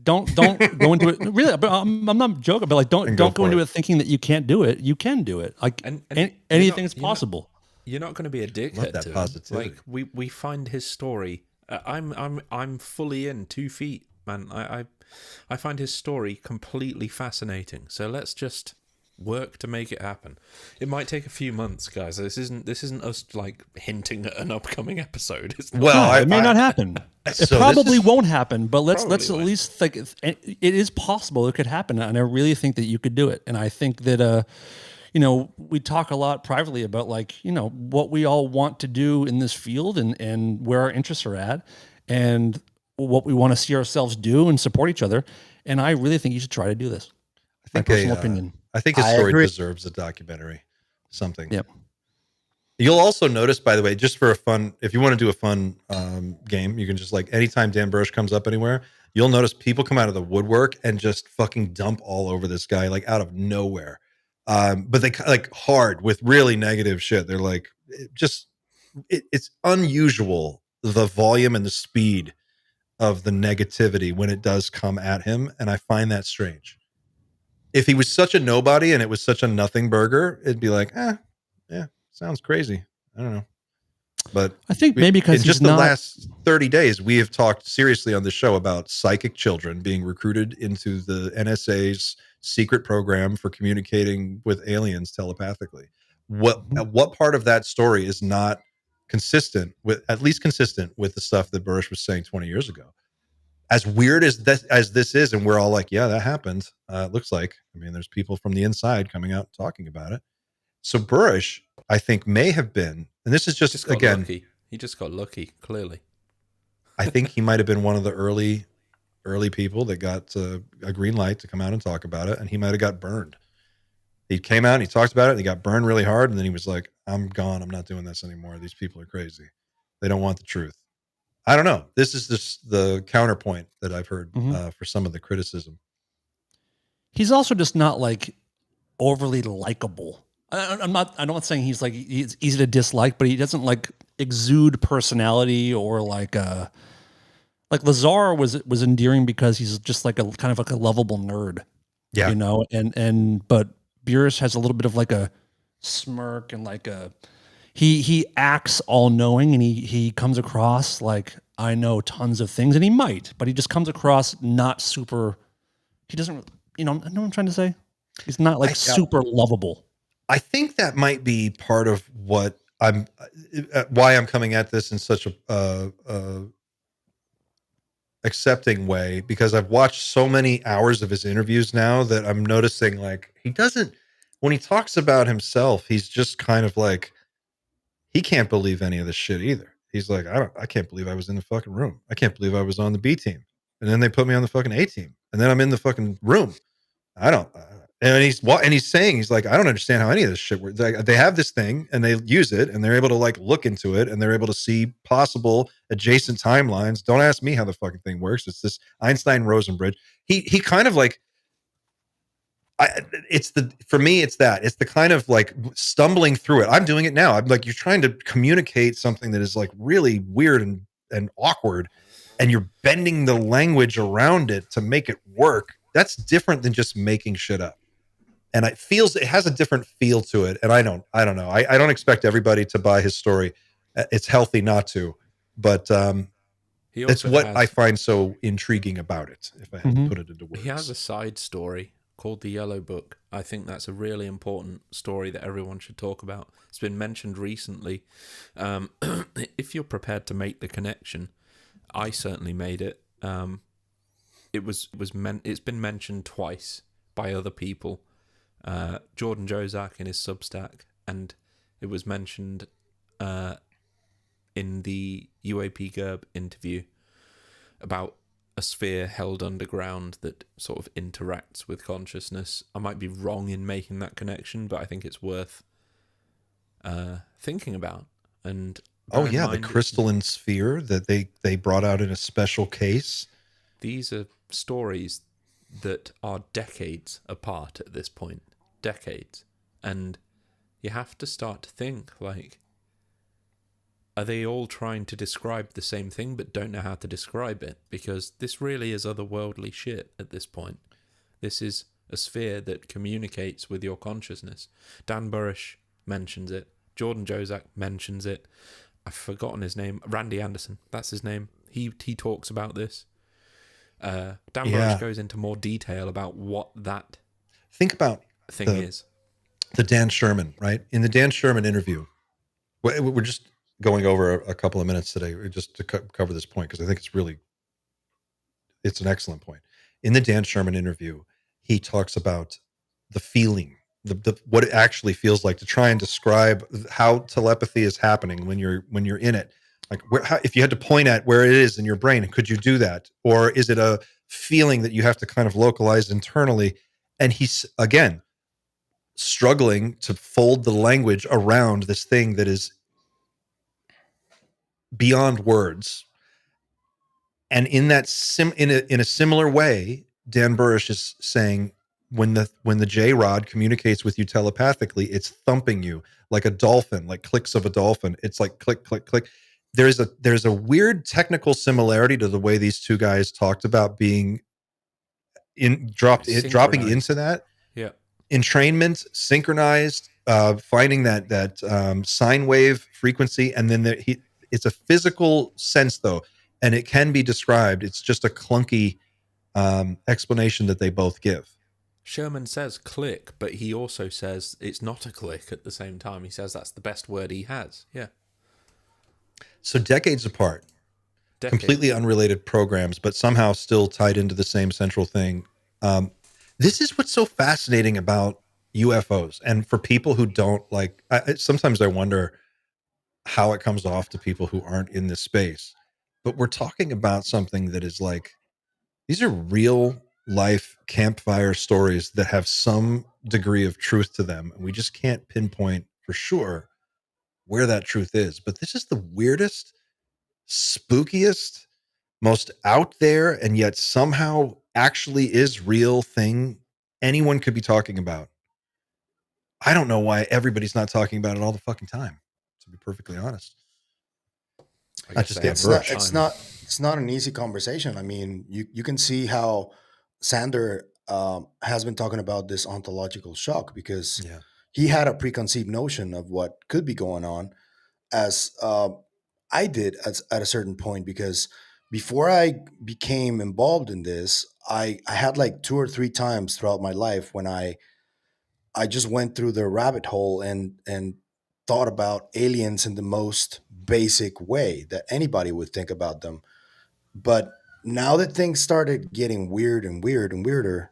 Don't go into it. Really, but I'm not joking. But like, don't go into it thinking that you can't do it. You can do it. Like And anything is possible. You're not going to be a dickhead that to him. positivity. Like we find his story. I'm fully in 2 feet, man. I find his story completely fascinating. So let's just work to make it happen. It might take a few months, guys. This isn't us like hinting at an upcoming episode. It's not. Well, No, it may not happen. It So probably this is- won't happen. But let's Probably at won't. least think it is possible. It could happen, and I really think that you could do it. And I think that we talk a lot privately about what we all want to do in this field and where our interests are at and what we want to see ourselves do and support each other. And I really think you should try to do this. I think My personal opinion. I think his I story agree. deserves a documentary. Something. Yep. You'll also notice, by the way, just for a fun, if you want to do a fun game, you can just like anytime Dan Burrish comes up anywhere, you'll notice people come out of the woodwork and just fucking dump all over this guy, like out of nowhere. But they like hard with really negative shit. They're like, it's unusual, the volume and the speed of the negativity when it does come at him. And I find that strange. If he was such a nobody and it was such a nothing burger, it'd be like, yeah, sounds crazy. I don't know. But I think maybe because in just the last 30 days, we have talked seriously on the show about psychic children being recruited into the NSA's secret program for communicating with aliens telepathically. What part of that story is not consistent with the stuff that Burrish was saying 20 years ago? As weird as this is, and we're all like, yeah, that happened. It looks like, I mean, there's people from the inside coming out talking about it. So Burrish, I think, may have been, and this is just again, lucky. He just got lucky, clearly. I think he might have been one of the early people that got a green light to come out and talk about it, and he might have got burned. He came out and he talked about it, and he got burned really hard, and then he was like, I'm gone. I'm not doing this anymore. These people are crazy. They don't want the truth. I don't know. This is just the counterpoint that I've heard for some of the criticism. He's also just not like overly likable. I'm not saying he's easy to dislike, but he doesn't like exude personality or like Lazar was endearing because he's just like a kind of like a lovable nerd. Yeah. You know, but Burrish has a little bit of like a smirk and like he acts all knowing, and he comes across like, I know tons of things, and he might, but he just comes across not super. He doesn't, know what I'm trying to say? He's not like super lovable. I think that might be part of what why I'm coming at this in such a accepting way, because I've watched so many hours of his interviews now that I'm noticing like he doesn't, when he talks about himself, he's just kind of like, he can't believe any of this shit either. He's like, I can't believe I was in the fucking room. I can't believe I was on the B team. And then they put me on the fucking A team. And then I'm in the fucking room. And he's saying, he's like, I don't understand how any of this shit works. They have this thing and they use it and they're able to like look into it and they're able to see possible adjacent timelines. Don't ask me how the fucking thing works. It's this Einstein-Rosen bridge. He kind of like, for me, it's the kind of like stumbling through it. I'm doing it now. I'm like, you're trying to communicate something that is like really weird and awkward, and you're bending the language around it to make it work. That's different than just making shit up. And it has a different feel to it. And I don't know. I don't expect everybody to buy his story. It's healthy not to, but it's what I find so intriguing about it, if I had to put it into words. He has a side story called The Yellow Book. I think that's a really important story that everyone should talk about. It's been mentioned recently. If you're prepared to make the connection, I certainly made it. It's been mentioned twice by other people. Jordan Jozak in his Substack, and it was mentioned in the UAP Gerb interview about a sphere held underground that sort of interacts with consciousness. I might be wrong in making that connection, but I think it's worth thinking about. And the crystalline sphere that they brought out in a special case. These are stories that are decades apart at this point. Decades. And you have to start to think, like, are they all trying to describe the same thing but don't know how to describe it? Because this really is otherworldly shit at this point. This is a sphere that communicates with your consciousness. Dan Burrish mentions it. Jordan Jozak mentions it. I've forgotten his name. Randy Anderson, that's his name. He talks about this. Dan Burrish goes into more detail about what that think about thing is. The Dan Sherman, right? In the Dan Sherman interview, we're just going over a couple of minutes today just to cover this point, because I think it's an excellent point. In the Dan Sherman interview, he talks about the feeling, what it actually feels like, to try and describe how telepathy is happening when you're in it. Like, if you had to point at where it is in your brain, could you do that? Or is it a feeling that you have to kind of localize internally? And he's, again, struggling to fold the language around this thing that is beyond words. And in that in a similar way, Dan Burrish is saying when the J-Rod communicates with you telepathically, it's thumping you like a dolphin, like clicks of a dolphin. It's like click, click, click. There's a weird technical similarity to the way these two guys talked about being dropping into that. Yeah. Entrainment, synchronized, finding that sine wave frequency, and then it's a physical sense though, and it can be described. It's just a clunky explanation that they both give. Sherman says click, but he also says it's not a click at the same time. He says that's the best word he has. Yeah. So decades apart, completely unrelated programs, but somehow still tied into the same central thing. This is what's so fascinating about UFOs. And for people who don't like, sometimes I wonder how it comes off to people who aren't in this space. But we're talking about something that is like, these are real life campfire stories that have some degree of truth to them. And we just can't pinpoint for sure where that truth is. But this is the weirdest, spookiest, most out there, and yet somehow actually is real thing anyone could be talking about. I don't know why everybody's not talking about it all the fucking time, to be perfectly honest. It's not an easy conversation. I mean, you can see how Sander has been talking about this ontological shock because he had a preconceived notion of what could be going on, as I did at a certain point, because before I became involved in this, I had like 2 or 3 times throughout my life when I just went through the rabbit hole and thought about aliens in the most basic way that anybody would think about them. But now that things started getting weird and weird and weirder,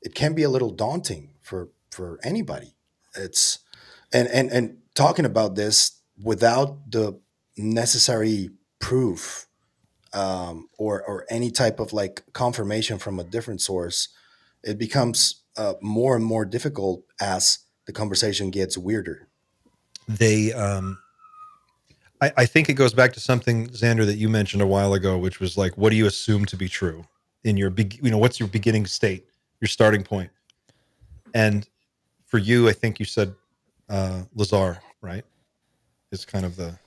it can be a little daunting for anybody. It's and talking about this without the necessary proof, or any type of like confirmation from a different source, it becomes more and more difficult as the conversation gets weirder. I think it goes back to something, Xander, that you mentioned a while ago, which was like, what do you assume to be true in your what's your beginning state, your starting point? And for you, I think you said Lazar, right? Is kind of the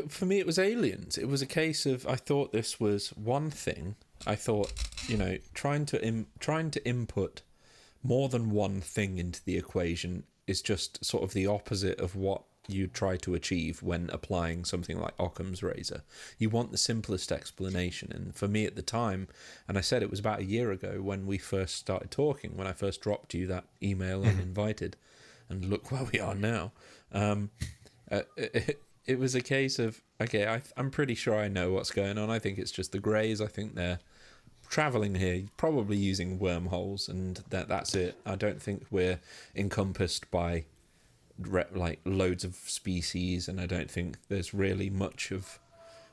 for me, it was aliens. It was a case of, I thought this was one thing. I thought, trying to input more than one thing into the equation is just sort of the opposite of what you try to achieve when applying something like Occam's razor. You want the simplest explanation. And for me at the time, and I said it was about a year ago when we first started talking, when I first dropped you that email uninvited, and look where we are now. It was a case of, okay, I'm pretty sure I know what's going on. I think it's just the Greys. I think they're traveling here, probably using wormholes, and that's it. I don't think we're encompassed by like loads of species, and I don't think there's really much of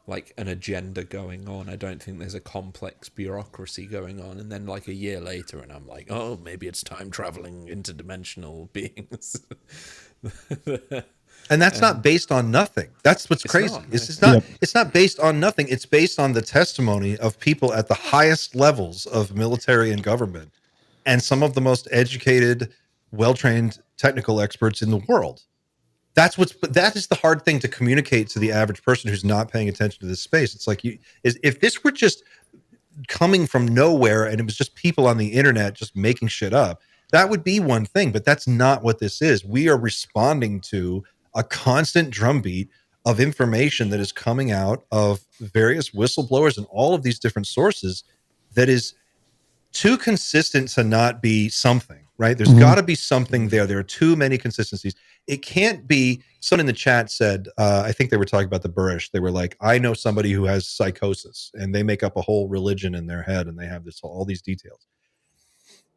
like an agenda going on. I don't think there's a complex bureaucracy going on. And then like a year later, and I'm like, oh, maybe it's time traveling interdimensional beings. And that's not based on nothing. That's what's crazy. It's not based on nothing. It's based on the testimony of people at the highest levels of military and government, and some of the most educated, well-trained technical experts in the world. That is the hard thing to communicate to the average person who's not paying attention to this space. It's like, if this were just coming from nowhere and it was just people on the internet just making shit up, that would be one thing. But that's not what this is. We are responding to a constant drumbeat of information that is coming out of various whistleblowers and all of these different sources that is too consistent to not be something, right? There's got to be something there. There are too many consistencies. It can't be. Someone in the chat said, I think they were talking about the Burrish. They were like, I know somebody who has psychosis, and they make up a whole religion in their head, and they have all these details.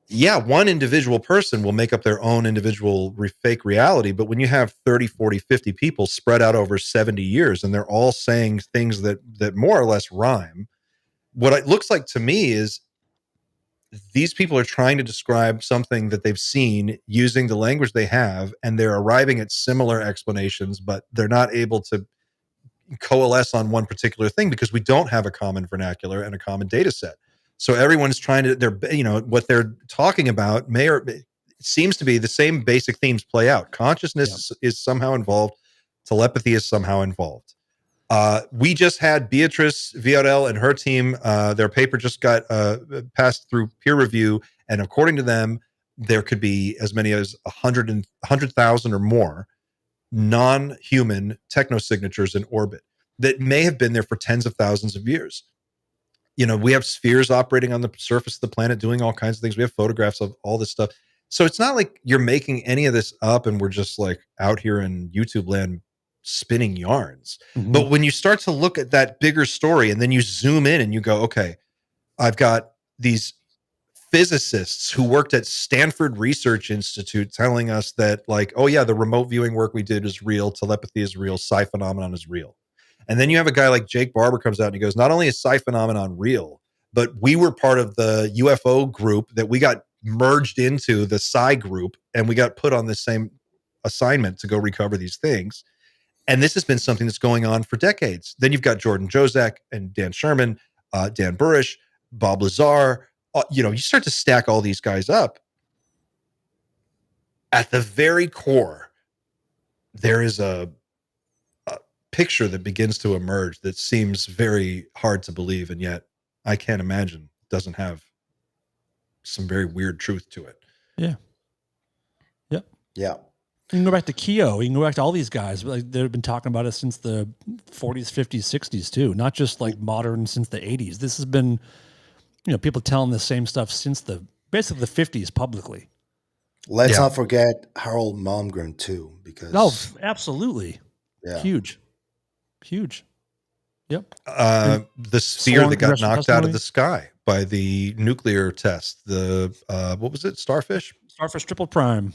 Yeah, one individual person will make up their own individual fake reality, but when you have 30, 40, 50 people spread out over 70 years, and they're all saying things that more or less rhyme, what it looks like to me is these people are trying to describe something that they've seen using the language they have, and they're arriving at similar explanations, but they're not able to coalesce on one particular thing because we don't have a common vernacular and a common data set. So everyone's trying to, what they're talking about seems to be the same basic themes play out. Consciousness is somehow involved. Telepathy is somehow involved. We just had Beatrice Villarreal and her team. Their paper just got passed through peer review, and according to them, there could be as many as 100,000 or more non-human technosignatures in orbit that may have been there for tens of thousands of years. We have spheres operating on the surface of the planet doing all kinds of things. We have photographs of all this stuff. So it's not like you're making any of this up and we're just like out here in YouTube land spinning yarns. Mm-hmm. But when you start to look at that bigger story and then you zoom in and you go, okay, I've got these physicists who worked at Stanford Research Institute telling us that, like, oh yeah, the remote viewing work we did is real, telepathy is real, psi phenomenon is real. And then you have a guy like Jake Barber comes out and he goes, not only is psi phenomenon real, but we were part of the UFO group that we got merged into the psi group and we got put on the same assignment to go recover these things. And this has been something that's going on for decades. Then you've got Jordan Jozak and Dan Sherman, Dan Burish, Bob Lazar. You start to stack all these guys up. At the very core, there is a picture that begins to emerge that seems very hard to believe, and yet I can't imagine doesn't have some very weird truth to it. Yeah. Yep. Yeah. You can go back to Keogh. You can go back to all these guys. Like, they've been talking about it since the 40s, 50s, 60s too. Not just like modern since the 80s. This has been, people telling the same stuff since basically the 50s publicly. Let's not forget Harold Malmgren too, because absolutely, huge. Yep. The sphere that got knocked out of the sky by the nuclear test. The what was it? Starfish Triple Prime.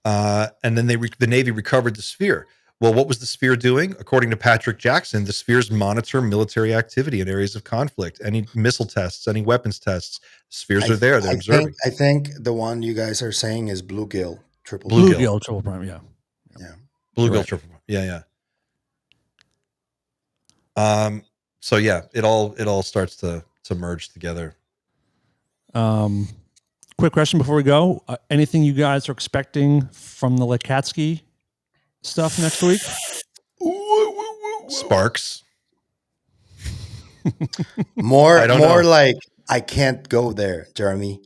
And then the Navy recovered the sphere. Well, what was the sphere doing? According to Patrick Jackson, the spheres monitor military activity in areas of conflict, any missile tests, any weapons tests. Spheres are there. They're observing. I think the one you guys are saying is Bluegill Triple Prime. Yeah. Bluegill Triple Prime. Yeah. So yeah, it all starts to merge together. Quick question before we go. Anything you guys are expecting from the Lekatsky stuff next week? Sparks. more like, I can't go there, Jeremy.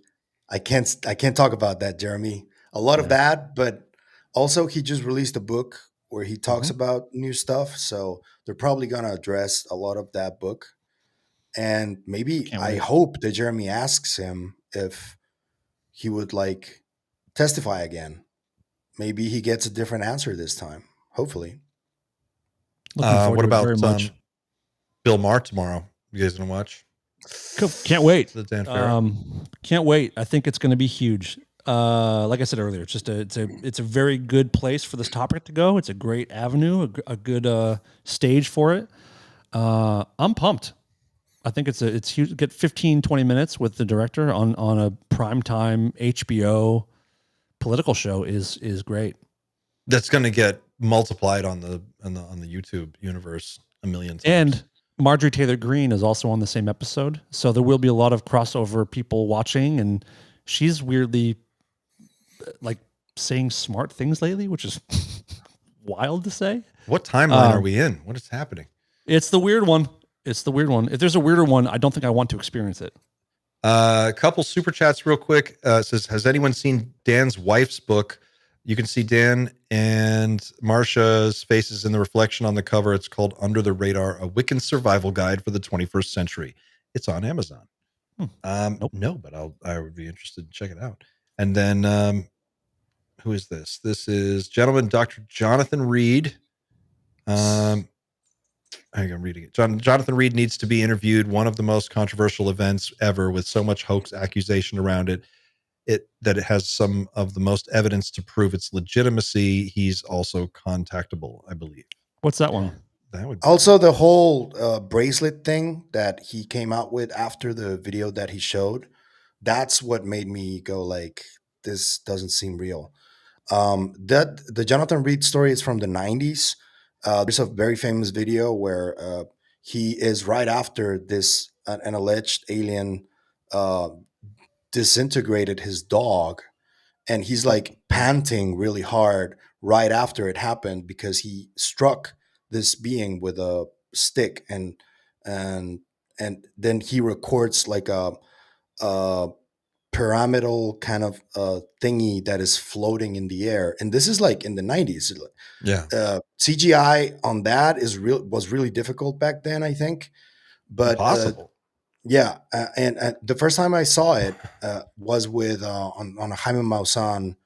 I can't talk about that, Jeremy. A lot of that, but also he just released a book where he talks about new stuff. So they're probably going to address a lot of that book. And maybe I hope that Jeremy asks him if he would like testify again. Maybe he gets a different answer this time. Hopefully. What about Bill Maher tomorrow? You guys gonna watch? Cool. Can't wait. The Dan Farrow. Can't wait. I think it's going to be huge. Like I said earlier, it's a very good place for this topic to go. It's a great avenue, a good stage for it. I'm pumped. I think it's huge. Get 15, 20 minutes with the director on a primetime HBO political show is great. That's going to get multiplied on the YouTube universe a million times. And Marjorie Taylor Greene is also on the same episode, so there will be a lot of crossover people watching, and she's weirdly like saying smart things lately, which is wild to say. What timeline are we in? What is happening? It's the weird one. If there's a weirder one, I don't think I want to experience it. A couple super chats real quick. Says, has anyone seen Dan's wife's book? You can see Dan and Marsha's faces in the reflection on the cover. It's called Under the Radar, a Wiccan survival guide for the 21st century. It's on Amazon. Nope. No, but I would be interested to check it out. And then who is this? This is gentleman Dr. Jonathan Reed. I'm reading it. Jonathan Reed needs to be interviewed. One of the most controversial events ever, with so much hoax accusation around it. That it has some of the most evidence to prove its legitimacy. He's also contactable, I believe. What's that one? That would Also, the whole bracelet thing that he came out with after the video that he showed, that's what made me go like, this doesn't seem real. That the Jonathan Reed story is from the 90s. There's a very famous video where he is right after this an alleged alien uh, disintegrated his dog, and he's like panting really hard right after it happened because he struck this being with a stick, and and then he records like a pyramidal kind of thingy that is floating in the air, and this is like in the 90s. yeah. CGI on that was really difficult back then, I think. But Impossible. yeah, and the first time I saw it was with on a Jaime Maussan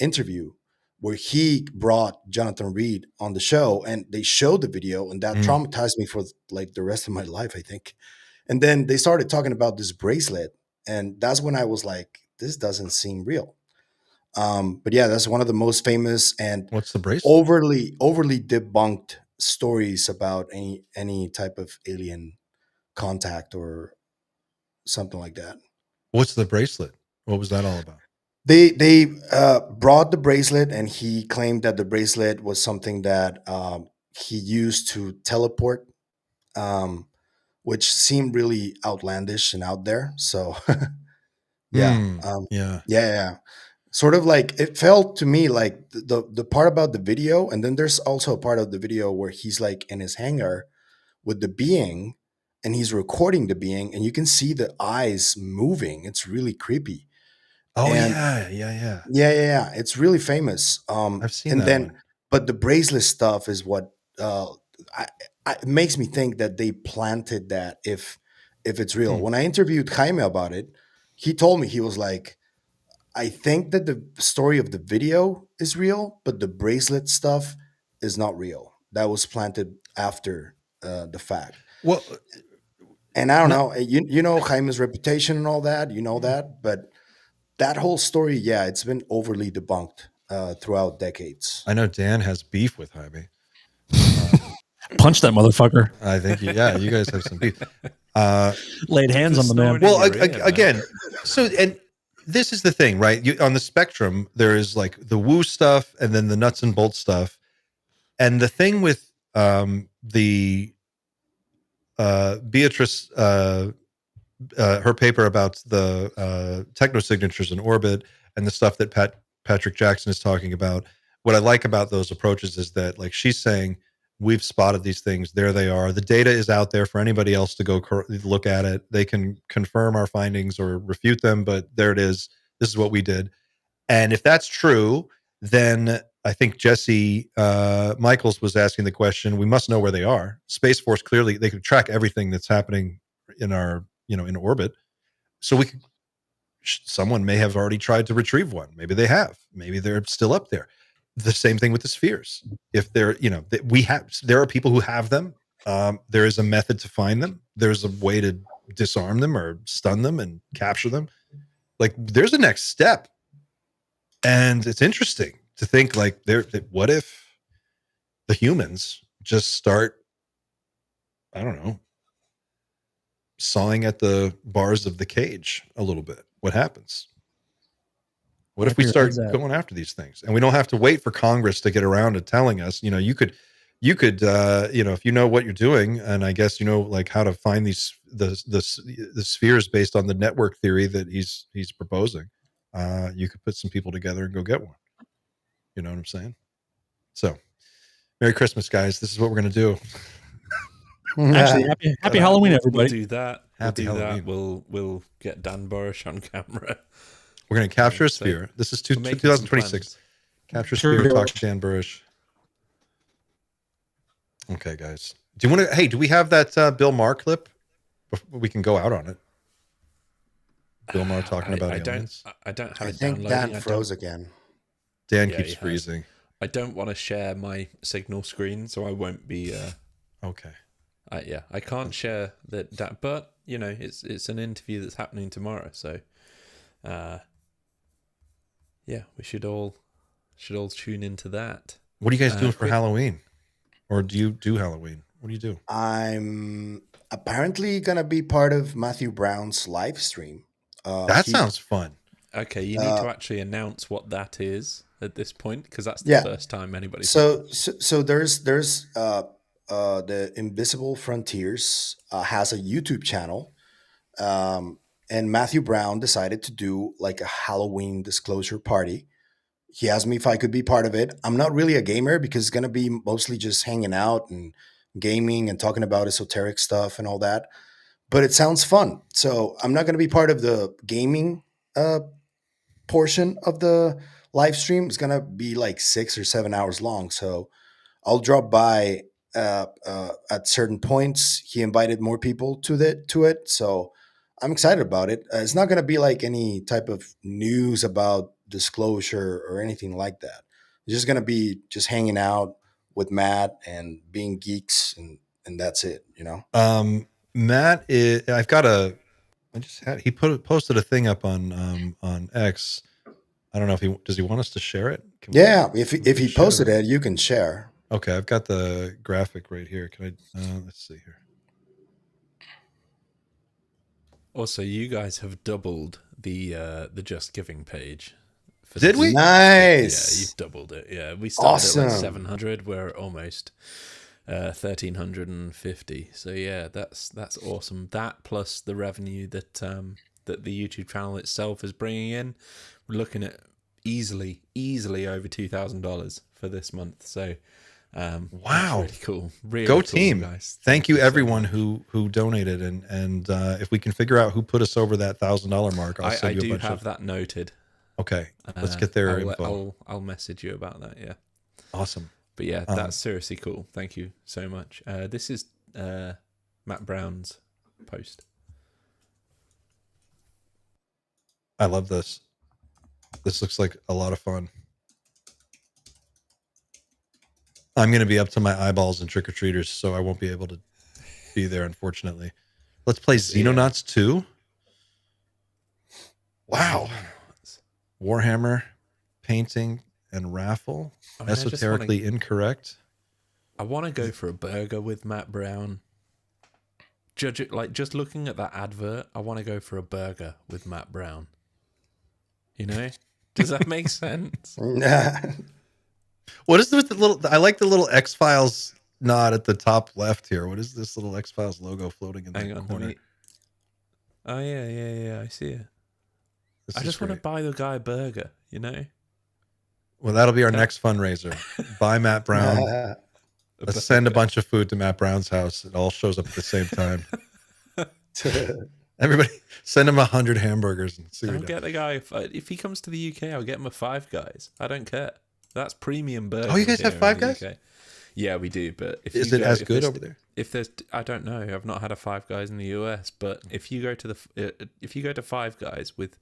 interview where he brought Jonathan Reed on the show, and they showed the video, and that Mm. traumatized me for like the rest of my life, I think. And then they started talking about this bracelet, and that's when I was like, this doesn't seem real. But yeah, that's one of the most famous and What's the bracelet? overly debunked stories about any type of alien contact or something like that. What's the bracelet? What was that all about? They brought the bracelet, and he claimed that the bracelet was something that he used to teleport, um, which seemed really outlandish and out there. So yeah, Yeah. yeah. Sort of like it felt to me like the part about the video, and then there's also a part of the video where he's like in his hangar with the being, and he's recording the being, and you can see the eyes moving. It's really creepy. Oh And yeah. yeah. It's really famous. I've seen And that then, one. but the bracelet stuff is what I, it makes me think that they planted that if it's real. Hmm. When I interviewed Jaime about it, he told me, he was like, I think that the story of the video is real, but the bracelet stuff is not real. That was planted after the fact. Well, And I don't not, know, you know Jaime's reputation and all that, you know that, but that whole story, yeah, it's been overly debunked throughout decades. I know Dan has beef with Jaime. Punch that motherfucker. I think you guys have some beef. Laid hands on the man. Snoring in Well, your ear, man. again, so and this is the thing, right? On the spectrum, there is like the woo stuff and then the nuts and bolts stuff. And the thing with the Beatrice, her paper about the technosignatures in orbit and the stuff that Patrick Jackson is talking about, what I like about those approaches is that, like, she's saying, we've spotted these things. There they are. The data is out there for anybody else to go look at it. They can confirm our findings or refute them, but there it is. This is what we did. And if that's true, then I think Jesse Michaels was asking the question, we must know where they are. Space Force, clearly, they could track everything that's happening in our, in orbit. So someone may have already tried to retrieve one. Maybe they have. Maybe they're still up there. The same thing with the spheres. If they're, there are people who have them. There is a method to find them. There's a way to disarm them or stun them and capture them. Like, there's a next step. And it's interesting to think, like, what if the humans just start, I don't know, sawing at the bars of the cage a little bit? What happens? What if we start going after these things, and we don't have to wait for Congress to get around to telling us? You could, if you know what you're doing, and I guess like how to find the spheres based on the network theory that he's proposing. You could put some people together and go get one. You know what I'm saying? So, Merry Christmas, guys. This is what we're gonna do. Actually, happy Halloween, everybody. We'll do that. Happy Halloween. We'll get Dan Burish on camera. We're going to capture a sphere. This is 2026. Capture a sphere, talk to Dan Burish. Okay, guys. Do we have that Bill Maher clip? We can go out on it. Bill Maher talking about aliens. I don't have I it think downloading. Dan froze again. Dan keeps freezing. I don't want to share my signal screen, so I won't be... okay. I can't share that, but, it's an interview that's happening tomorrow, so... yeah, we should all tune into that. What are you guys doing for Halloween? or do you do Halloween? What do you do? I'm apparently gonna be part of Matthew Brown's live stream. That He, sounds fun. Okay, you need to actually announce what that is at this point, because that's the yeah. first time anybody's. So there's the Invisible Frontiers has a YouTube channel, and Matthew Brown decided to do like a Halloween disclosure party. He asked me if I could be part of it. I'm not really a gamer because it's gonna be mostly just hanging out and gaming and talking about esoteric stuff and all that. But it sounds fun, so I'm not gonna be part of the gaming portion of the live stream. It's gonna be like 6 or 7 hours long, so I'll drop by at certain points. He invited more people to it, so I'm excited about it. It's not gonna be like any type of news about disclosure or anything like that. It's just gonna be just hanging out with Matt and being geeks, and that's it. Matt is, he posted a thing up on X. I don't know if does he want us to share it? Yeah, if he posted it, you can share. Okay, I've got the graphic right here. Can I let's see here. Also, you guys have doubled the Just Giving page. Did we? Nice. Yeah, you've doubled it. Yeah, we started at like Awesome. 700. We're almost 1,350. So yeah, that's awesome. That plus the revenue that that the YouTube channel itself is bringing in, we're looking at easily over $2,000 for this month. So wow, really cool. Really go cool, team, guys. Thank you so everyone much. who donated, and if we can figure out who put us over that $1,000 mark, I'll send I you a do bunch have that noted. Okay, let's get their info. I'll message you about that. Yeah, awesome. but yeah, that's seriously cool. Thank you so much. This is Matt Brown's post. I love this. This looks like a lot of fun. I'm going to be up to my eyeballs in trick-or-treaters, so I won't be able to be there, unfortunately. Let's play Xenonauts 2. Wow. Warhammer, painting, and raffle. I mean, Esoterically incorrect. I want to go for a burger with Matt Brown. Judge it, like, just looking at that advert, I want to go for a burger with Matt Brown. You know? Does that make sense? What is this little? I like the little X-Files nod at the top left here. What is this little X-Files logo floating in the corner? Oh yeah, I see it. This I is just want to great. buy the guy a burger, you know? Well, that'll be our next fundraiser. Buy Matt Brown. Let's send a bunch of food to Matt Brown's house. It all shows up at the same time. Everybody, send him 100 hamburgers and see. I'll get the guy if he comes to the UK. I'll get him a Five Guys. I don't care. That's premium burger. Oh, you guys have Five Guys? UK. Yeah, we do. But is it as good over there? If there's, I don't know. I've not had a Five Guys in the US. But if you go to Five Guys with,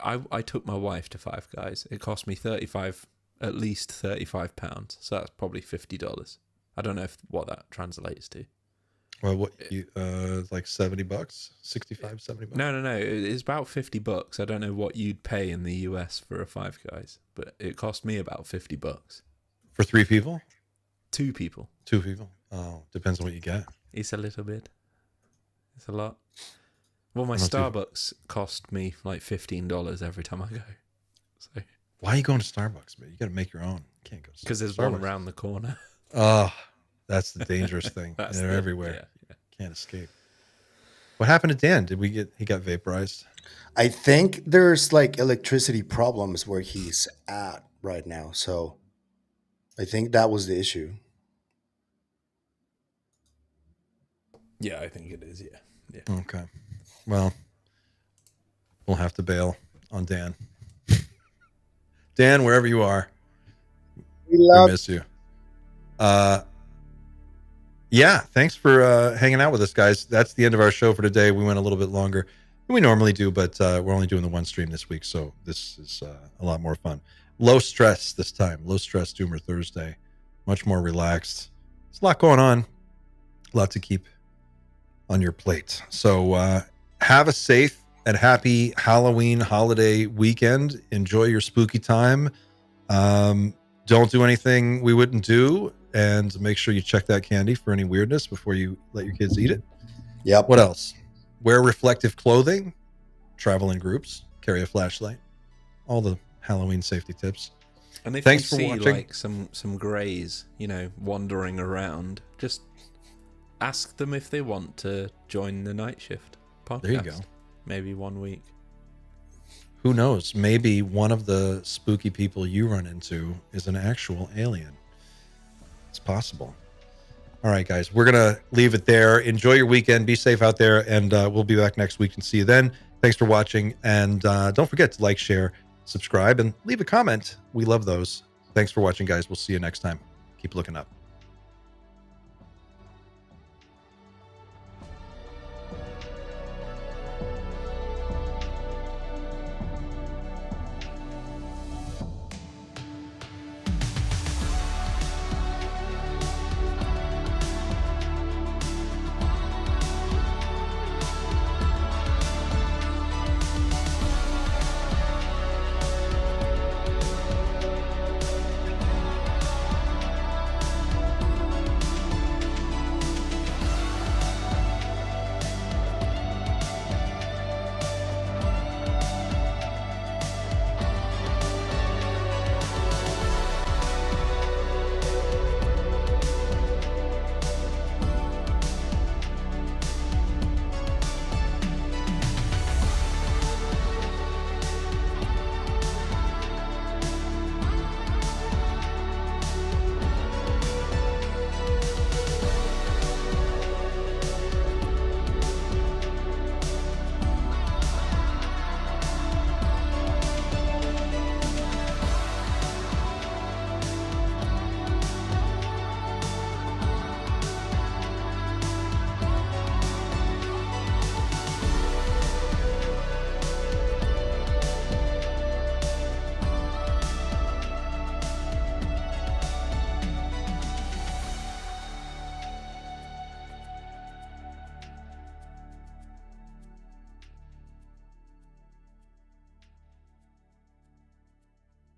I took my wife to Five Guys. It cost me at least £35. So that's probably $50. I don't know what that translates to. Well, what you like $70, 65, $70? No. It's about $50. I don't know what you'd pay in the US for a Five Guys, but it cost me about $50 For 3 people? 2 people. 2 people. Oh, depends on what you get. It's a little bit. It's a lot. Well, my Not too- Starbucks cost me like $15 every time I go. So Why are you going to Starbucks, man? You got to make your own. You can't go to because there's Starbucks. one around the corner. Oh, that's the dangerous thing. That's They're the- everywhere. yeah. Can't escape. What happened to Dan? He got vaporized? I think there's like electricity problems where he's at right now. So I think that was the issue. Yeah, I think it is. Yeah. Okay. Well, we'll have to bail on Dan. Dan, wherever you are, we miss you. Yeah, thanks for hanging out with us, guys. That's the end of our show for today. We went a little bit longer than we normally do, but we're only doing the one stream this week, so this is a lot more fun. Low stress this time. Low stress Doomer Thursday. Much more relaxed. There's a lot going on. A lot to keep on your plate. So have a safe and happy Halloween holiday weekend. Enjoy your spooky time. Don't do anything we wouldn't do. and make sure you check that candy for any weirdness before you let your kids eat it. Yep. What else? Wear reflective clothing, travel in groups, carry a flashlight, all the Halloween safety tips. And if Thanks you for see watching. like some greys, wandering around, just ask them if they want to join the Night Shift podcast. There you go. Maybe 1 week. Who knows? Maybe one of the spooky people you run into is an actual alien. It's possible. All right, guys, we're going to leave it there. Enjoy your weekend. Be safe out there, and we'll be back next week and see you then. Thanks for watching, and don't forget to like, share, subscribe, and leave a comment. We love those. Thanks for watching, guys. We'll see you next time. Keep looking up.